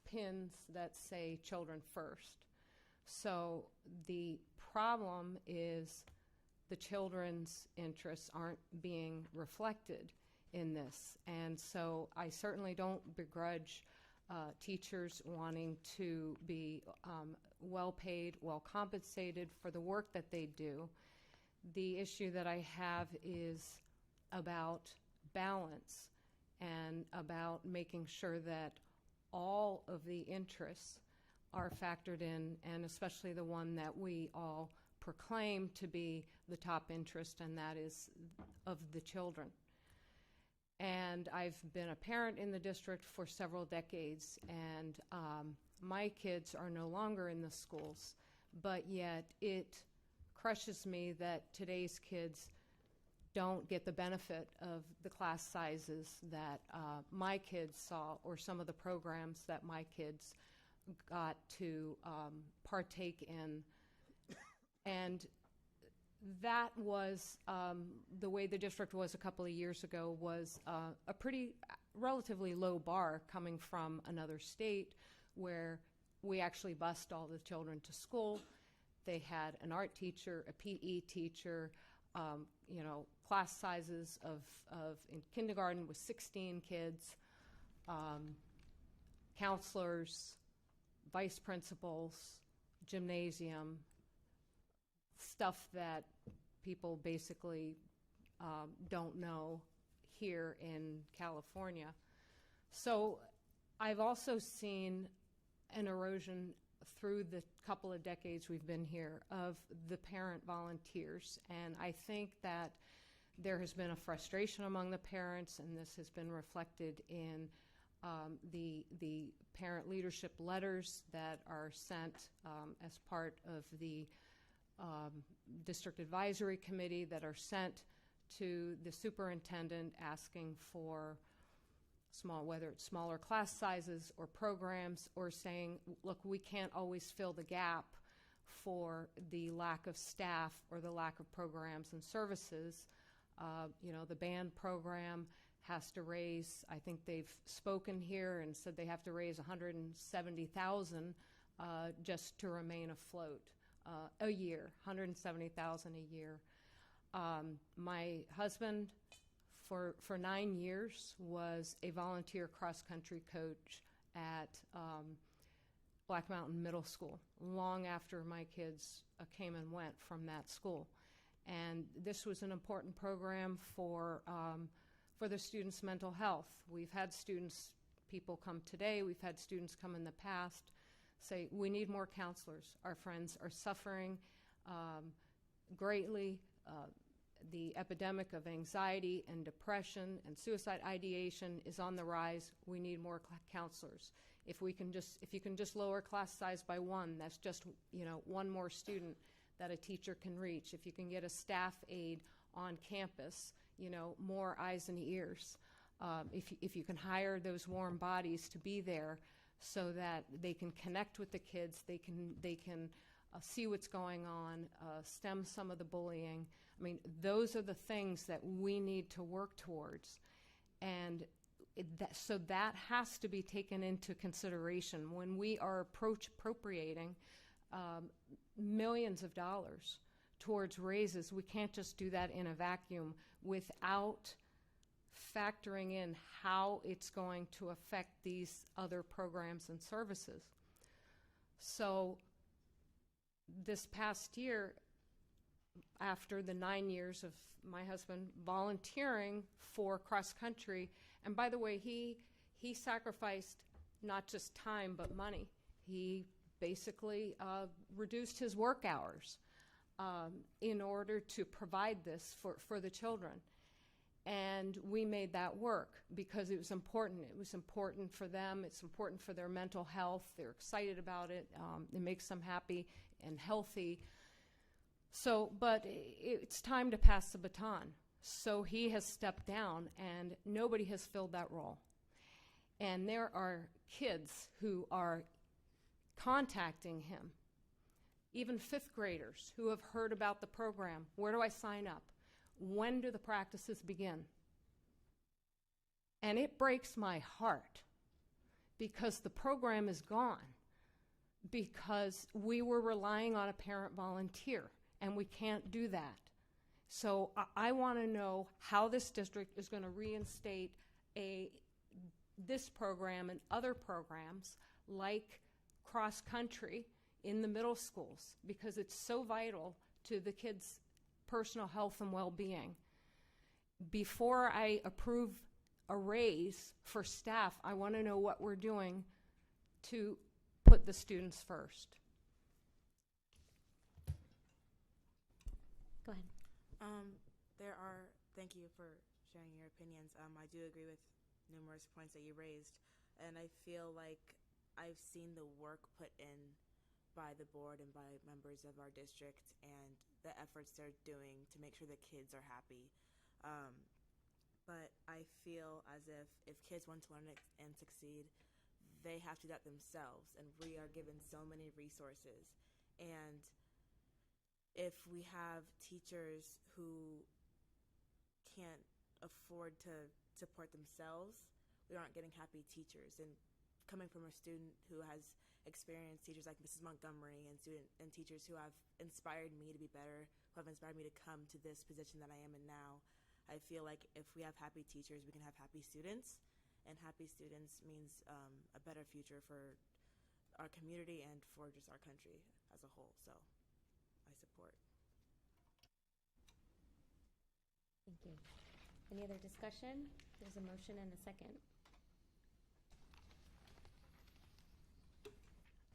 [SPEAKER 19] pins that say children first. So the problem is the children's interests aren't being reflected in this. And so I certainly don't begrudge teachers wanting to be well paid, well compensated for the work that they do. The issue that I have is about balance and about making sure that all of the interests are factored in, and especially the one that we all proclaim to be the top interest, and that is of the children. And I've been a parent in the district for several decades, and my kids are no longer in the schools, but yet it crushes me that today's kids don't get the benefit of the class sizes that my kids saw, or some of the programs that my kids got to partake in. And that was the way the district was a couple of years ago, was a pretty relatively low bar coming from another state where we actually bused all the children to school. They had an art teacher, a PE teacher, class sizes of in kindergarten with 16 kids, counselors, vice principals, gymnasium, stuff that people basically don't know here in California. So I've also seen an erosion through the couple of decades we've been here of the parent volunteers, and I think that there has been a frustration among the parents, and this has been reflected in the parent leadership letters that are sent as part of the district advisory committee, that are sent to the superintendent asking for whether it's smaller class sizes or programs, or saying, look, we can't always fill the gap for the lack of staff or the lack of programs and services. The band program has to raise, I think they've spoken here and said they have to raise $170,000 just to remain afloat a year, $170,000 a year. My husband, for 9 years, was a volunteer cross-country coach at Black Mountain Middle School, long after my kids came and went from that school. And this was an important program for the students' mental health. We've had people come today, we've had students come in the past say, we need more counselors. Our friends are suffering greatly. The epidemic of anxiety and depression and suicide ideation is on the rise. We need more counselors. If you can just lower class size by one, that's just, one more student that a teacher can reach. If you can get a staff aide on campus, more eyes and ears. If you can hire those warm bodies to be there so that they can connect with the kids, they can see what's going on, stem some of the bullying. I mean, those are the things that we need to work towards. And so that has to be taken into consideration when we are appropriating millions of dollars towards raises. We can't just do that in a vacuum without factoring in how it's going to affect these other programs and services. So this past year, after the 9 years of my husband volunteering for cross country, and by the way, he sacrificed not just time but money. He basically reduced his work hours in order to provide this for the children. And we made that work because it was important. It was important for them. It's important for their mental health. They're excited about it. It makes them happy and healthy. So, but it's time to pass the baton. So he has stepped down, and nobody has filled that role. And there are kids who are contacting him, even fifth graders who have heard about the program. Where do I sign up? When do the practices begin? And it breaks my heart because the program is gone because we were relying on a parent volunteer, and we can't do that. So I want to know how this district is going to reinstate this program and other programs like cross country in the middle schools, because it's so vital to the kids' personal health and well-being. Before I approve a raise for staff, I want to know what we're doing to put the students first.
[SPEAKER 1] Go ahead.
[SPEAKER 3] Thank you for sharing your opinions. I do agree with numerous points that you raised, and I feel like I've seen the work put in by the board and by members of our district and the efforts they're doing to make sure the kids are happy. But I feel as if kids want to learn and succeed, they have to do that themselves, and we are given so many resources. And if we have teachers who can't afford to support themselves, we aren't getting happy teachers. And coming from a student who has experienced teachers like Mrs. Montgomery and teachers who have inspired me to be better, who have inspired me to come to this position that I am in now, I feel like if we have happy teachers, we can have happy students, and happy students means a better future for our community and for just our country as a whole. So I support.
[SPEAKER 1] Thank you. Any other discussion? There's a motion and a second.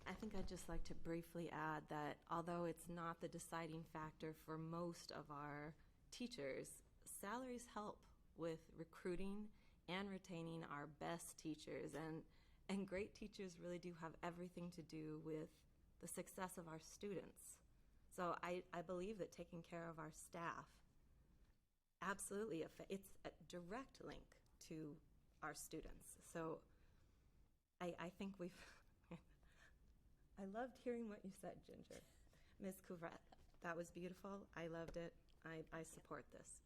[SPEAKER 6] I think I'd just like to briefly add that although it's not the deciding factor for most of our teachers, salaries help with recruiting and retaining our best teachers. And great teachers really do have everything to do with the success of our students. So I believe that taking care of our staff absolutely, it's a direct link to our students. So I think we've, I loved hearing what you said, Ginger. Ms. Couvret, that was beautiful. I loved it. I support this.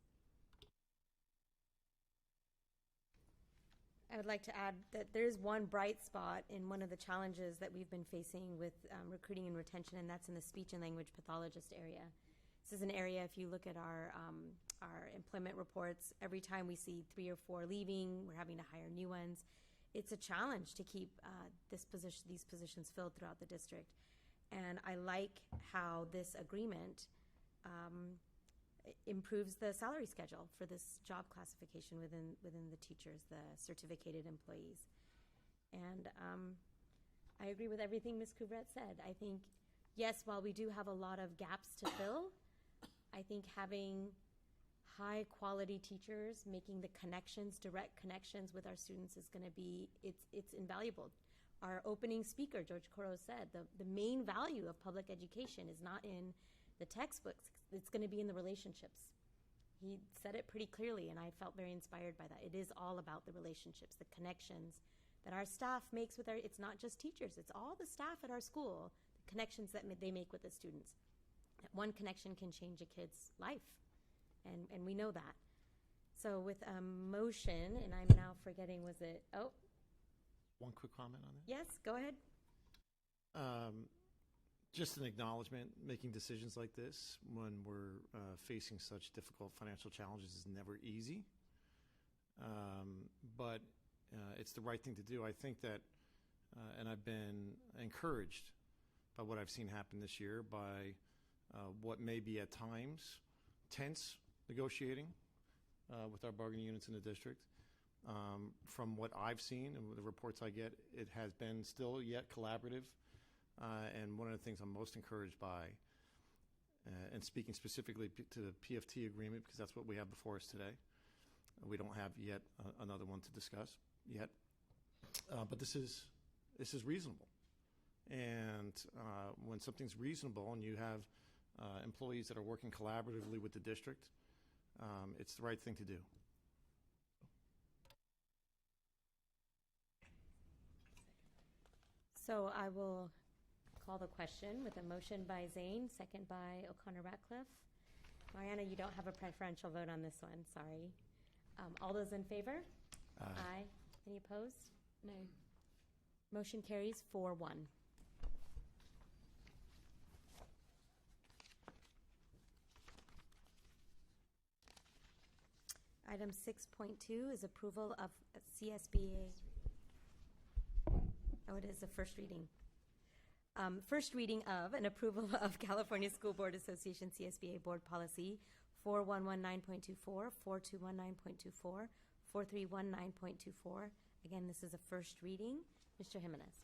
[SPEAKER 1] I would like to add that there's one bright spot in one of the challenges that we've been facing with recruiting and retention, and that's in the speech and language pathologist area. This is an area, if you look at our employment reports, every time we see 3 or 4 leaving, we're having to hire new ones. It's a challenge to keep these positions filled throughout the district. And I like how this agreement improves the salary schedule for this job classification within the teachers, the certificated employees. And I agree with everything Ms. Couvret said. I think, yes, while we do have a lot of gaps to fill, I think having high-quality teachers making the connections, direct connections with our students is going to be, it's invaluable. Our opening speaker, George Coro, said the main value of public education is not in the textbooks, it's going to be in the relationships. He said it pretty clearly, and I felt very inspired by that. It is all about the relationships, the connections that our staff makes with it's not just teachers, it's all the staff at our school, the connections that they make with the students. That one connection can change a kid's life, and we know that. So with a motion, and I'm now forgetting, was it,
[SPEAKER 5] One quick comment on that.
[SPEAKER 1] yes, go ahead.
[SPEAKER 5] Just an acknowledgement, making decisions like this when we're facing such difficult financial challenges is never easy. But it's the right thing to do. I think that, and I've been encouraged by what I've seen happen this year, by what may be at times tense negotiating with our bargaining units in the district. From what I've seen and the reports I get, it has been still yet collaborative. And one of the things I'm most encouraged by, and speaking specifically to the PFT agreement, because that's what we have before us today. We don't have yet another one to discuss yet. But this is reasonable. And when something's reasonable and you have employees that are working collaboratively with the district, it's the right thing to do.
[SPEAKER 1] So I will call the question with a motion by Zane, second by O'Connor-Ratcliffe. Mariana, you don't have a preferential vote on this one, sorry. All those in favor? Aye. Any opposed?
[SPEAKER 19] No.
[SPEAKER 1] Motion carries 4-1. Item 6.2 is approval of CSBA. Oh, it is the first reading. First reading of and approval of California School Board Association CSBA Board Policy 4119.24, 4219.24, 4319.24. Again, this is a first reading. Mr. Jimenez.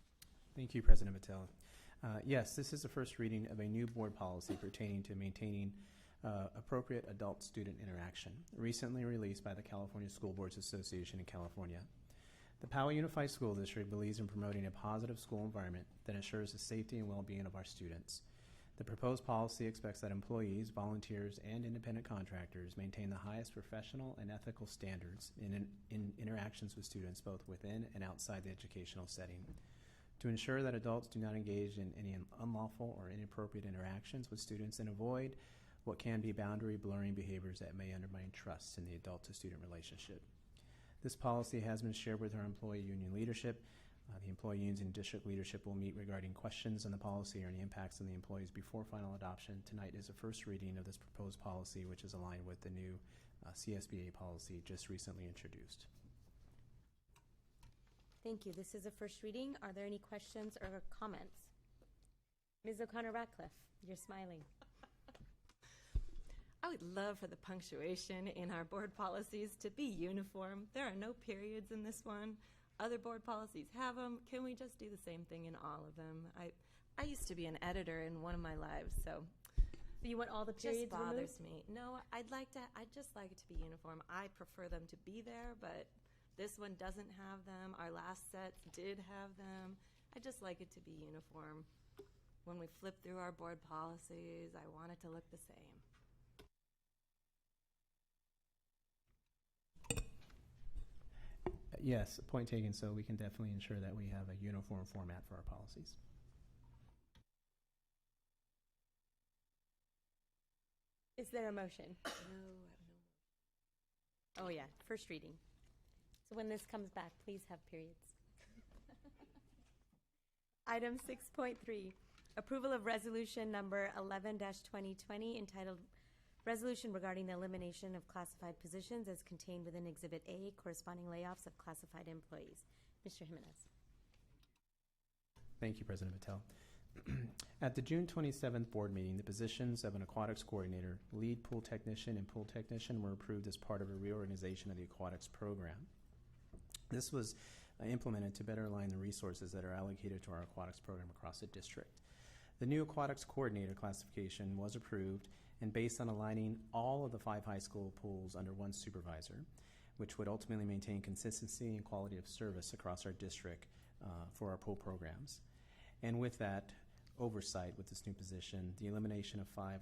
[SPEAKER 4] Thank you, President Patel. Yes, this is the first reading of a new board policy pertaining to maintaining appropriate adult-student interaction, recently released by the California School Boards Association in California. The Poway Unified School District believes in promoting a positive school environment that ensures the safety and well-being of our students. The proposed policy expects that employees, volunteers, and independent contractors maintain the highest professional and ethical standards in interactions with students both within and outside the educational setting. To ensure that adults do not engage in any unlawful or inappropriate interactions with students and avoid what can be boundary-blurring behaviors that may undermine trust in the adult-to-student relationship. This policy has been shared with our employee union leadership. The employee unions and district leadership will meet regarding questions on the policy or any impacts on the employees before final adoption. Tonight is the first reading of this proposed policy, which is aligned with the new CSBA policy just recently introduced.
[SPEAKER 1] Thank you. This is a first reading. Are there any questions or comments? Ms. O'Connor-Ratcliffe, you're smiling.
[SPEAKER 6] I would love for the punctuation in our board policies to be uniform. There are no periods in this one. Other board policies have them. Can we just do the same thing in all of them? I used to be an editor in one of my lives, so
[SPEAKER 1] you want all the periods
[SPEAKER 6] just bothers
[SPEAKER 1] removed?
[SPEAKER 6] me. No, I'd just like it to be uniform. I prefer them to be there, but this one doesn't have them. Our last sets did have them. I just like it to be uniform. When we flip through our board policies, I want it to look the same.
[SPEAKER 4] Yes, point taken. So we can definitely ensure that we have a uniform format for our policies.
[SPEAKER 1] Is there a motion? No. Oh, yeah, first reading. So when this comes back, please have periods. Item 6.3, approval of resolution number 11-2020 entitled Resolution regarding the elimination of classified positions as contained within Exhibit A, corresponding layoffs of classified employees. Mr. Jimenez.
[SPEAKER 4] Thank you, President Patel. At the June 27th board meeting, the positions of an aquatics coordinator, lead pool technician, and pool technician were approved as part of a reorganization of the aquatics program. This was implemented to better align the resources that are allocated to our aquatics program across the district. The new aquatics coordinator classification was approved and based on aligning all of the 5 high school pools under one supervisor, which would ultimately maintain consistency and quality of service across our district for our pool programs. And with that oversight with this new position, the elimination of 5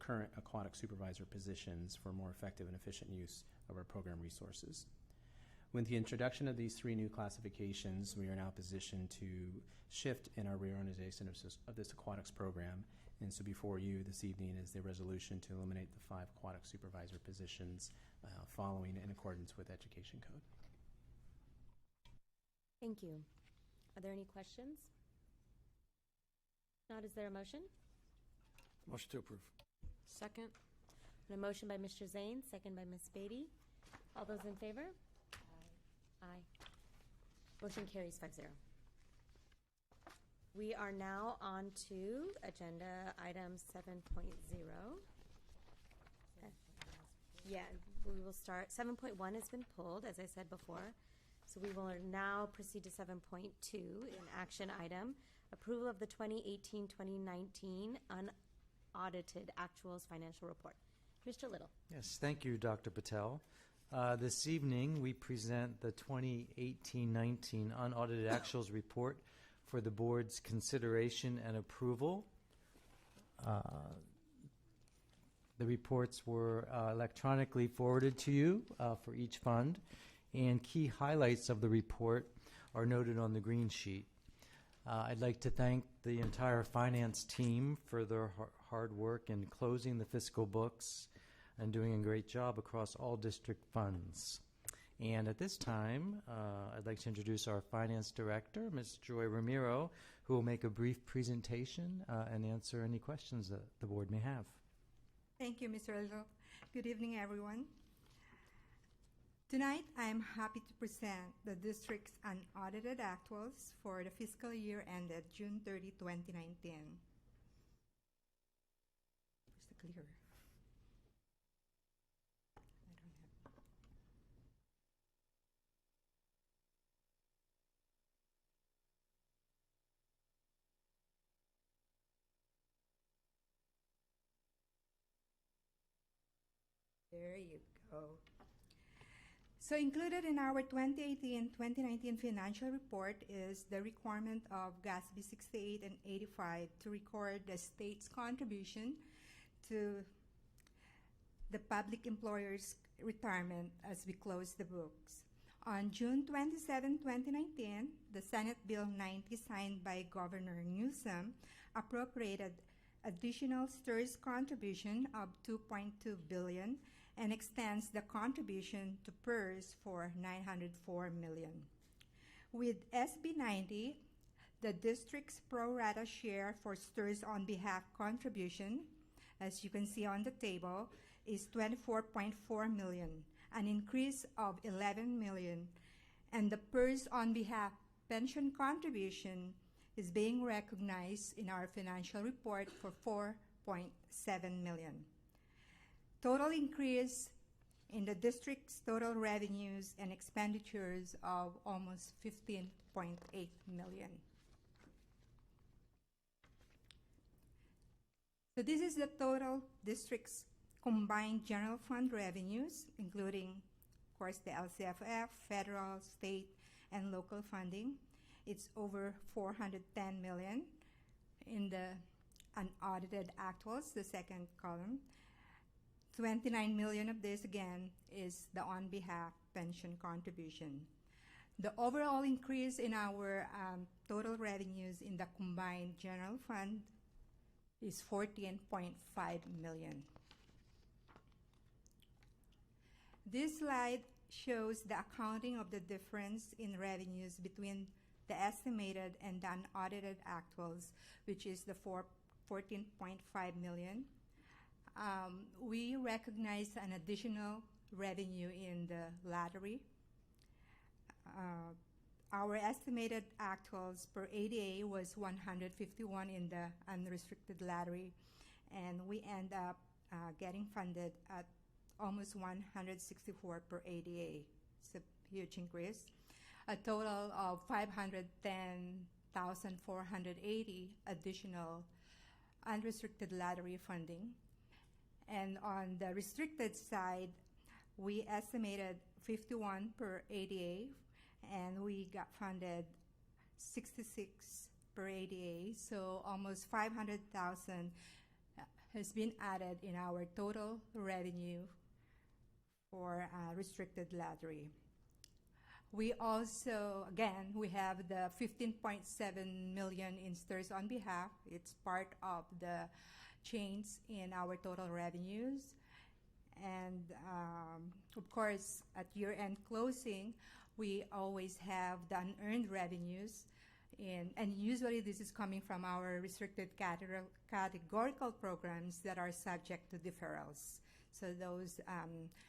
[SPEAKER 4] current aquatic supervisor positions for more effective and efficient use of our program resources. With the introduction of these 3 new classifications, we are now positioned to shift in our reorganization of this aquatics program. And so before you this evening is the resolution to eliminate the 5 aquatic supervisor positions following in accordance with Education Code.
[SPEAKER 1] Thank you. Are there any questions? Not, is there a motion?
[SPEAKER 17] Motion to approve.
[SPEAKER 19] Second.
[SPEAKER 1] A motion by Mr. Zane, second by Ms. Beatty. All those in favor? Aye. Motion carries 5-0. We are now on to agenda item 7.0. Yeah, we will start. 7.1 has been pulled, as I said before. So we will now proceed to 7.2, an action item, approval of the 2018-2019 unaudited actuals financial report. Mr. Little.
[SPEAKER 13] Yes, thank you, Dr. Patel. This evening, we present the 2018-19 unaudited actuals report for the board's consideration and approval. The reports were electronically forwarded to you for each fund, and key highlights of the report are noted on the green sheet. I'd like to thank the entire finance team for their hard work in closing the fiscal books and doing a great job across all district funds. And at this time, I'd like to introduce our finance director, Ms. Joy Ramiro, who will make a brief presentation and answer any questions that the board may have.
[SPEAKER 8] Thank you, Mr. Elro. Good evening, everyone. Tonight, I am happy to present the district's unaudited actuals for the fiscal year ended June 30, 2019. Where's the clear? There you go. So included in our 2018-2019 financial report is the requirement of GASB 68 and 85 to record the state's contribution to the public employers' retirement as we close the books. On June 27, 2019, the Senate Bill 90 signed by Governor Newsom appropriated additional STIRS contribution of $2.2 billion and extends the contribution to PERS for $904 million. With SB 90, the district's pro rata share for STIRS on behalf contribution, as you can see on the table, is $24.4 million, an increase of $11 million, and the PERS on behalf pension contribution is being recognized in our financial report for $4.7 million. Total increase in the district's total revenues and expenditures of almost $15.8 million. So this is the total district's combined general fund revenues, including, of course, the LCFF, federal, state, and local funding. It's over $410 million in the unaudited actuals, the second column. $29 million of this, again, is the on-behalf pension contribution. The overall increase in our total revenues in the combined general fund is $14.5 million. This slide shows the accounting of the difference in revenues between the estimated and the unaudited actuals, which is the $14.5 million. We recognize an additional revenue in the lottery. Our estimated actuals per ADA was 151 in the unrestricted lottery, and we end up getting funded at almost 164 per ADA. It's a huge increase. a total of 510,480 additional unrestricted lottery funding. And on the restricted side, we estimated 51 per ADA, and we got funded 66 per ADA, so almost 500,000 has been added in our total revenue for restricted lottery. We also, again, we have the 15.7 million in Stirs on Behalf. It's part of the change in our total revenues. And of course, at year-end closing, we always have the unearned revenues. And usually this is coming from our restricted categorical programs that are subject to deferrals. So those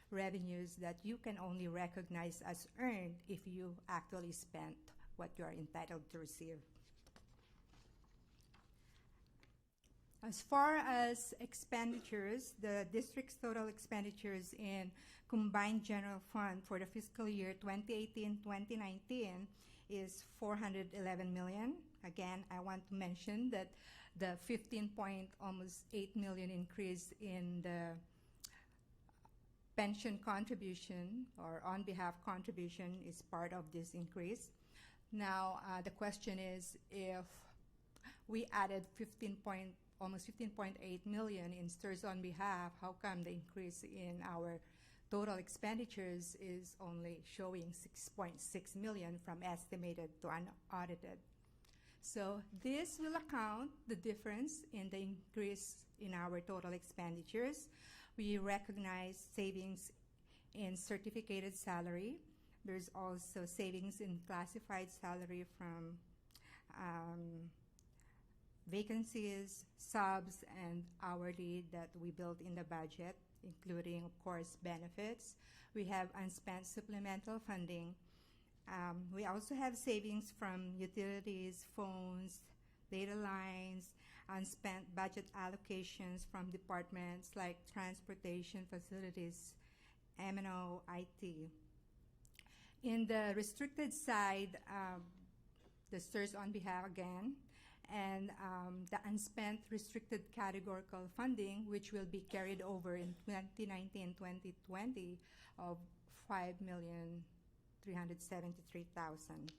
[SPEAKER 8] revenues that you can only recognize as earned if you actually spent what you are entitled to receive. As far as expenditures, the district's total expenditures in combined general fund for the fiscal year 2018-2019 is 411 million. Again, I want to mention that the 15.8 million increase in the pension contribution or on behalf contribution is part of this increase. Now, the question is, if we added almost 15.8 million in Stirs on Behalf, how come the increase in our total expenditures is only showing 6.6 million from estimated to unaudited? So this will account the difference in the increase in our total expenditures. We recognize savings in certificated salary. There's also savings in classified salary from vacancies, subs, and hourly that we built in the budget, including, of course, benefits. We have unspent supplemental funding. We also have savings from utilities, phones, data lines, unspent budget allocations from departments like transportation, facilities, M&O, IT. In the restricted side, the Stirs on Behalf again, and the unspent restricted categorical funding, which will be carried over in 2019-2020 of 5,373,000.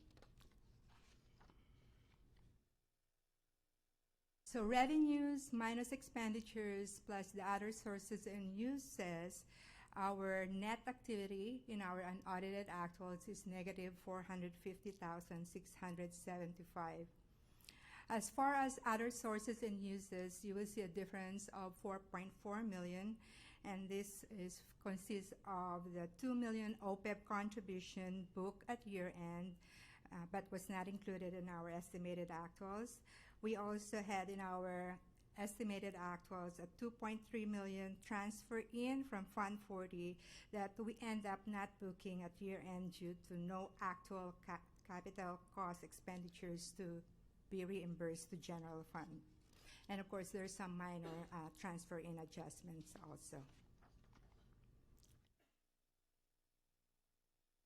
[SPEAKER 8] So revenues minus expenditures plus the other sources and uses, our net activity in our unaudited actuals is negative 450,675. As far as other sources and uses, you will see a difference of 4.4 million, and this consists of the 2 million OPEB contribution booked at year-end, but was not included in our estimated actuals. We also had in our estimated actuals a 2.3 million transfer in from Fund 40 that we end up not booking at year-end due to no actual capital cost expenditures to be reimbursed to general fund. And of course, there's some minor transfer in adjustments also.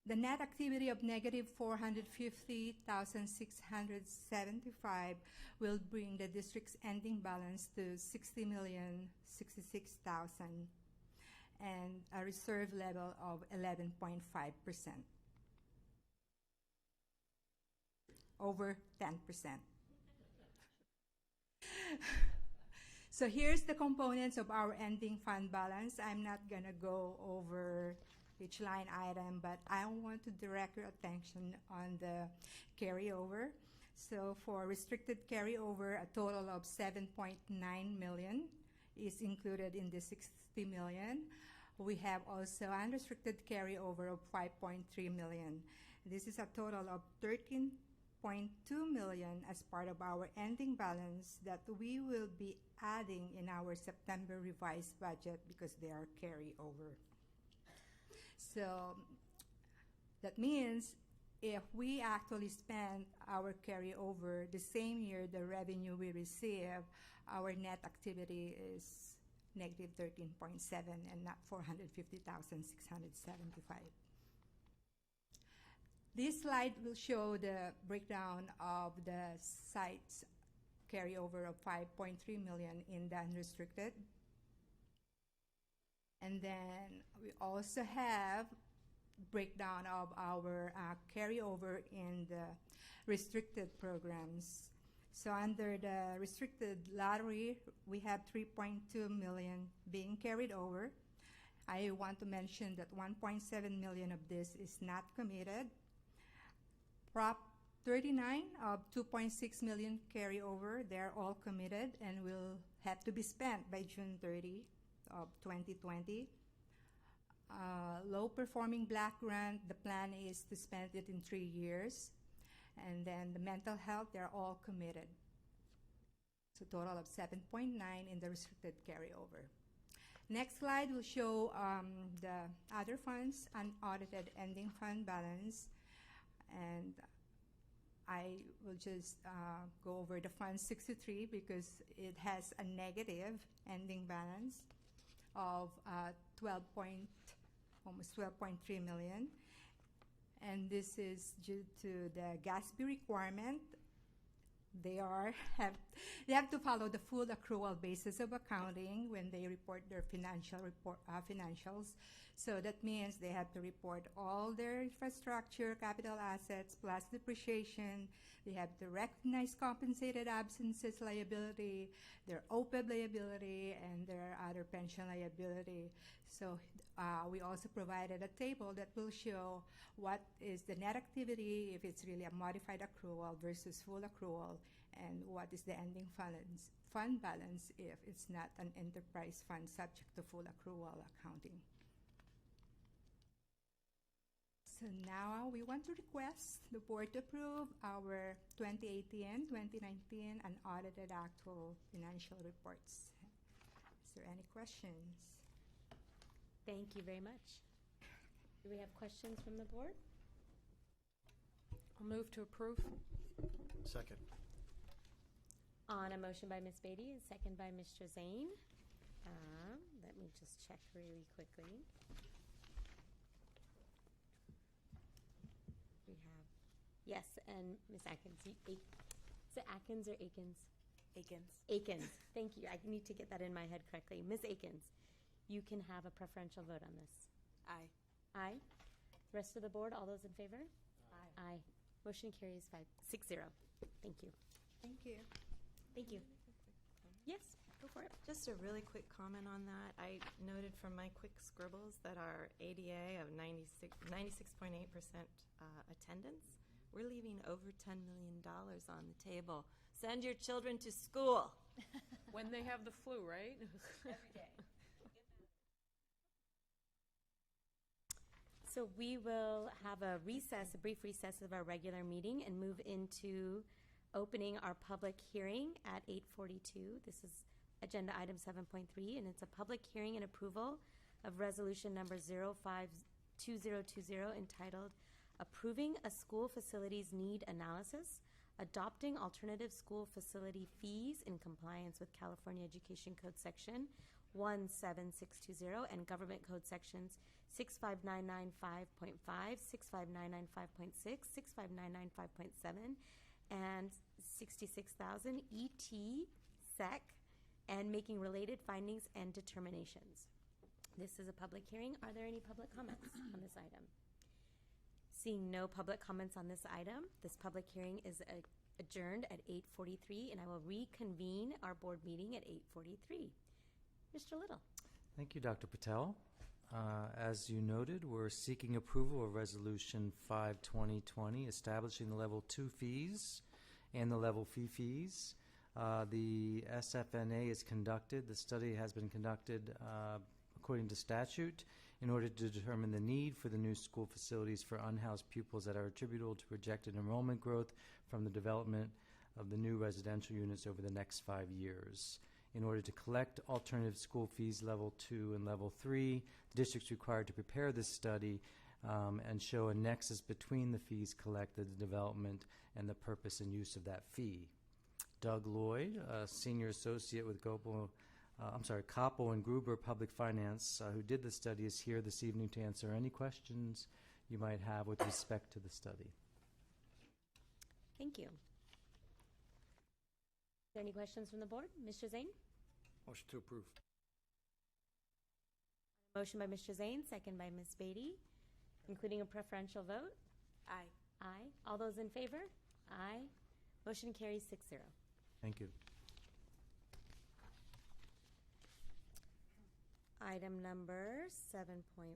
[SPEAKER 8] The net activity of negative 450,675 will bring the district's ending balance to 60,066,000 and a reserve level of 11.5%, over 10%. So here's the components of our ending fund balance. I'm not going to go over each line item, but I want to direct your attention on the carryover. So for restricted carryover, a total of 7.9 million is included in the 60 million. We have also unrestricted carryover of 5.3 million. This is a total of 13.2 million as part of our ending balance that we will be adding in our September revised budget because they are carryover. So that means if we actually spend our carryover the same year the revenue we receive, our net activity is negative 13.7 and not 450,675. This slide will show the breakdown of the sites carryover of 5.3 million in the unrestricted. And then we also have breakdown of our carryover in the restricted programs. So under the restricted lottery, we have 3.2 million being carried over. I want to mention that 1.7 million of this is not committed. Prop 39 of 2.6 million carryover, they're all committed and will have to be spent by June 30 of 2020. Low performing block grant, the plan is to spend it in 3 years. And then the mental health, they're all committed. So total of 7.9 in the restricted carryover. Next slide will show the other funds, unaudited ending fund balance. And I will just go over the Fund 63 because it has a negative ending balance of almost 12.3 million. And this is due to the GASB requirement. They have to follow the full accrual basis of accounting when they report their financials. So that means they have to report all their infrastructure, capital assets, plus depreciation. They have to recognize compensated absences liability, their OPEB liability, and their other pension liability. So we also provided a table that will show what is the net activity if it's really a modified accrual versus full accrual, and what is the ending fund balance if it's not an enterprise fund subject to full accrual accounting. So now we want to request the board to approve our 2018-2019 unaudited actual financial reports. Is there any questions?
[SPEAKER 1] Thank you very much. Do we have questions from the board?
[SPEAKER 19] I'll move to approve.
[SPEAKER 17] Second.
[SPEAKER 1] On a motion by Ms. Beatty and second by Mr. Zane. Let me just check really quickly. We have, yes, and Ms. Atkins. Is it Atkins or Akins?
[SPEAKER 3] Akins.
[SPEAKER 1] Akins. Thank you. I need to get that in my head correctly. Ms. Akins, you can have a preferential vote on this.
[SPEAKER 3] Aye.
[SPEAKER 1] Aye. The rest of the board, all those in favor? Aye. Aye. Motion carries 6-0. Thank you.
[SPEAKER 8] Thank you.
[SPEAKER 1] Thank you. Yes, go for it.
[SPEAKER 6] Just a really quick comment on that. I noted from my quick scribbles that our ADA of 96.8% attendance, we're leaving over $10 million on the table. Send your children to school.
[SPEAKER 19] When they have the flu, right?
[SPEAKER 6] Every day.
[SPEAKER 1] So we will have a brief recess of our regular meeting and move into opening our public hearing at 8:42. This is agenda item 7.3, and it's a public hearing and approval of resolution number 052020 entitled Approving a School Facilities Need Analysis, Adopting Alternative School Facility Fees in Compliance with California Education Code Section 17620 and Government Code Sections 65995.5, 65995.6, 65995.7, and 66,000 ET SEC, and making related findings and determinations. This is a public hearing. Are there any public comments on this item? Seeing no public comments on this item, this public hearing is adjourned at 8:43, and I will reconvene our board meeting at 8:43. Mr. Little.
[SPEAKER 13] Thank you, Dr. Patel. As you noted, we're seeking approval of Resolution 5/2020, establishing the Level 2 fees and the Level fee fees. The SFNA is conducted. The study has been conducted according to statute in order to determine the need for the new school facilities for unhoused pupils that are attributable to projected enrollment growth from the development of the new residential units over the next 5 years. In order to collect alternative school fees Level 2 and Level 3, the district's required to prepare this study and show a nexus between the fees collected, the development, and the purpose and use of that fee. Doug Lloyd, a senior associate with Koppel and Gruber Public Finance, who did the study, is here this evening to answer any questions you might have with respect to the study.
[SPEAKER 1] Thank you. Are there any questions from the board? Mr. Zane?
[SPEAKER 17] Motion to approve.
[SPEAKER 1] Motion by Mr. Zane, second by Ms. Beatty, including a preferential vote.
[SPEAKER 3] Aye.
[SPEAKER 1] Aye. All those in favor? Aye. Motion carries 6-0.
[SPEAKER 13] Thank you.
[SPEAKER 1] Item number 7.4,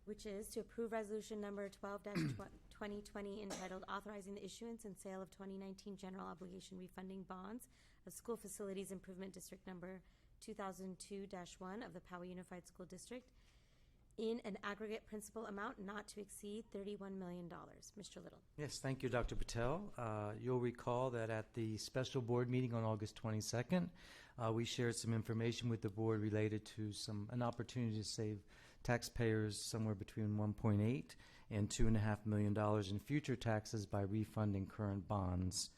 [SPEAKER 1] which is to approve resolution number 12-2020 entitled Authorizing the Issuance and Sale of 2019 General Obligation Refunding Bonds of School Facilities Improvement District number 2002-1 of the Poway Unified School District in an aggregate principal amount not to exceed $31 million. Mr. Little.
[SPEAKER 13] Yes, thank you, Dr. Patel. You'll recall that at the special board meeting on August 22nd, we shared some information with the board related to an opportunity to save taxpayers somewhere between $1.8 and $2.5 million in future taxes by refunding current bonds.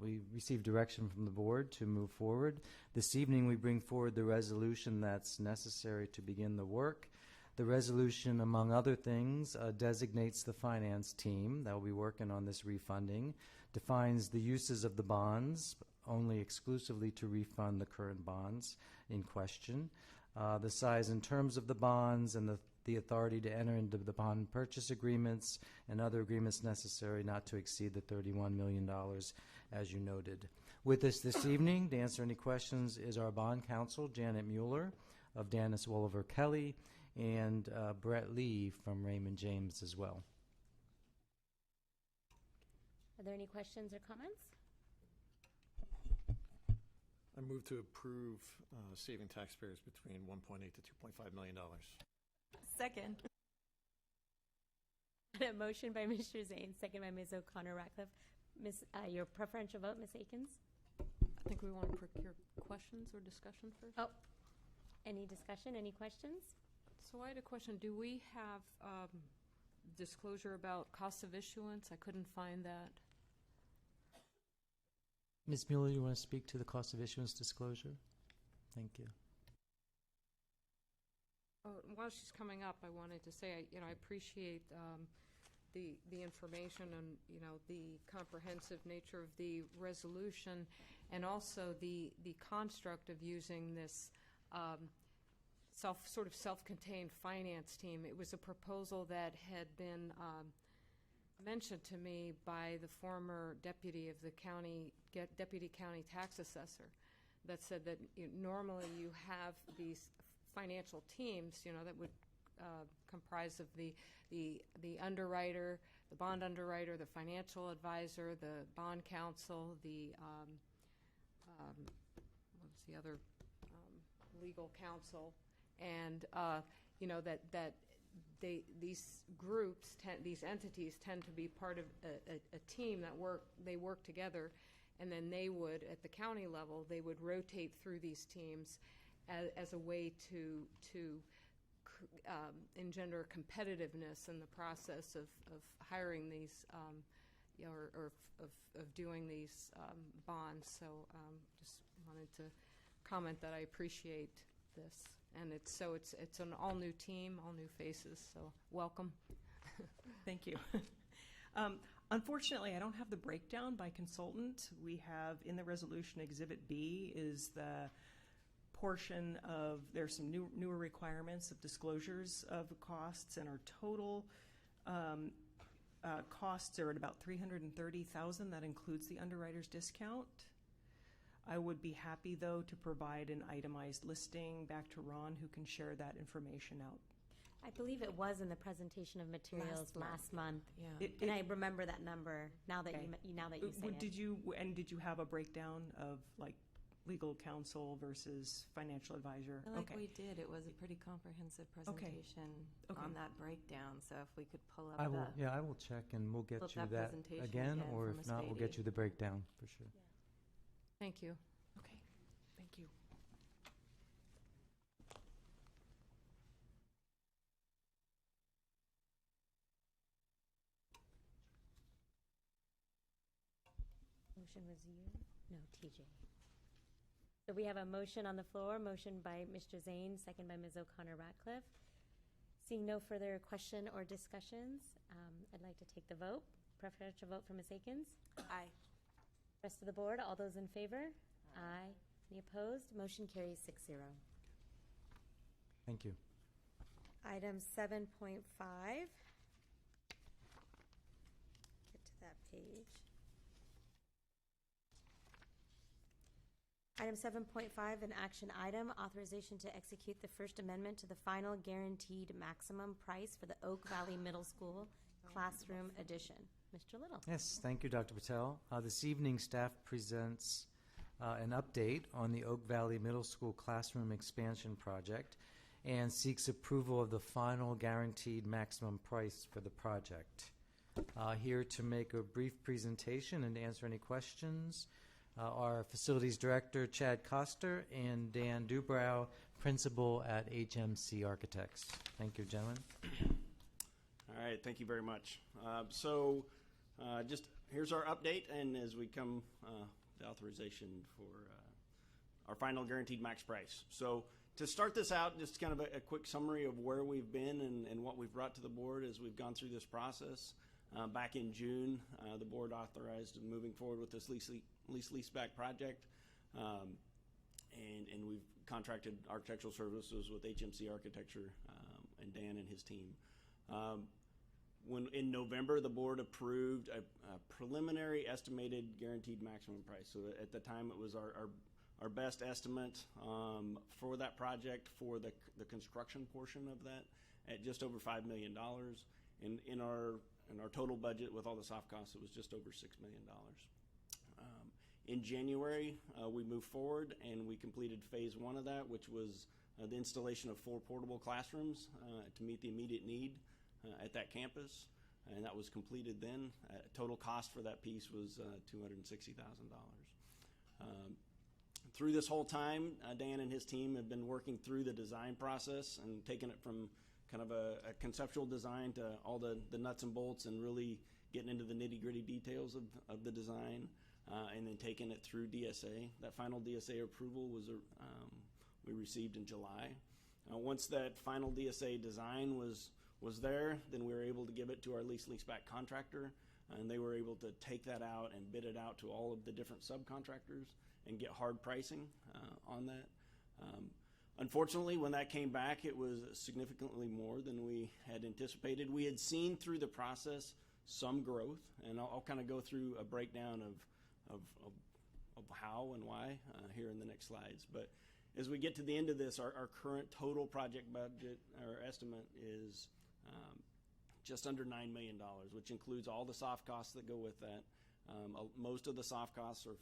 [SPEAKER 13] We received direction from the board to move forward. This evening, we bring forward the resolution that's necessary to begin the work. The resolution, among other things, designates the finance team that will be working on this refunding, defines the uses of the bonds, only exclusively to refund the current bonds in question, the size and terms of the bonds, and the authority to enter into the bond purchase agreements and other agreements necessary not to exceed the $31 million, as you noted. With us this evening to answer any questions is our bond counsel, Janet Mueller of Dennis Wolliver Kelly, and Brett Lee from Raymond James as well.
[SPEAKER 1] Are there any questions or comments?
[SPEAKER 17] I move to approve saving taxpayers between $1.8 to $2.5 million.
[SPEAKER 1] Second. A motion by Mr. Zane, second by Ms. O'Connor-Ratcliffe. Your preferential vote, Ms. Akins?
[SPEAKER 19] I think we want to procure questions or discussion first.
[SPEAKER 1] Oh, any discussion, any questions?
[SPEAKER 19] So I had a question. Do we have disclosure about cost of issuance? I couldn't find that.
[SPEAKER 13] Ms. Mueller, you want to speak to the cost of issuance disclosure? Thank you.
[SPEAKER 19] While she's coming up, I wanted to say, I appreciate the information and, the comprehensive nature of the resolution, and also the construct of using this sort of self-contained finance team. It was a proposal that had been mentioned to me by the former deputy of the deputy county tax assessor, that said that normally you have these financial teams, that would comprise of the underwriter, the bond underwriter, the financial advisor, the bond counsel, the what's the other legal counsel, and that these groups, these entities tend to be part of a team that work together, and then they would, at the county level, they would rotate through these teams as a way to engender competitiveness in the process of hiring these or of doing these bonds. So just wanted to comment that I appreciate this. And it's an all-new team, all new faces, so welcome.
[SPEAKER 7] Thank you. Unfortunately, I don't have the breakdown by consultant. We have in the resolution Exhibit B is the portion of, there's some newer requirements of disclosures of costs, and our total costs are at about $330,000. That includes the underwriter's discount. I would be happy, though, to provide an itemized listing back to Ron, who can share that information out.
[SPEAKER 1] I believe it was in the presentation of materials last month.
[SPEAKER 7] Yeah.
[SPEAKER 1] And I remember that number now that
[SPEAKER 7] Okay.
[SPEAKER 1] you say it.
[SPEAKER 7] Did you have a breakdown of like legal counsel versus financial advisor?
[SPEAKER 18] I feel like we did. It was a pretty comprehensive presentation on that breakdown. So if we could pull up
[SPEAKER 13] I will check and we'll get you that again, or if not, we'll get you the breakdown for sure.
[SPEAKER 19] Yeah. Thank you.
[SPEAKER 7] Okay, thank you.
[SPEAKER 1] Motion was you? No, TJ. So we have a motion on the floor, motion by Mr. Zane, second by Ms. O'Connor-Ratcliffe. Seeing no further question or discussions, I'd like to take the vote. Preferential vote for Ms. Akins.
[SPEAKER 3] Aye.
[SPEAKER 1] Rest of the board, all those in favor? Aye. Any opposed? Motion carries 6-0.
[SPEAKER 13] Thank you.
[SPEAKER 1] Item 7.5. Get to that page. Item 7.5, an action item, authorization to execute the First Amendment to the final guaranteed maximum price for the Oak Valley Middle School Classroom Edition. Mr. Little.
[SPEAKER 13] Yes, thank you, Dr. Patel. This evening, staff presents an update on the Oak Valley Middle School Classroom Expansion Project and seeks approval of the final guaranteed maximum price for the project. Here to make a brief presentation and answer any questions our Facilities Director, Chad Koster, and Dan Dubrow, Principal at HMC Architects. Thank you, gentlemen.
[SPEAKER 10] All right, thank you very much. Just here's our update, and as we come, the authorization for our final guaranteed max price. So to start this out, just kind of a quick summary of where we've been and what we've brought to the board as we've gone through this process. Back in June, the board authorized moving forward with this lease-back project, and we've contracted architectural services with HMC Architecture and Dan and his team. When in November, the board approved a preliminary estimated guaranteed maximum price. So at the time, it was our best estimate for that project for the construction portion of that at just over $5 million. In our total budget with all the soft costs, it was just over $6 million. In January, we moved forward and we completed phase 1 of that, which was the installation of 4 portable classrooms to meet the immediate need at that campus, and that was completed then. Total cost for that piece was $260,000. Through this whole time, Dan and his team have been working through the design process and taking it from kind of a conceptual design to all the nuts and bolts and really getting into the nitty-gritty details of the design, and then taking it through DSA. That final DSA approval was we received in July. Once that final DSA design was there, then we were able to give it to our lease-back contractor, and they were able to take that out and bid it out to all of the different subcontractors and get hard pricing on that. Unfortunately, when that came back, it was significantly more than we had anticipated. We had seen through the process some growth, and I'll kind of go through a breakdown of how and why here in the next slides. But as we get to the end of this, our current total project budget or estimate is just under $9 million, which includes all the soft costs that go with that. Most of the soft costs are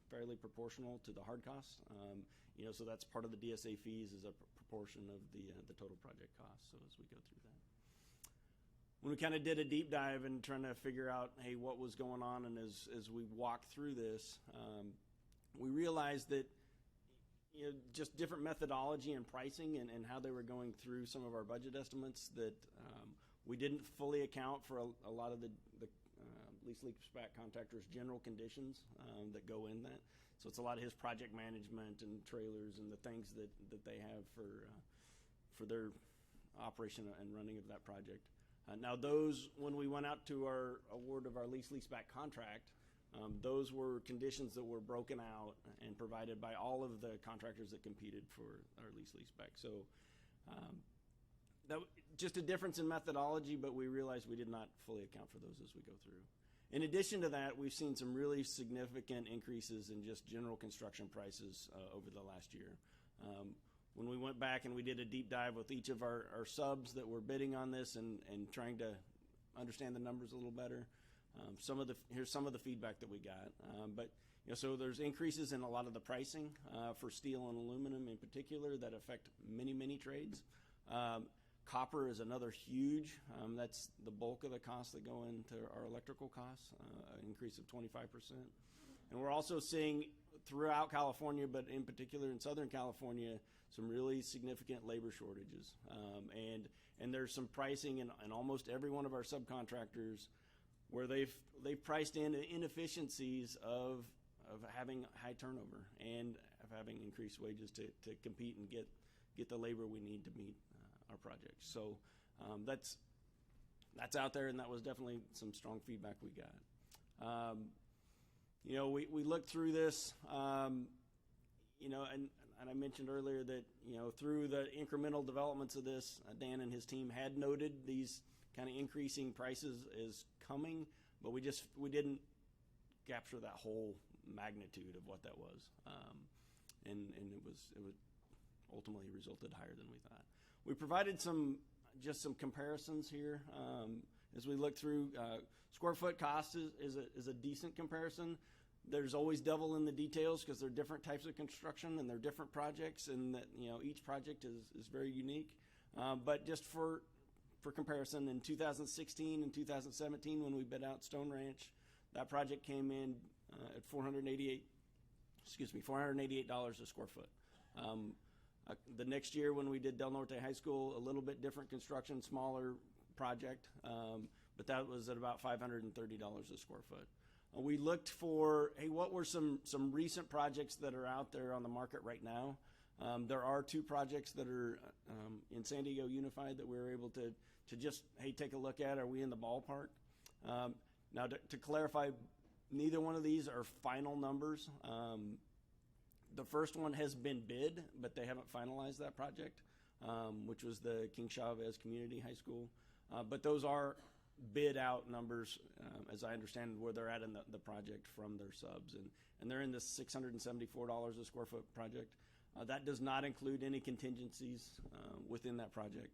[SPEAKER 10] fairly proportional to the hard costs. So that's part of the DSA fees is a proportion of the total project cost. So as we go through that, when we kind of did a deep dive and trying to figure out, hey, what was going on, and as we walked through this, we realized that just different methodology and pricing and how they were going through some of our budget estimates that we didn't fully account for a lot of the lease-back contractor's general conditions that go in that. So it's a lot of his project management and trailers and the things that they have for their operation and running of that project. Now those, when we went out to our award of our lease-back contract, those were conditions that were broken out and provided by all of the contractors that competed for our lease-back. So that just a difference in methodology, but we realized we did not fully account for those as we go through. In addition to that, we've seen some really significant increases in just general construction prices over the last year. When we went back and we did a deep dive with each of our subs that were bidding on this and trying to understand the numbers a little better, here's some of the feedback that we got. So there's increases in a lot of the pricing for steel and aluminum in particular that affect many trades. Copper is another huge, that's the bulk of the costs that go into our electrical costs, an increase of 25%. And we're also seeing throughout California, but in particular in Southern California, some really significant labor shortages. And there's some pricing in almost every one of our subcontractors where they've priced in inefficiencies of of having high turnover and of having increased wages to compete and get the labor we need to meet our projects. So that's out there, and that was definitely some strong feedback we got. We looked through this, and I mentioned earlier that, through the incremental developments of this, Dan and his team had noted these kind of increasing prices is coming, but we didn't capture that whole magnitude of what that was. And it was ultimately resulted higher than we thought. We provided some comparisons here. As we look through, square foot cost is a decent comparison. There's always devil in the details because they're different types of construction and they're different projects, and that each project is very unique. But just for comparison, in 2016 and 2017, when we bid out Stone Ranch, that project came in at $488 a square foot. The next year when we did Del Norte High School, a little bit different construction, smaller project, but that was at about $530 a square foot. We looked for, what were some recent projects that are out there on the market right now? There are 2 projects that are in San Diego Unified that we were able to just, take a look at. Are we in the ballpark? Now, to clarify, neither one of these are final numbers. The first one has been bid, but they haven't finalized that project, which was the King Chavez Community High School. But those are bid out numbers, as I understand where they're at in the project from their subs. And they're in the $674 a square foot project. That does not include any contingencies within that project,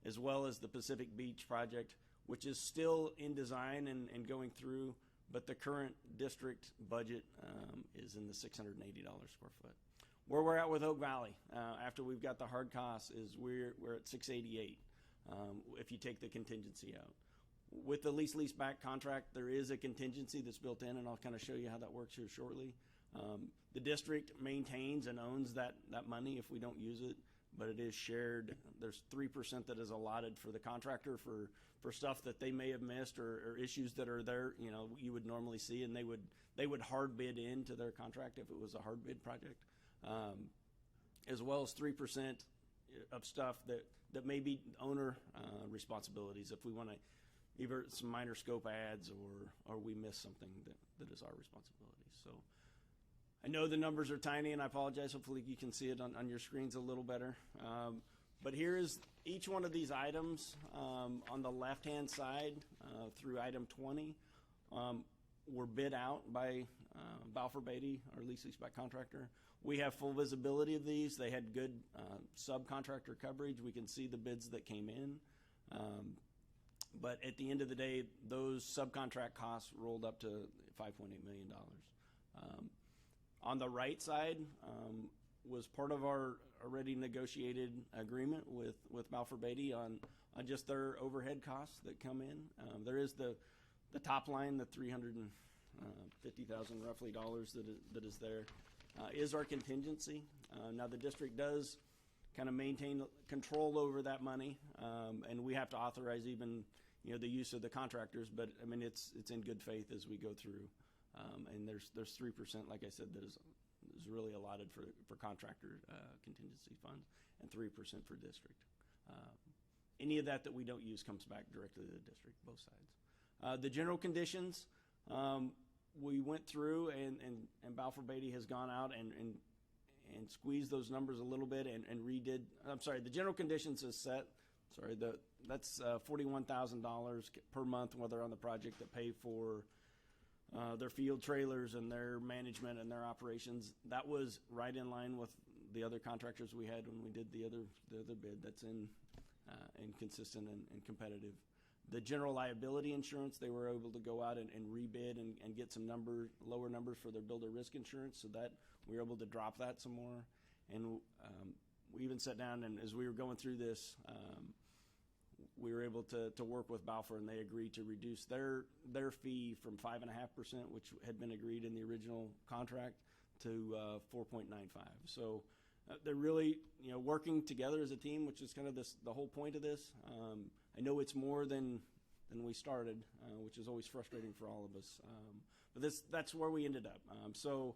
[SPEAKER 10] as well as the Pacific Beach project, which is still in design and going through, but the current district budget is in the $680 square foot. Where we're at with Oak Valley, after we've got the hard costs, is we're at $688 if you take the contingency out. With the lease back contract, there is a contingency that's built in, and I'll kind of show you how that works here shortly. The district maintains and owns that money if we don't use it, but it is shared. There's 3% that is allotted for the contractor for stuff that they may have missed or issues that are there, you would normally see, and they would hard bid into their contract if it was a hard bid project, as well as 3% of stuff that may be owner responsibilities if we want to, either some minor scope adds or we miss something that is our responsibility. So I know the numbers are tiny, and I apologize. Hopefully you can see it on your screens a little better. But here is each one of these items on the left-hand side through item 20 were bid out by Balfour Beatty, our lease-back contractor. We have full visibility of these. They had good subcontractor coverage. We can see the bids that came in. But at the end of the day, those subcontract costs rolled up to $5.8 million. On the right side was part of our already negotiated agreement with Balfour Beatty on just their overhead costs that come in. There is the top line, the $350,000 roughly that is there, is our contingency. Now the district does kind of maintain control over that money, and we have to authorize even the use of the contractors. But I mean, it's in good faith as we go through. And there's 3%, like I said, that is really allotted for contractor contingency funds, and 3% for district. Any of that we don't use comes back directly to the district, both sides. The general conditions, we went through, and Balfour Beatty has gone out and squeezed those numbers a little bit and redid. I'm sorry, the general conditions is set. Sorry, that's $41,000 per month while they're on the project that pay for their field trailers and their management and their operations. That was right in line with the other contractors we had when we did the other bid. That's in consistent and competitive. The general liability insurance, they were able to go out and rebid and get some lower numbers for their builder risk insurance, so that we were able to drop that some more. And we even sat down, and as we were going through this, we were able to work with Balfour, and they agreed to reduce their fee from 5.5%, which had been agreed in the original contract, to 4.95. So they're really working together as a team, which is kind of the whole point of this. I know it's more than than we started, which is always frustrating for all of us. But that's where we ended up. So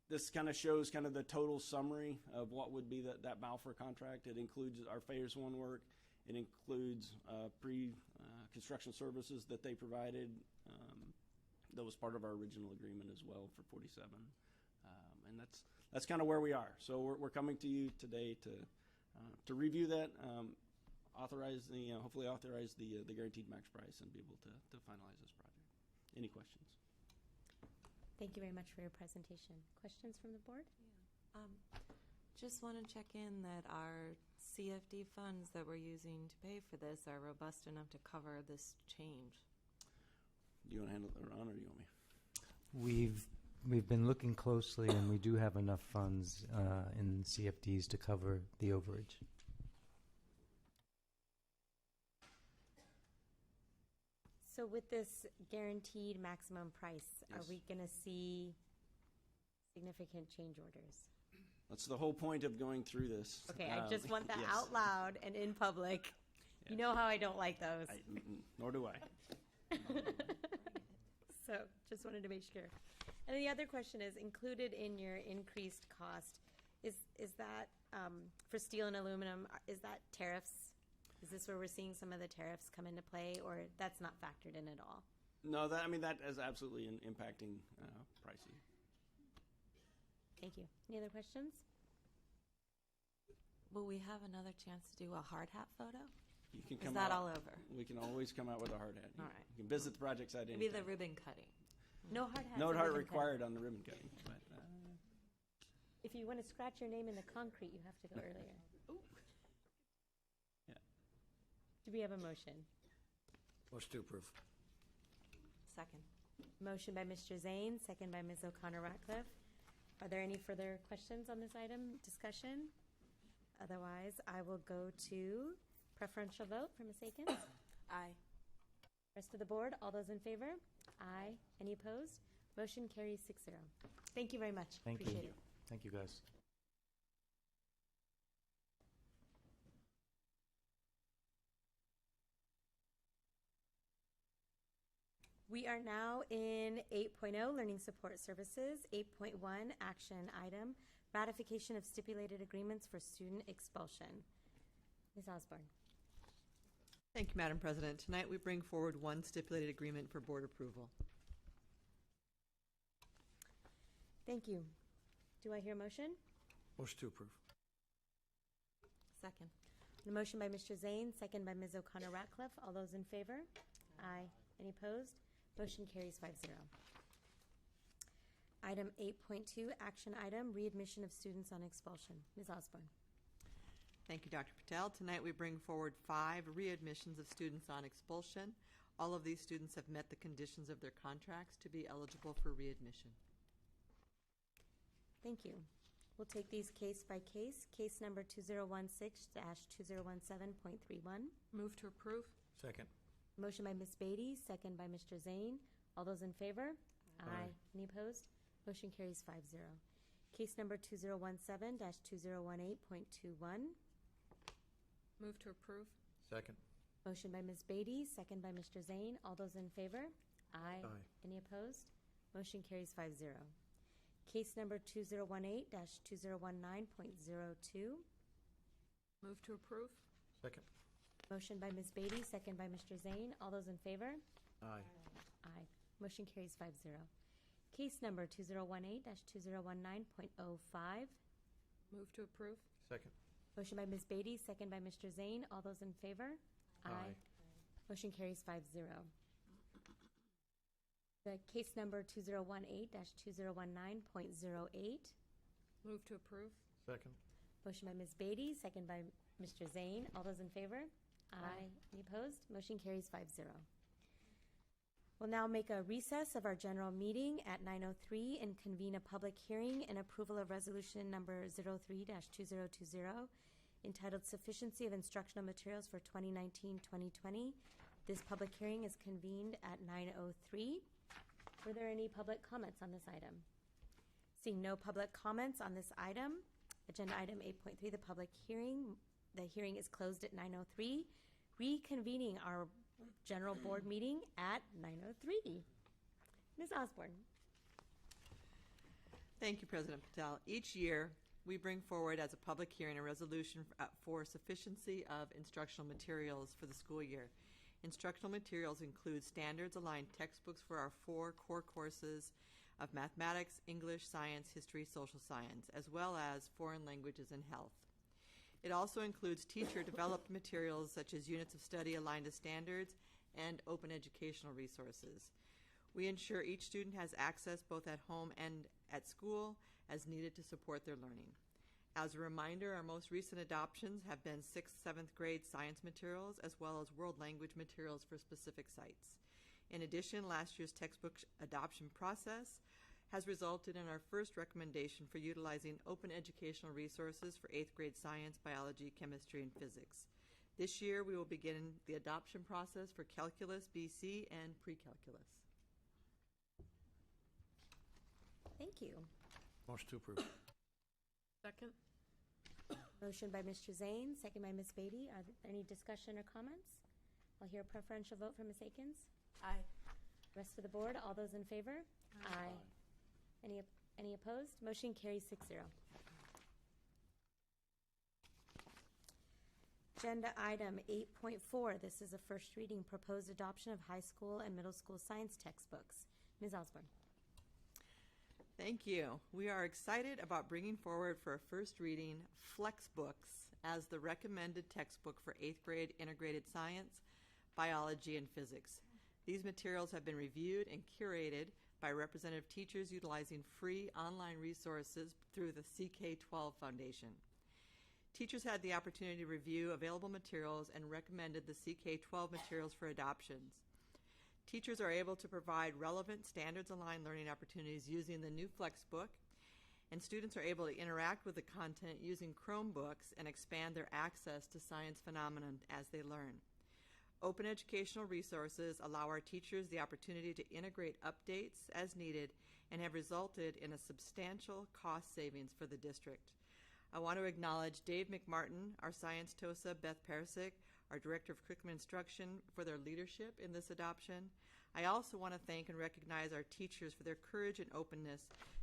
[SPEAKER 10] this kind of shows kind of the total summary of what would be that Balfour contract. It includes our Phase 1 work. It includes pre-construction services that they provided. That was part of our original agreement as well for 47. And that's kind of where we are. So we're coming to you today to review that, authorize hopefully authorize the guaranteed max price and be able to finalize this project. Any questions?
[SPEAKER 1] Thank you very much for your presentation. Questions from the board?
[SPEAKER 18] Just want to check in that our CFD funds that we're using to pay for this are robust enough to cover this change.
[SPEAKER 10] Do you want to handle it, Ron, or do you want me?
[SPEAKER 13] We've been looking closely, and we do have enough funds in CFDs to cover the overage.
[SPEAKER 1] So with this guaranteed maximum price,
[SPEAKER 10] Yes.
[SPEAKER 1] are we going to see significant change orders?
[SPEAKER 10] That's the whole point of going through this.
[SPEAKER 1] Okay, I just want that
[SPEAKER 10] yes.
[SPEAKER 1] out loud and in public. You know how I don't like those.
[SPEAKER 10] Nor do I.
[SPEAKER 1] So just wanted to make sure. And the other question is, included in your increased cost, is that for steel and aluminum, is that tariffs? Is this where we're seeing some of the tariffs come into play, or that's not factored in at all?
[SPEAKER 10] No, that is absolutely impacting pricing.
[SPEAKER 1] Thank you. Any other questions?
[SPEAKER 18] Will we have another chance to do a hard hat photo?
[SPEAKER 10] You can
[SPEAKER 18] Is
[SPEAKER 10] come
[SPEAKER 18] that
[SPEAKER 10] out.
[SPEAKER 18] all over?
[SPEAKER 10] We can always come out with a hard hat.
[SPEAKER 18] All right.
[SPEAKER 10] You can visit the project site
[SPEAKER 18] Maybe
[SPEAKER 10] anytime.
[SPEAKER 18] the ribbon cutting.
[SPEAKER 1] No hard hats.
[SPEAKER 10] No
[SPEAKER 1] and
[SPEAKER 10] heart
[SPEAKER 1] ribbon cutting.
[SPEAKER 10] required on the ribbon cutting. But,
[SPEAKER 1] If you want to scratch your name in the concrete, you have to go earlier.
[SPEAKER 10] Yeah.
[SPEAKER 1] Do we have a motion?
[SPEAKER 5] Motion to approve.
[SPEAKER 18] Second.
[SPEAKER 1] Motion by Mr. Zane, second by Ms. O'Connor-Ratcliffe. Are there any further questions on this item, discussion? Otherwise, I will go to preferential vote for Ms. Akins.
[SPEAKER 18] Aye.
[SPEAKER 1] Rest of the board, all those in favor? Aye. Any opposed? Motion carries 6-0. Thank you very much.
[SPEAKER 13] Thank
[SPEAKER 1] Appreciate
[SPEAKER 13] you.
[SPEAKER 1] it.
[SPEAKER 13] Thank you, guys.
[SPEAKER 1] We are now in 8.0, Learning Support Services. 8.1, action item, ratification of stipulated agreements for student expulsion. Ms. Osborne.
[SPEAKER 14] Thank you, Madam President. Tonight we bring forward one stipulated agreement for board approval.
[SPEAKER 1] Thank you. Do I hear a motion?
[SPEAKER 5] Motion to approve.
[SPEAKER 18] Second.
[SPEAKER 1] A motion by Mr. Zane, second by Ms. O'Connor-Ratcliffe. All those in favor? Aye. Any opposed? Motion carries 5-0. Item 8.2, action item, readmission of students on expulsion. Ms. Osborne.
[SPEAKER 14] Thank you, Dr. Patel. Tonight we bring forward 5 readmissions of students on expulsion. All of these students have met the conditions of their contracts to be eligible for readmission.
[SPEAKER 1] Thank you. We'll take these case by case. Case number 2016-2017.31.
[SPEAKER 18] Move to approve.
[SPEAKER 5] Second.
[SPEAKER 1] Motion by Ms. Beatty, second by Mr. Zane. All those in favor? Aye. Any opposed? Motion carries 5-0. Case number 2017-2018.21.
[SPEAKER 18] Move to approve.
[SPEAKER 5] Second.
[SPEAKER 1] Motion by Ms. Beatty, second by Mr. Zane. All those in favor? Aye.
[SPEAKER 5] Aye.
[SPEAKER 1] Any opposed? Motion carries 5-0. Case number 2018-2019.02.
[SPEAKER 18] Move to approve.
[SPEAKER 5] Second.
[SPEAKER 1] Motion by Ms. Beatty, second by Mr. Zane. All those in favor?
[SPEAKER 5] Aye.
[SPEAKER 1] Aye. Motion carries 5-0. Case number 2018-2019.05.
[SPEAKER 18] Move to approve.
[SPEAKER 5] Second.
[SPEAKER 1] Motion by Ms. Beatty, second by Mr. Zane. All those in favor?
[SPEAKER 5] Aye.
[SPEAKER 1] Motion carries 5-0. The case number 2018-2019.08.
[SPEAKER 18] Move to approve.
[SPEAKER 5] Second.
[SPEAKER 1] Motion by Ms. Beatty, second by Mr. Zane. All those in favor? Aye. Any opposed? Motion carries 5-0. We'll now make a recess of our general meeting at 9:03 and convene a public hearing and approval of resolution number 03-2020 entitled Sufficiency of Instructional Materials for 2019-2020. This public hearing is convened at 9:03. Were there any public comments on this item? Seeing no public comments on this item, agenda item 8.3, the hearing is closed at 9:03. Reconvening our general board meeting at 9:03. Ms. Osborne.
[SPEAKER 14] Thank you, President Patel. Each year, we bring forward as a public hearing a resolution for sufficiency of instructional materials for the school year. Instructional materials include standards-aligned textbooks for our 4 core courses of mathematics, English, science, history, social science, as well as foreign languages and health. It also includes teacher-developed materials such as units of study aligned to standards and open educational resources. We ensure each student has access both at home and at school as needed to support their learning. As a reminder, our most recent adoptions have been 6th, 7th grade science materials as well as world language materials for specific sites. In addition, last year's textbook adoption process has resulted in our first recommendation for utilizing open educational resources for 8th grade science, biology, chemistry, and physics. This year, we will begin the adoption process for calculus, BC, and pre-calculus.
[SPEAKER 1] Thank you.
[SPEAKER 5] Motion to approve.
[SPEAKER 19] Second.
[SPEAKER 1] Motion by Mr. Zane, second by Ms. Beatty. Are there any discussion or comments? I'll hear a preferential vote from Ms. Akins.
[SPEAKER 18] Aye.
[SPEAKER 1] Rest of the board, all those in favor? Aye. Any opposed? Motion carries 6-0. Agenda item 8.4. This is a first reading, proposed adoption of high school and middle school science textbooks. Ms. Osborne.
[SPEAKER 14] Thank you. We are excited about bringing forward for a first reading Flexbooks as the recommended textbook for 8th grade integrated science, biology, and physics. These materials have been reviewed and curated by representative teachers utilizing free online resources through the CK-12 Foundation. Teachers had the opportunity to review available materials and recommended the CK-12 materials for adoptions. Teachers are able to provide relevant standards-aligned learning opportunities using the new Flexbook, and students are able to interact with the content using Chromebooks and expand their access to science phenomena as they learn. Open educational resources allow our teachers the opportunity to integrate updates as needed and have resulted in a substantial cost savings for the district. I want to acknowledge Dave McMartin, our science TOSA, Beth Persick, our Director of Curriculum Instruction, for their leadership in this adoption. I also want to thank and recognize our teachers for their courage and openness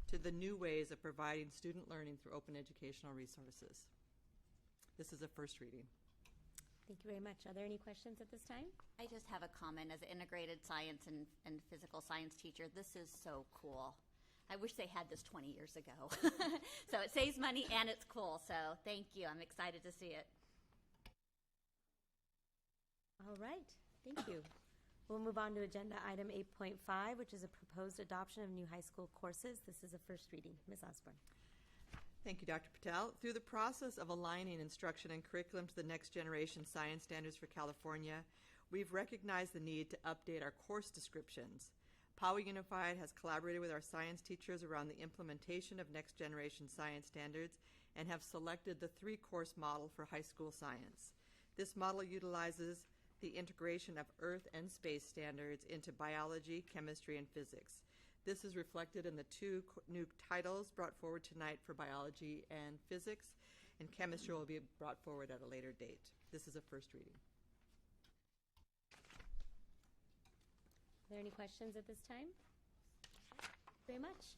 [SPEAKER 14] to the new ways of providing student learning through open educational resources. This is a first reading.
[SPEAKER 1] Thank you very much. Are there any questions at this time?
[SPEAKER 2] I just have a comment. As an integrated science and physical science teacher, this is so cool. I wish they had this 20 years ago. So it saves money and it's cool. So thank you. I'm excited to see it.
[SPEAKER 1] All right. Thank you. We'll move on to agenda item 8.5, which is a proposed adoption of new high school courses. This is a first reading. Ms. Osborne.
[SPEAKER 14] Thank you, Dr. Patel. Through the process of aligning instruction and curriculum to the next generation science standards for California, we've recognized the need to update our course descriptions. Poway Unified has collaborated with our science teachers around the implementation of next generation science standards and have selected the 3-course model for high school science. This model utilizes the integration of earth and space standards into biology, chemistry, and physics. This is reflected in the 2 new titles brought forward tonight for biology and physics, and chemistry will be brought forward at a later date. This is a first reading.
[SPEAKER 1] Are there any questions at this time? Very much.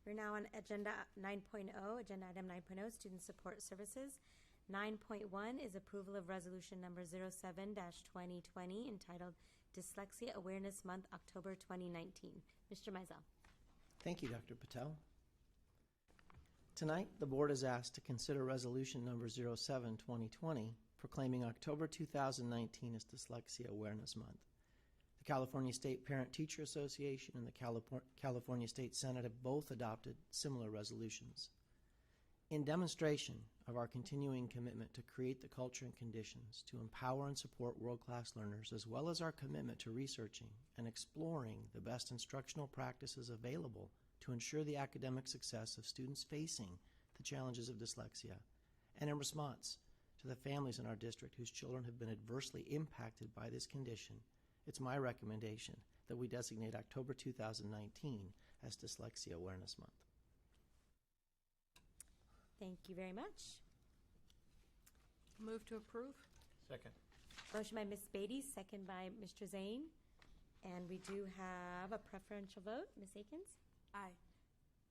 [SPEAKER 1] We're now on agenda 9.0, agenda item 9.0, student support services. 9.1 is approval of resolution number 07-2020 entitled Dyslexia Awareness Month, October 2019. Mr. Mizell.
[SPEAKER 20] Thank you, Dr. Patel. Tonight, the board is asked to consider resolution number 07-2020 proclaiming October 2019 as Dyslexia Awareness Month. The California State Parent-Teacher Association and the California State Senate have both adopted similar resolutions. In demonstration of our continuing commitment to create the culture and conditions to empower and support world-class learners, as well as our commitment to researching and exploring the best instructional practices available to ensure the academic success of students facing the challenges of dyslexia, and in response to the families in our district whose children have been adversely impacted by this condition, it's my recommendation that we designate October 2019 as Dyslexia Awareness Month.
[SPEAKER 1] Thank you very much.
[SPEAKER 19] Move to approve.
[SPEAKER 17] Second.
[SPEAKER 1] Motion by Ms. Beatty, second by Mr. Zane. And we do have a preferential vote. Ms. Akins?
[SPEAKER 3] Aye.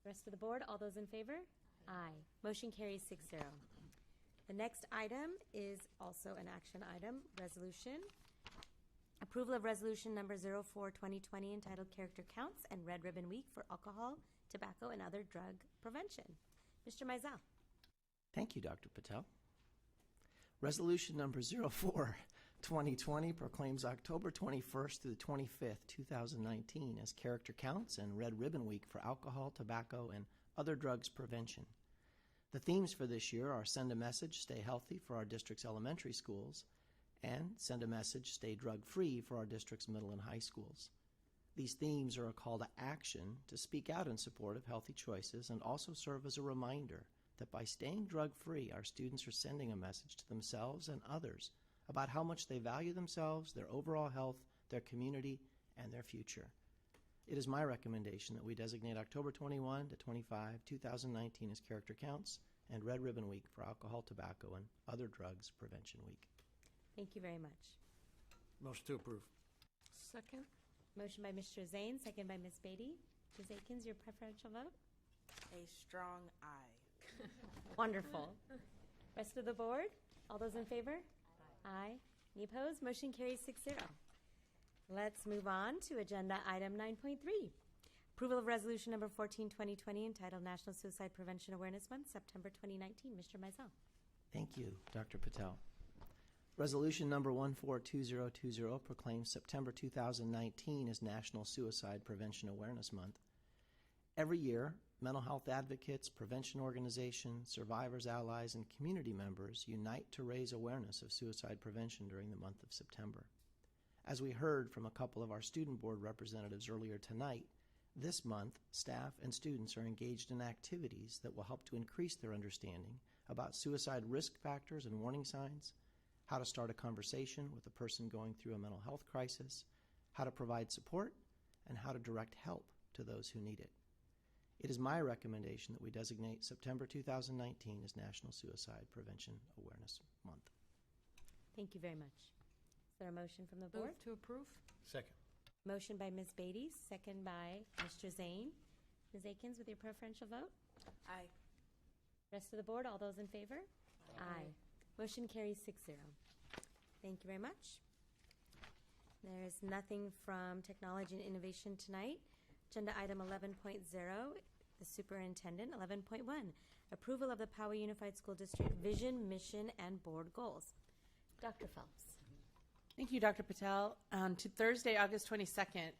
[SPEAKER 1] Rest of the board, all those in favor? Aye. Motion carries 6-0. The next item is also an action item, resolution. Approval of resolution number 04-2020 entitled Character Counts and Red Ribbon Week for Alcohol, Tobacco, and Other Drug Prevention. Mr. Mizell.
[SPEAKER 12] Thank you, Dr. Patel. Resolution number 04-2020 proclaims October 21st through the 25th, 2019 as Character Counts and Red Ribbon Week for Alcohol, Tobacco, and Other Drugs Prevention. The themes for this year are Send a Message, Stay Healthy for our district's elementary schools, and Send a Message, Stay Drug-Free for our district's middle and high schools. These themes are a call to action to speak out in support of healthy choices and also serve as a reminder that by staying drug-free, our students are sending a message to themselves and others about how much they value themselves, their overall health, their community, and their future. It is my recommendation that we designate October 21 to 25, 2019 as Character Counts and Red Ribbon Week for Alcohol, Tobacco, and Other Drugs Prevention Week.
[SPEAKER 1] Thank you very much.
[SPEAKER 17] Motion to approve.
[SPEAKER 19] Second.
[SPEAKER 1] Motion by Mr. Zane, second by Ms. Beatty. Ms. Akins, your preferential vote?
[SPEAKER 3] A strong aye.
[SPEAKER 1] Wonderful. Rest of the board, all those in favor? Aye. Any opposed? Motion carries 6-0. Let's move on to agenda item 9.3. Approval of resolution number 14-2020 entitled National Suicide Prevention Awareness Month, September 2019. Mr. Mizell.
[SPEAKER 12] Thank you, Dr. Patel. Resolution number 142020 proclaims September 2019 as National Suicide Prevention Awareness Month. Every year, mental health advocates, prevention organizations, survivors, allies, and community members unite to raise awareness of suicide prevention during the month of September. As we heard from a couple of our student board representatives earlier tonight, this month, staff and students are engaged in activities that will help to increase their understanding about suicide risk factors and warning signs, how to start a conversation with a person going through a mental health crisis, how to provide support, and how to direct help to those who need it. It is my recommendation that we designate September 2019 as National Suicide Prevention Awareness Month.
[SPEAKER 1] Thank you very much. Is there a motion from the board?
[SPEAKER 19] Move to approve.
[SPEAKER 17] Second.
[SPEAKER 1] Motion by Ms. Beatty, second by Mr. Zane. Ms. Akins, with your preferential vote?
[SPEAKER 3] Aye.
[SPEAKER 1] Rest of the board, all those in favor? Aye. Motion carries 6-0. Thank you very much. There's nothing from Technology and Innovation tonight. Agenda item 11.0, the Superintendent. 11.1, approval of the Poway Unified School District Vision, Mission, and Board Goals. Dr. Phelps.
[SPEAKER 9] Thank you, Dr. Patel. On to Thursday, August 22nd,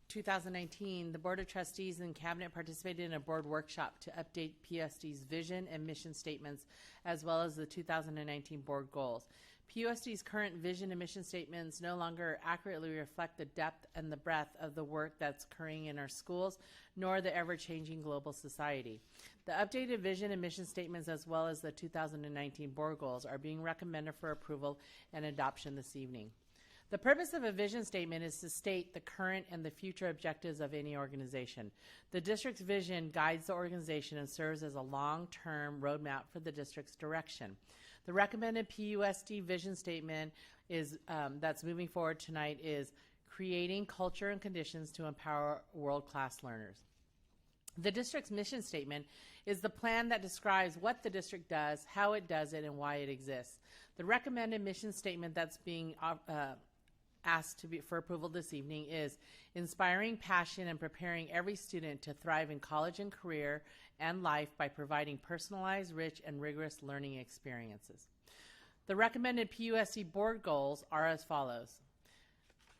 [SPEAKER 9] 2019, the Board of Trustees and Cabinet participated in a board workshop to update PUSD's vision and mission statements, as well as the 2019 board goals. PUSD's current vision and mission statements no longer accurately reflect the depth and the breadth of the work that's occurring in our schools, nor the ever-changing global society. The updated vision and mission statements, as well as the 2019 board goals, are being recommended for approval and adoption this evening. The purpose of a vision statement is to state the current and the future objectives of any organization. The district's vision guides the organization and serves as a long-term roadmap for the district's direction. The recommended PUSD vision statement is that's moving forward tonight is creating culture and conditions to empower world-class learners. The district's mission statement is the plan that describes what the district does, how it does it, and why it exists. The recommended mission statement that's being asked for approval this evening is inspiring passion and preparing every student to thrive in college and career and life by providing personalized, rich, and rigorous learning experiences. The recommended PUSD board goals are as follows.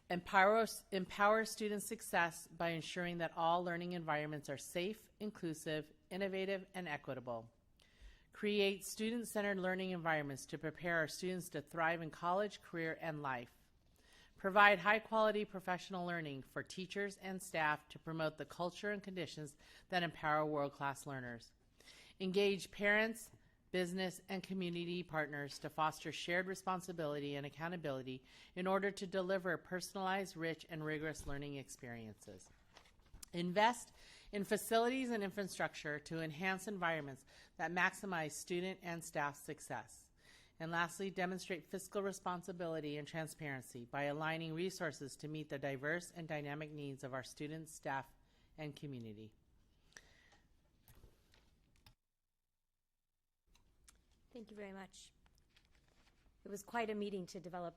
[SPEAKER 9] Empower student success by ensuring that all learning environments are safe, inclusive, innovative, and equitable. Create student-centered learning environments to prepare our students to thrive in college, career, and life. Provide high-quality professional learning for teachers and staff to promote the culture and conditions that empower world-class learners. Engage parents, business, and community partners to foster shared responsibility and accountability in order to deliver personalized, rich, and rigorous learning experiences. Invest in facilities and infrastructure to enhance environments that maximize student and staff success. And lastly, demonstrate fiscal responsibility and transparency by aligning resources to meet the diverse and dynamic needs of our students, staff, and community.
[SPEAKER 1] Thank you very much. It was quite a meeting to develop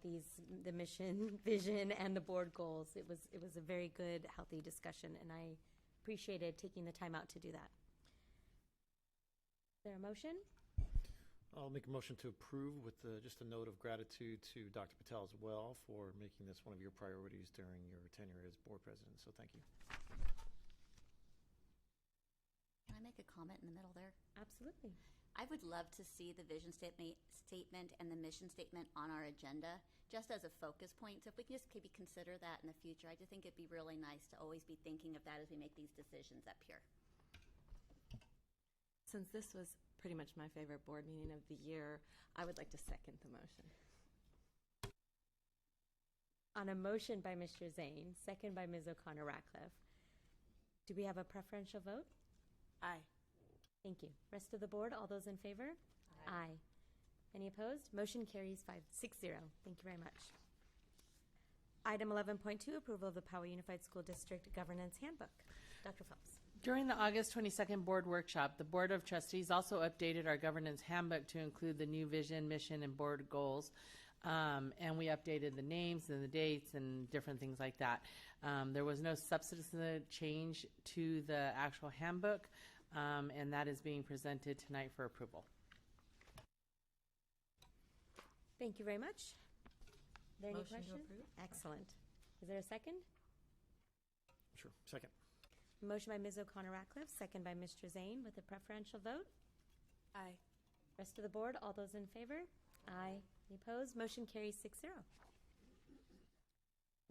[SPEAKER 1] the mission, vision, and the board goals. It was a very good, healthy discussion, and I appreciated taking the time out to do that. Is there a motion?
[SPEAKER 5] I'll make a motion to approve with just a note of gratitude to Dr. Patel as well for making this one of your priorities during your tenure as board president. So thank you.
[SPEAKER 2] Can I make a comment in the middle there?
[SPEAKER 1] Absolutely.
[SPEAKER 2] I would love to see the vision statement and the mission statement on our agenda just as a focus point. So if we can just maybe consider that in the future, I just think it'd be really nice to always be thinking of that as we make these decisions up here.
[SPEAKER 6] Since this was pretty much my favorite board meeting of the year, I would like to second the motion.
[SPEAKER 1] On a motion by Mr. Zane, second by Ms. O'Connor-Ratcliffe, do we have a preferential vote?
[SPEAKER 3] Aye.
[SPEAKER 1] Thank you. Rest of the board, all those in favor? Aye. Any opposed? Motion carries 5-6-0. Thank you very much. Item 11.2, approval of the Poway Unified School District Governance Handbook. Dr. Phelps.
[SPEAKER 9] During the August 22nd board workshop, the Board of Trustees also updated our governance handbook to include the new vision, mission, and board goals. And we updated the names and the dates and different things like that. There was no substantive change to the actual handbook, and that is being presented tonight for approval.
[SPEAKER 1] Thank you very much. Are there any
[SPEAKER 6] Motion to
[SPEAKER 1] questions?
[SPEAKER 6] approve.
[SPEAKER 1] Excellent. Is there a second?
[SPEAKER 5] Sure. Second.
[SPEAKER 1] Motion by Ms. O'Connor-Ratcliffe, second by Mr. Zane with a preferential vote.
[SPEAKER 3] Aye.
[SPEAKER 1] Rest of the board, all those in favor? Aye. Any opposed? Motion carries 6-0.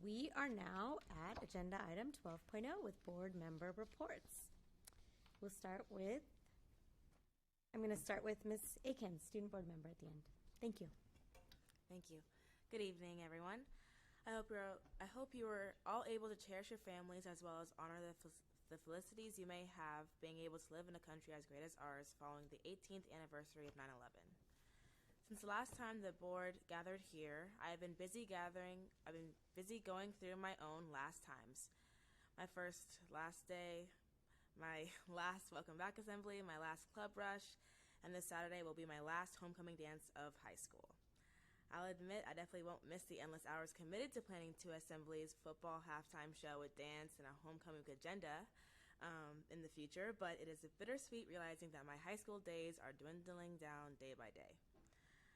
[SPEAKER 1] We are now at agenda item 12.0 with board member reports. We'll start with, I'm going to start with Ms. Aiken, student board member at the end. Thank you.
[SPEAKER 3] Thank you. Good evening, everyone. I hope you were all able to cherish your families as well as honor the felicities you may have being able to live in a country as great as ours following the 18th anniversary of 9/11. Since the last time the board gathered here, I've been busy going through my own last times. My first last day, my last welcome back assembly, my last club rush, and this Saturday will be my last homecoming dance of high school. I'll admit I definitely won't miss the endless hours committed to planning 2 assemblies, football halftime show with dance, and a homecoming agenda in the future, but it is bittersweet realizing that my high school days are dwindling down day by day.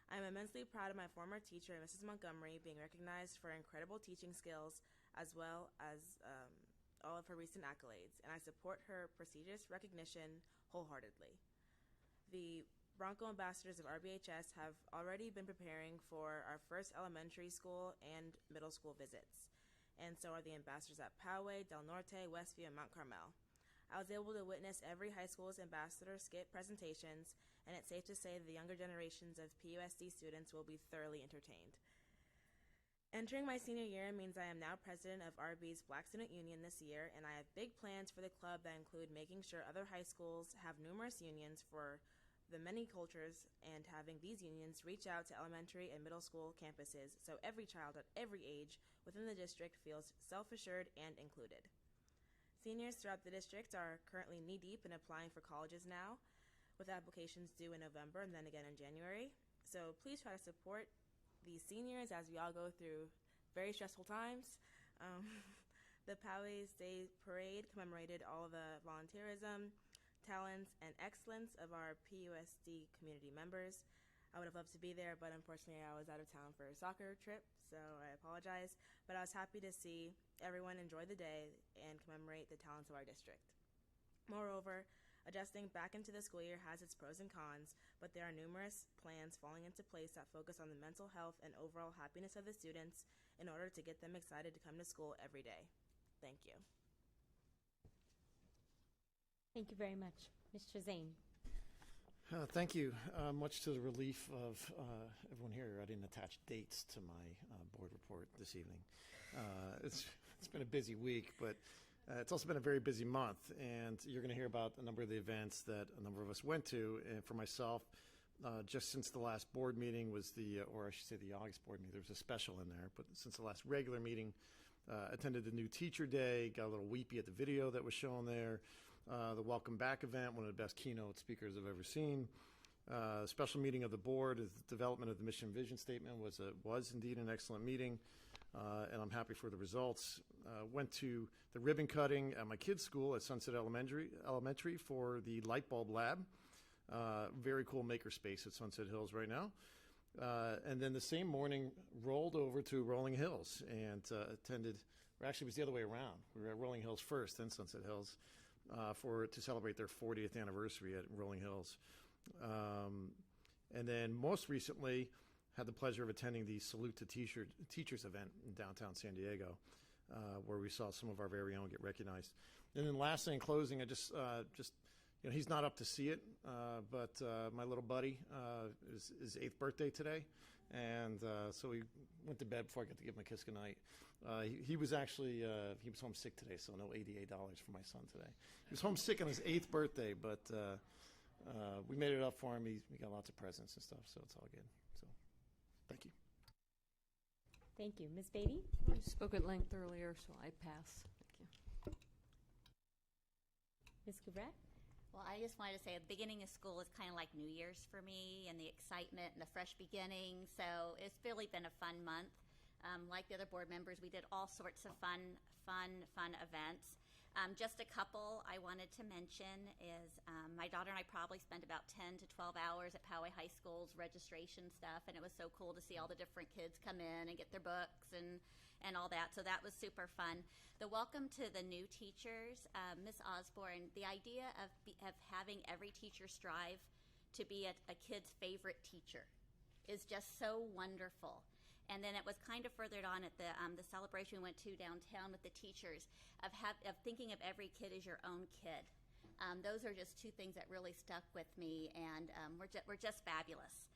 [SPEAKER 3] I'm immensely proud of my former teacher, Mrs. Montgomery, being recognized for her incredible teaching skills as well as all of her recent accolades, and I support her prestigious recognition wholeheartedly. The Bronco ambassadors of RBHS have already been preparing for our first elementary school and middle school visits, and so are the ambassadors at Poway, Del Norte, Westview, and Mount Carmel. I was able to witness every high school's ambassador skit presentations, and it's safe to say the younger generations of PUSD students will be thoroughly entertained. Entering my senior year means I am now president of RB's Black Student Union this year, and I have big plans for the club that include making sure other high schools have numerous unions for the many cultures and having these unions reach out to elementary and middle school campuses so every child at every age within the district feels self-assured and included. Seniors throughout the district are currently knee-deep in applying for colleges now, with applications due in November and then again in January. So please try to support these seniors as we all go through very stressful times. The Poway's Day Parade commemorated all of the volunteerism, talents, and excellence of our PUSD community members. I would have loved to be there, but unfortunately I was out of town for a soccer trip, so I apologize. But I was happy to see everyone enjoy the day and commemorate the talents of our district. Moreover, adjusting back into the school year has its pros and cons, but there are numerous plans falling into place that focus on the mental health and overall happiness of the students in order to get them excited to come to school every day. Thank you.
[SPEAKER 1] Thank you very much. Mr. Zane.
[SPEAKER 5] Thank you. Much to the relief of everyone here, I didn't attach dates to my board report this evening. It's been a busy week, but it's also been a very busy month, and you're going to hear about a number of the events that a number of us went to. And for myself,
[SPEAKER 17] just since the last board meeting was or I should say the August board meeting, there was a special in there, but since the last regular meeting, attended the new teacher day, got a little weepy at the video that was shown there. The welcome back event, one of the best keynote speakers I've ever seen. Special meeting of the board, the development of the mission and vision statement was indeed an excellent meeting, and I'm happy for the results. Went to the ribbon cutting at my kids' school at Sunset Elementary for the light bulb lab. Very cool maker space at Sunset Hills right now. And then the same morning rolled over to Rolling Hills and attended, or actually it was the other way around. We were at Rolling Hills first, then Sunset Hills, to celebrate their 40th anniversary at Rolling Hills. And then most recently had the pleasure of attending the Salute to Teachers event in downtown San Diego, where we saw some of our very own get recognized. And then lastly, in closing, I just he's not up to see it, but my little buddy is his 8th birthday today, and so he went to bed before I got to give him a kiss goodnight. He was actually he was homesick today, so no $88 for my son today. He was homesick on his 8th birthday, but we made it up for him. We got lots of presents and stuff, so it's all good. So, thank you.
[SPEAKER 1] Thank you. Ms. Beatty?
[SPEAKER 19] I spoke at length earlier, so I pass. Thank you.
[SPEAKER 1] Ms. Couvret?
[SPEAKER 2] Well, I just wanted to say the beginning of school is kind of like New Year's for me, and the excitement and the fresh beginning. So it's really been a fun month. Like the other board members, we did all sorts of fun events. Just a couple I wanted to mention is my daughter and I probably spent about 10 to 12 hours at Poway High School's registration stuff, and it was so cool to see all the different kids come in and get their books and all that. So that was super fun. The welcome to the new teachers, Ms. Osborne, the idea of having every teacher strive to be a kid's favorite teacher is just so wonderful. And then it was kind of furthered on at the celebration we went to downtown with the teachers of thinking of every kid as your own kid. Those are just two things that really stuck with me, and we're just fabulous.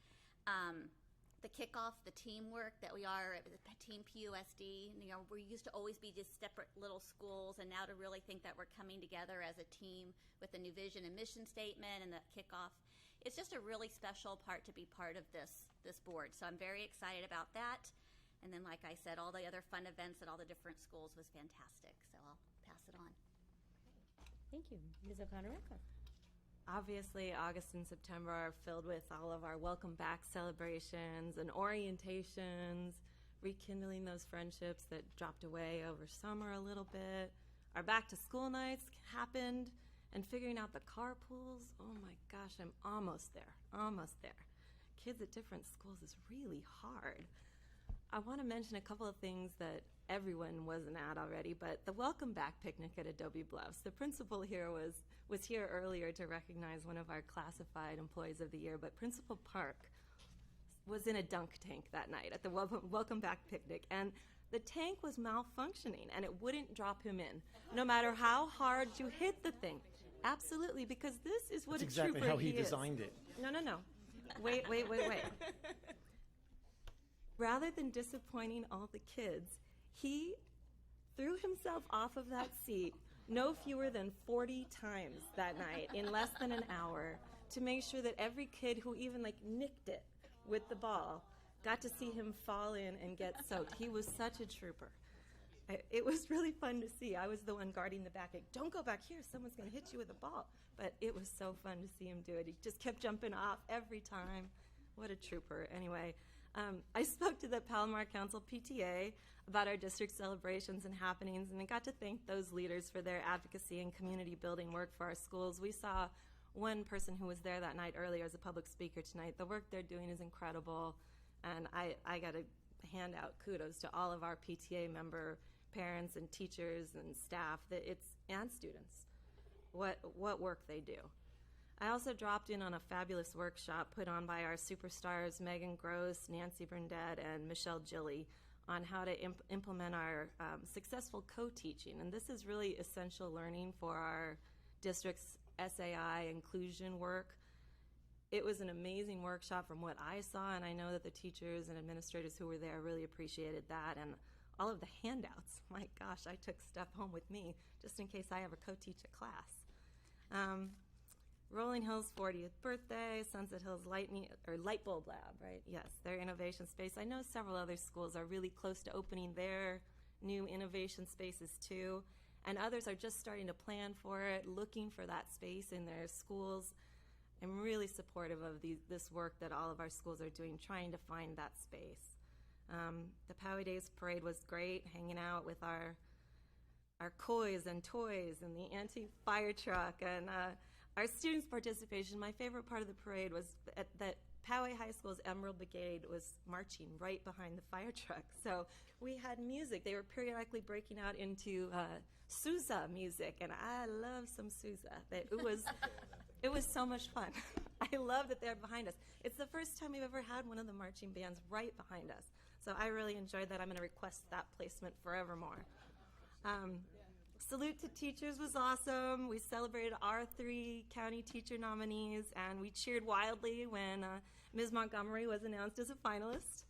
[SPEAKER 2] The kickoff, the teamwork that we are at Team PowayUSD, we used to always be just separate little schools, and now to really think that we're coming together as a team with a new vision and mission statement and the kickoff, it's just a really special part to be part of this board. So I'm very excited about that. And then, like I said, all the other fun events at all the different schools was fantastic. So I'll pass it on.
[SPEAKER 1] Thank you. Ms. O'Connor-Rucker.
[SPEAKER 6] Obviously, August and September are filled with all of our welcome back celebrations and orientations, rekindling those friendships that dropped away over summer a little bit. Our back to school nights happened, and figuring out the carpools. Oh my gosh, I'm almost there. Kids at different schools is really hard. I want to mention a couple of things that everyone wasn't at already, but the welcome back picnic at Adobe Bluffs. The principal here was here earlier to recognize one of our classified employees of the year, but Principal Park was in a dunk tank that night at the welcome back picnic, and the tank was malfunctioning, and it wouldn't drop him in, no matter how hard you hit the thing. Absolutely, because this is what
[SPEAKER 17] That's
[SPEAKER 6] a
[SPEAKER 17] exactly
[SPEAKER 6] trooper
[SPEAKER 17] how he
[SPEAKER 6] is.
[SPEAKER 17] designed it.
[SPEAKER 6] No. Wait. Rather than disappointing all the kids, he threw himself off of that seat no fewer than 40 times that night in less than an hour to make sure that every kid who even nicked it with the ball got to see him fall in and get soaked. He was such a trooper. It was really fun to see. I was the one guarding the back. Don't go back here. Someone's going to hit you with a ball. But it was so fun to see him do it. He just kept jumping off every time. What a trooper. Anyway, I spoke to the Palomar Council PTA about our district celebrations and happenings, and I got to thank those leaders for their advocacy and community building work for our schools. We saw one person who was there that night earlier as a public speaker tonight. The work they're doing is incredible, and I got to hand out kudos to all of our PTA member parents and teachers and staff and students. What work they do. I also dropped in on a fabulous workshop put on by our superstars Megan Gross, Nancy Brundett, and Michelle Gilly on how to implement our successful co-teaching. And this is really essential learning for our district's SAI inclusion work. It was an amazing workshop from what I saw, and I know that the teachers and administrators who were there really appreciated that. And all of the handouts, my gosh, I took stuff home with me just in case I ever co-teach a class. Rolling Hills 40th birthday, Sunset Hills Light Bulb Lab, right? Yes, their innovation space. I know several other schools are really close to opening their new innovation spaces too, and others are just starting to plan for it, looking for that space in their schools. I'm really supportive of this work that all of our schools are doing, trying to find that space. The Poway Days Parade was great, hanging out with our kois and toys and the antique fire truck and our students' participation. My favorite part of the parade was that Poway High School's Emerald Brigade was marching right behind the fire truck. So we had music. They were periodically breaking out into Sousa music, and I love some Sousa. It was so much fun. I love that they're behind us. It's the first time we've ever had one of the marching bands right behind us. So I really enjoyed that. I'm going to request that placement forevermore. Salute to Teachers was awesome. We celebrated our 3 county teacher nominees, and we cheered wildly when Ms. Montgomery was announced as a finalist.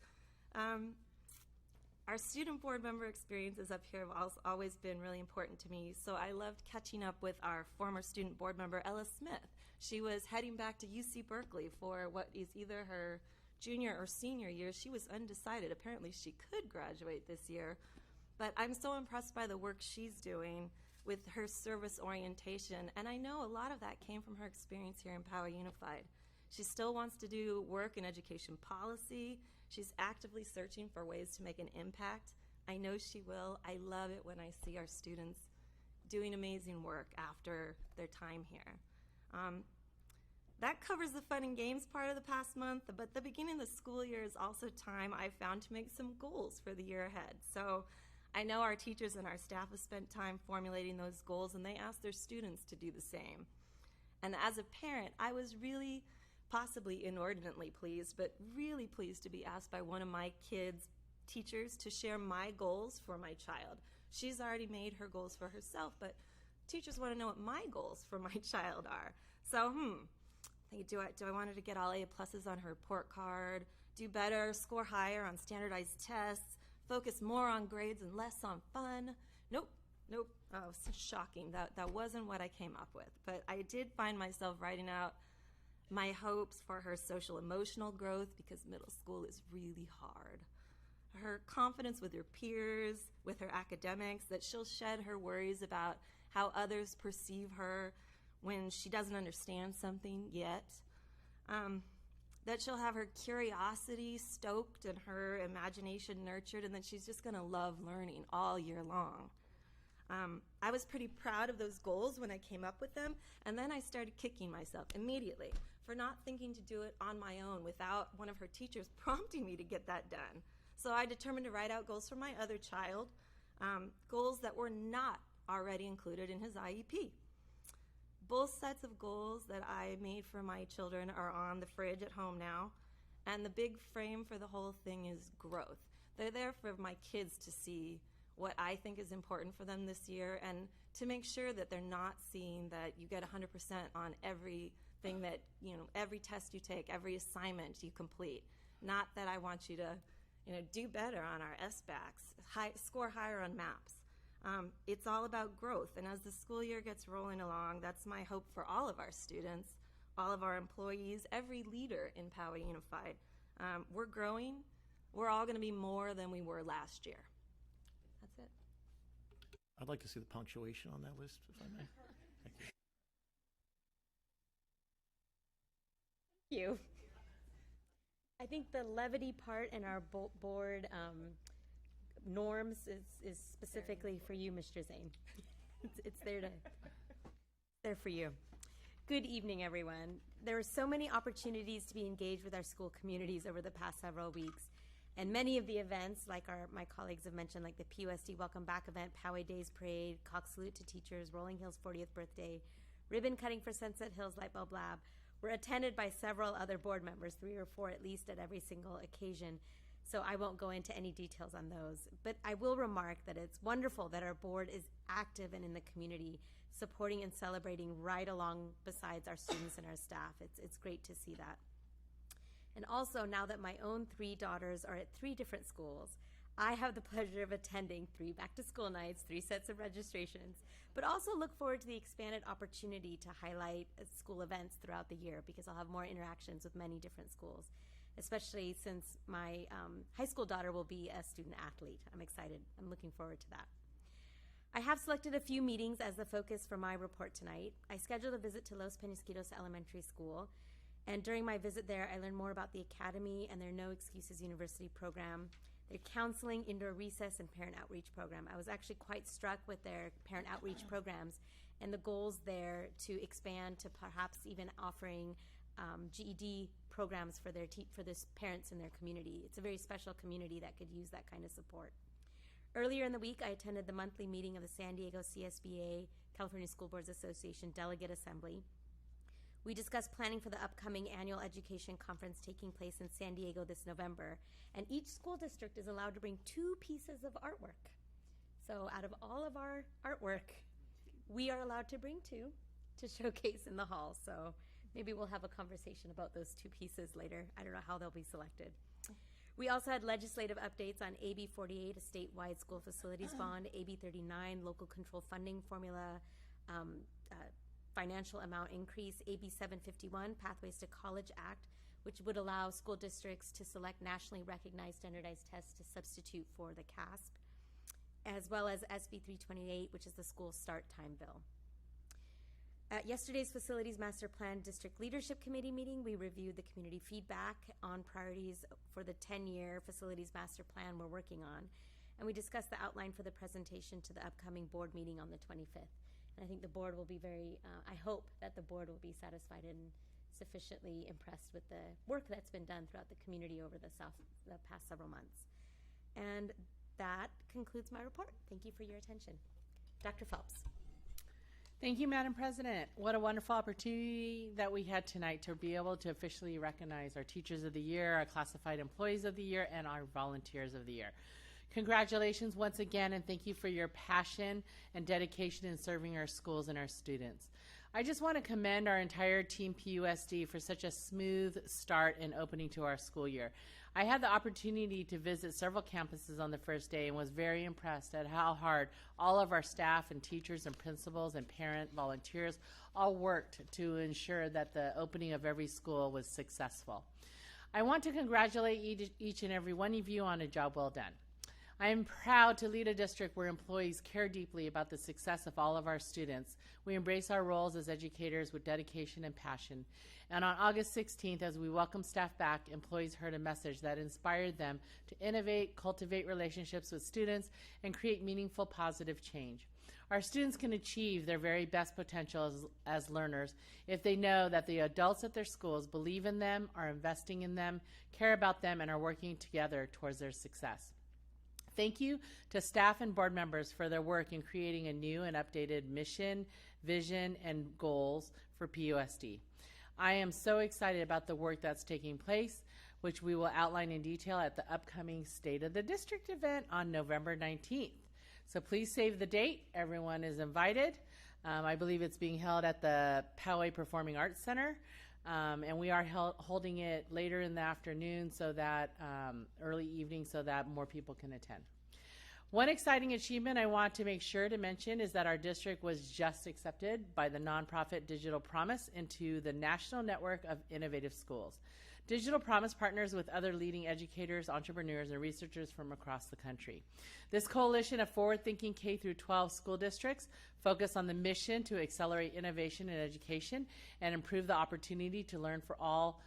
[SPEAKER 6] Our student board member experiences up here have always been really important to me, so I loved catching up with our former student board member, Ella Smith. She was heading back to UC Berkeley for what is either her junior or senior year. She was undecided. Apparently she could graduate this year. But I'm so impressed by the work she's doing with her service orientation, and I know a lot of that came from her experience here in Poway Unified. She still wants to do work in education policy. She's actively searching for ways to make an impact. I know she will. I love it when I see our students doing amazing work after their time here. That covers the fun and games part of the past month, but the beginning of the school year is also time I found to make some goals for the year ahead. So I know our teachers and our staff have spent time formulating those goals, and they asked their students to do the same. And as a parent, I was really, possibly inordinately pleased, but really pleased to be asked by one of my kids' teachers to share my goals for my child. She's already made her goals for herself, but teachers want to know what my goals for my child are. So, do I want her to get all A+ on her report card, do better, score higher on standardized tests, focus more on grades and less on fun? Nope. Oh, so shocking. That wasn't what I came up with. But I did find myself writing out my hopes for her social emotional growth, because middle school is really hard. Her confidence with her peers, with her academics, that she'll shed her worries about how others perceive her when she doesn't understand something yet. That she'll have her curiosity stoked and her imagination nurtured, and that she's just going to love learning all year long. I was pretty proud of those goals when I came up with them, and then I started kicking myself immediately for not thinking to do it on my own without one of her teachers prompting me to get that done. So I determined to write out goals for my other child, goals that were not already included in his IEP. Both sets of goals that I made for my children are on the fridge at home now, and the big frame for the whole thing is growth. They're there for my kids to see what I think is important for them this year, and to make sure that they're not seeing that you get 100% on everything that, every test you take, every assignment you complete. Not that I want you to, do better on our SBACs, score higher on MAPs. It's all about growth, and as the school year gets rolling along, that's my hope for all of our students, all of our employees, every leader in Poway Unified. We're growing. We're all going to be more than we were last year. That's it.
[SPEAKER 5] I'd like to see the punctuation on that list, if I may. Thank you.
[SPEAKER 1] Thank you. I think the levity part in our board norms is specifically for you, Mr. Zane. It's there for you. Good evening, everyone. There are so many opportunities to be engaged with our school communities over the past several weeks, and many of the events, like my colleagues have mentioned, like the PUSD Welcome Back event, Poway Days Parade, Cox Salute to Teachers, Rolling Hills 40th birthday, ribbon cutting for Sunset Hills Light Bulb Lab, were attended by several other board members, 3 or 4 at least at every single occasion. So I won't go into any details on those, but I will remark that it's wonderful that our board is active and in the community, supporting and celebrating right along besides our students and our staff. It's great to see that. And also, now that my own 3 daughters are at 3 different schools, I have the pleasure of attending 3 back-to-school nights, 3 sets of registrations, but also look forward to the expanded opportunity to highlight school events throughout the year because I'll have more interactions with many different schools, especially since my high school daughter will be a student athlete. I'm excited. I'm looking forward to that. I have selected a few meetings as the focus for my report tonight. I scheduled a visit to Los Penasquitos Elementary School, and during my visit there, I learned more about the Academy and their No Excuses University program, their counseling, indoor recess, and parent outreach program. I was actually quite struck with their parent outreach programs and the goals there to expand to perhaps even offering GED programs for their parents in their community. It's a very special community that could use that kind of support. Earlier in the week, I attended the monthly meeting of the San Diego CSBA, California School Boards Association Delegate Assembly. We discussed planning for the upcoming annual education conference taking place in San Diego this November, and each school district is allowed to bring 2 pieces of artwork. So out of all of our artwork, we are allowed to bring 2 to showcase in the hall. So maybe we'll have a conversation about those 2 pieces later. I don't know how they'll be selected. We also had legislative updates on AB 48, a statewide school facilities bond, AB 39, local control funding formula, financial amount increase, AB 751, Pathways to College Act, which would allow school districts to select nationally recognized standardized tests to substitute for the CASP, as well as SB 328, which is the school start time bill. At yesterday's Facilities Master Plan District Leadership Committee meeting, we reviewed the community feedback on priorities for the 10-year Facilities Master Plan we're working on, and we discussed the outline for the presentation to the upcoming board meeting on the 25th. And I think the board will be I hope that the board will be satisfied and sufficiently impressed with the work that's been done throughout the community over the past several months. And that concludes my report. Thank you for your attention. Dr. Phelps.
[SPEAKER 9] Thank you, Madam President. What a wonderful opportunity that we had tonight to be able to officially recognize our Teachers of the Year, our Classified Employees of the Year, and our Volunteers of the Year. Congratulations once again, and thank you for your passion and dedication in serving our schools and our students. I just want to commend our entire team PUSD for such a smooth start and opening to our school year. I had the opportunity to visit several campuses on the first day and was very impressed at how hard all of our staff and teachers and principals and parent volunteers all worked to ensure that the opening of every school was successful. I want to congratulate each and every one of you on a job well done. I am proud to lead a district where employees care deeply about the success of all of our students. We embrace our roles as educators with dedication and passion. And on August 16th, as we welcome staff back, employees heard a message that inspired them to innovate, cultivate relationships with students, and create meaningful, positive change. Our students can achieve their very best potential as learners if they know that the adults at their schools believe in them, are investing in them, care about them, and are working together towards their success. Thank you to staff and board members for their work in creating a new and updated mission, vision, and goals for PUSD. I am so excited about the work that's taking place, which we will outline in detail at the upcoming State of the District event on November 19th. So please save the date. Everyone is invited. I believe it's being held at the Poway Performing Arts Center. And we are holding it later in the afternoon, so that early evening, so that more people can attend. One exciting achievement I want to make sure to mention is that our district was just accepted by the nonprofit Digital Promise into the National Network of Innovative Schools. Digital Promise partners with other leading educators, entrepreneurs, and researchers from across the country. This coalition of forward-thinking K-12 school districts focus on the mission to accelerate innovation in education and improve the opportunity to learn for all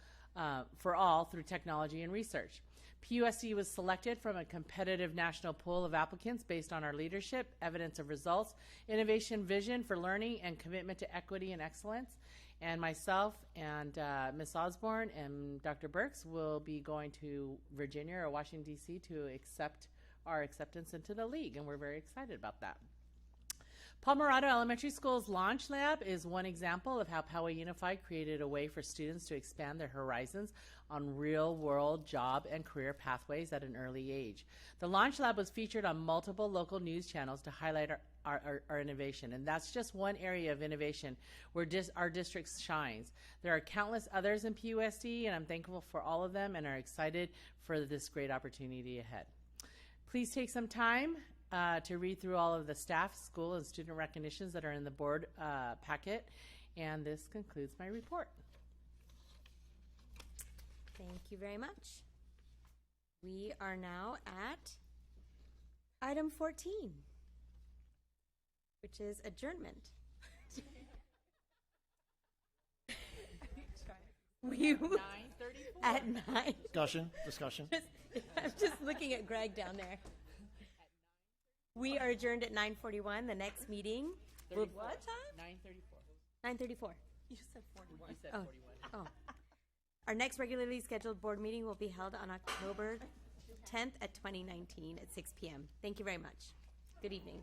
[SPEAKER 9] through technology and research. PUSD was selected from a competitive national pool of applicants based on our leadership, evidence of results, innovation vision for learning, and commitment to equity and excellence. And myself and Ms. Osborne and Dr. Burks will be going to Virginia or Washington, D.C. to accept our acceptance into the league, and we're very excited about that. Palmerado Elementary School's Launch Lab is one example of how Poway Unified created a way for students to expand their horizons on real-world job and career pathways at an early age. The Launch Lab was featured on multiple local news channels to highlight our innovation, and that's just one area of innovation where our district shines. There are countless others in PUSD, and I'm thankful for all of them and are excited for this great opportunity ahead. please take some time to read through all of the staff, school, and student recognitions that are in the board packet. And this concludes my report.
[SPEAKER 1] Thank you very much. We are now at item 14, which is adjournment. At 9.
[SPEAKER 5] Discussion.
[SPEAKER 1] I'm just looking at Greg down there. We are adjourned at 9:41. The next meeting. What time? 9:34.
[SPEAKER 18] You said 41.
[SPEAKER 9] You said 41.
[SPEAKER 1] Oh. Our next regularly scheduled board meeting will be held on October 10th at 2019 at 6 p.m. Thank you very much. Good evening.